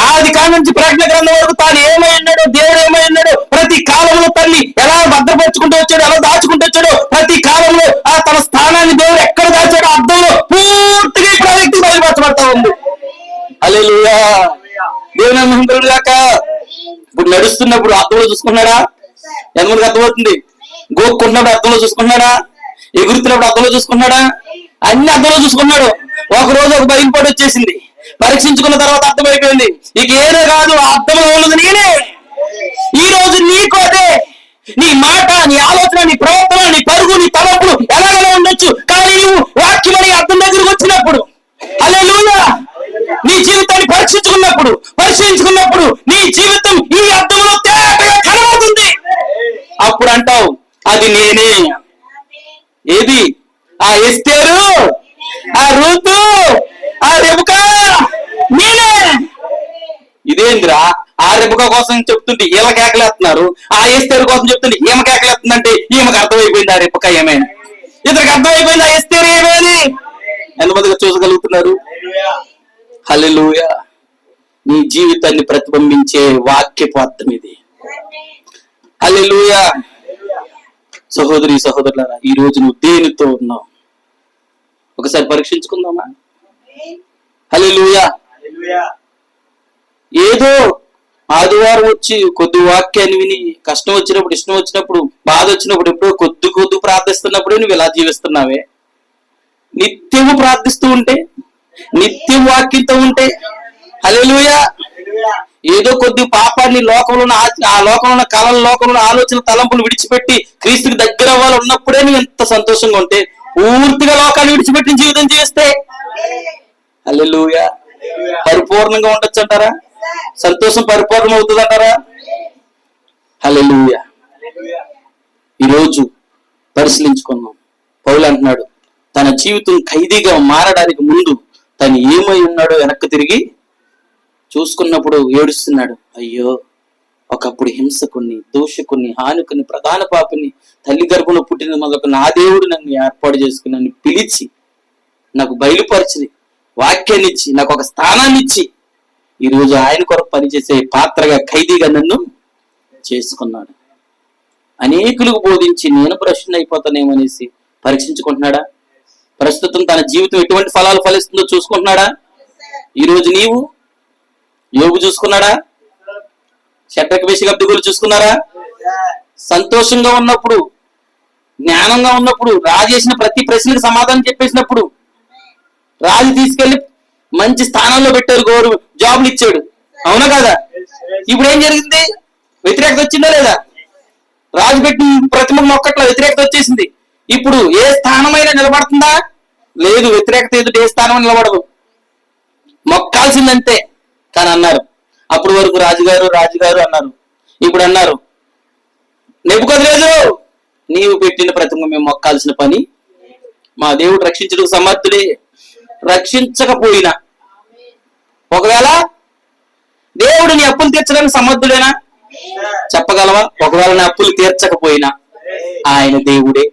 ఆది కాలం నుంచి ప్రకటన గ్రంథం వరకు తాను ఏమై ఉన్నాడో, దేవుడు ఏమై ఉన్నాడో, ప్రతి కాలంలో తల్లి ఎలా భద్రపరుచుకుంటూ వచ్చాడు, ఎలా దాచుకుంటూ వచ్చాడో, ప్రతి కాలంలో ఆ తన స్థానాన్ని దేవుడు ఎక్కడ దాచాడో అర్థంలో పూర్తిగా ఇప్పుడు ఆ వ్యక్తి బయలుపరచబడతా ఉంది. హల్లెలూయా. దేవుని మహిమకలుగాక. గాక. ఇప్పుడు నడుస్తున్నప్పుడు అర్థంలో చూసుకున్నాడా? ఎంతమందికి అర్థమవుతుంది? గోక్కుంటున్నప్పుడు అర్థంలో చూసుకున్నాడా? ఎగురుతున్నప్పుడు అర్థంలో చూసుకున్నాడా? అన్ని అర్థంలో చూసుకున్నాడు. ఒక రోజు ఒక బయలుపాటు వచ్చేసింది. పరీక్షించుకున్న తర్వాత అర్థమైపోయింది, ఇక ఏదో కాదు, ఆ అర్థంలో ఉన్నది నేనే. ఈ రోజు నీకు అదే. నీ మాట, నీ ఆలోచన, నీ ప్రవర్తన, నీ పరుగు, నీ తలపులు ఎలాగైనా ఉండొచ్చు, కానీ నువ్వు వాక్యం అనే అర్థం దగ్గరకు వచ్చినప్పుడు, హల్లెలూయా, నీ జీవితాన్ని పరిశీలించుకున్నప్పుడు నీ జీవితం ఈ అర్థంలో తేటగా కనబడుతుంది. అప్పుడు అంటావు, అది నేనే. ఏది? ఆ ఎస్తేరు, ఆ రూతు, ఆ రెబెకా, నేనే. ఇదేంద్రా, ఆ రెబెకా కోసం చెప్తుంటే ఈమె కేకలేస్తున్నారు, ఆ ఎస్తేరు కోసం చెప్తుంటే ఈమె కేకలేస్తుందంటే ఈమెకు అర్థమైపోయింది ఆ రెబెకా ఏమైంది, ఇతనికి అర్థమైపోయింది ఆ ఎస్తేరు ఏమైంది. ఎంతమందిగా చూసగలుగుతున్నారు? హల్లెలూయా. నీ జీవితాన్ని ప్రతిబింబించే వాక్యపు అర్థం ఇది. హల్లెలూయా. సహోదరి సహోదరులారా, ఈ రోజు నువ్వు దేనితో ఉన్నావు? ఒకసారి పరీక్షించుకుందామా? హల్లెలూయా. ఏదో ఆదివారం వచ్చి కొద్ది వాక్యాన్ని విని కష్టం వచ్చినప్పుడు, ఇష్టం వచ్చినప్పుడు, బాధ వచ్చినప్పుడు ఎప్పుడో కొద్ది ప్రార్థిస్తున్నప్పుడే నువ్వు ఇలా జీవిస్తున్నావే. నిత్యము ప్రార్థిస్తూ ఉంటే, నిత్యం వాక్యంతో ఉంటే, హల్లెలూయా, ఏదో కొద్ది పాపాన్ని లోకంలో ఆ లోకంలో ఉన్న కళల, లోకంలో ఆలోచన, తలంపులు విడిచిపెట్టి క్రీస్తుకి దగ్గర అవ్వాలి ఉన్నప్పుడే నువ్వు ఎంత సంతోషంగా ఉంటే, పూర్తిగా లోకాన్ని విడిచిపెట్టి జీవితం చేస్తే హల్లెలూయా పరిపూర్ణంగా ఉండొచ్చు అంటారా? సంతోషం పరిపూర్ణం అవుతుంది అంటారా? హల్లెలూయా. ఈరోజు పరిశీలించుకున్నాం. పౌలు అంటున్నాడు, తన జీవితం ఖైదీగా మారడానికి ముందు తను ఏమై ఉన్నాడో వెనక్కి తిరిగి చూసుకున్నప్పుడు ఏడుస్తున్నాడు. అయ్యో, ఒకప్పుడు హింసకుని, దోషకుని, హానుకుని, ప్రధాన పాపిని, తల్లి గర్భంలో పుట్టిన మొదలకు నా దేవుడు నన్ను ఏర్పాటు చేసుకుని నన్ను పిలిచి నాకు బయలుపరిచి వాక్యాన్ని ఇచ్చి నాకు ఒక స్థానాన్ని ఇచ్చి ఈరోజు ఆయన కొరకు పనిచేసే పాత్రగా, ఖైదీగా నన్ను చేసుకున్నాడు. అనేకులకు బోధించి నేను భ్రష్టుని అయిపోతానేమనేసి పరీక్షించుకుంటున్నాడా? ప్రస్తుతం తన జీవితం ఎటువంటి ఫలాలు ఫలిస్తుందో చూసుకుంటున్నాడా? ఈరోజు నీవు యోగు చూసుకున్నాడా? షడ్రక్ మేషక్ అబేద్నెగోలు చూసుకున్నారా? సంతోషంగా ఉన్నప్పుడు, జ్ఞానంగా ఉన్నప్పుడు, రాజు చేసిన ప్రతి ప్రశ్నకు సమాధానం చెప్పేసినప్పుడు రాజు తీసుకెళ్లి మంచి స్థానంలో పెట్టారు, జాబ్లు ఇచ్చాడు. అవునా కదా? ఇప్పుడు ఏం జరిగింది? వ్యతిరేకత వచ్చిందా లేదా? రాజు పెట్టి ప్రతిమ మొక్కట్ల వ్యతిరేకత వచ్చేసింది. ఇప్పుడు ఏ స్థానమైనా నిలబడుతుందా? లేదు. వ్యతిరేకత ఎదుటి ఏ స్థానం నిలబడదు. మొక్కాల్సిందంతే. కానీ అన్నారు అప్పుడు వరకు రాజుగారు రాజుగారు అన్నారు. ఇప్పుడు అన్నారు నెబుకద్నెజరు నీవు పెట్టిన ప్రతిమ మేము మొక్కాల్సిన పని, మా దేవుడు రక్షించడానికి సమర్థుడే. రక్షించకపోయినా ఒకవేళ దేవుడు నీ అప్పులు తీర్చడానికి సమర్థుడేనా? చెప్పగలవా? ఒకవేళ నా అప్పులు తీర్చకపోయినా ఆయన దేవుడే.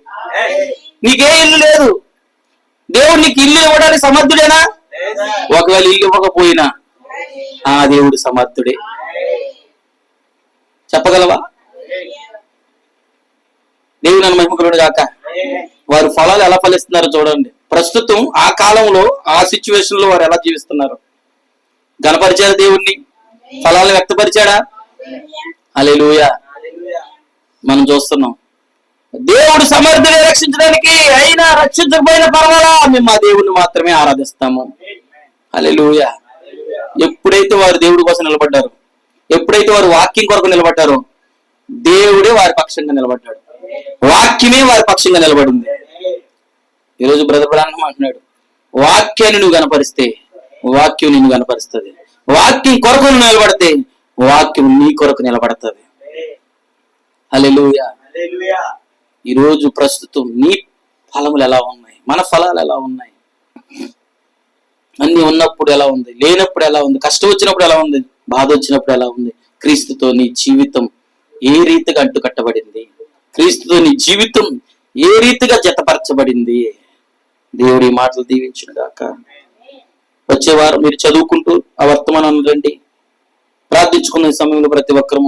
నీకే ఇల్లు లేదు, దేవుడు నీకు ఇల్లు ఇవ్వడానికి సమర్థుడేనా? ఒకవేళ ఇల్లు ఇవ్వకపోయినా ఆ దేవుడు సమర్థుడే. చెప్పగలవా? దేవుడు నన్ను మహిమకుడు కాక. వారు ఫలాలు ఎలా ఫలిస్తున్నారో చూడండి. ప్రస్తుతం ఆ కాలంలో ఆ సిచ్యువేషన్ లో వారు ఎలా జీవిస్తున్నారు. గణపరిచాడు దేవుణ్ణి, ఫలాలు వ్యక్తపరిచాడా? హల్లెలూయా. మనం చూస్తున్నాం దేవుడు సమర్థుడే రక్షించడానికి. అయినా రక్షించకపోయినా పర్వాలా, మేము మా దేవుడిని మాత్రమే ఆరాధిస్తాము. హల్లెలూయా. ఎప్పుడైతే వారు దేవుడి కోసం నిలబడ్డారు, ఎప్పుడైతే వారు వాక్యం కొరకు నిలబడ్డారో దేవుడే వారి పక్షంగా నిలబడ్డాడు. వాక్యమే వారి పక్షంగా నిలబడింది. ఈరోజు బ్రదర్ బ్రాహ్మణం అంటున్నాడు, వాక్యాన్ని నువ్వు కనపరిస్తే వాక్యం నిన్ను కనపరుస్తుంది. వాక్యం కొరకు నువ్వు నిలబడితే వాక్యం నీ కొరకు నిలబడుతుంది. హల్లెలూయా. ఈరోజు ప్రస్తుతం నీ ఫలములు ఎలా ఉన్నాయి, మన ఫలాలు ఎలా ఉన్నాయి, అన్ని ఉన్నప్పుడు ఎలా ఉంది, లేనప్పుడు ఎలా ఉంది, కష్టం వచ్చినప్పుడు ఎలా ఉంది, బాధ వచ్చినప్పుడు ఎలా ఉంది, క్రీస్తుతో నీ జీవితం ఏ రీతిగా అంటుకట్టబడింది, క్రీస్తుతో నీ జీవితం ఏ రీతిగా జతపరచబడింది. దేవుడి మాటలు దీవించును గాక. వచ్చే వారం మీరు చదువుకుంటూ ఆ వర్తమానాన్ని రండి, ప్రార్థించుకునే సమయంలో ప్రతి ఒక్కరూ